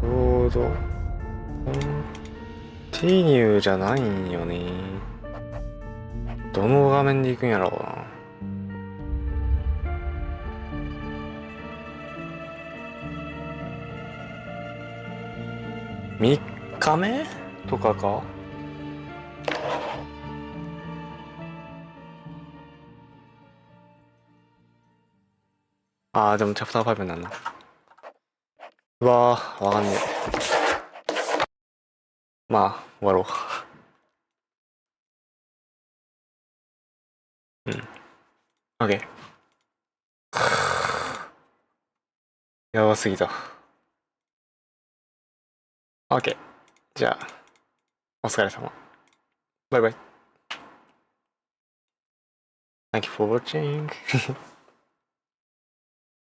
ちょうどコンティニューじゃないんよね。どの画面で行くんやろうな。3日目とかか。ああ、でもチャプター5になるな。うわー、わかんねえ。まあ、終わろう。うん。OK。やばすぎた。OK。じゃあ、お疲れ様。バイバイ。Thank you for watching.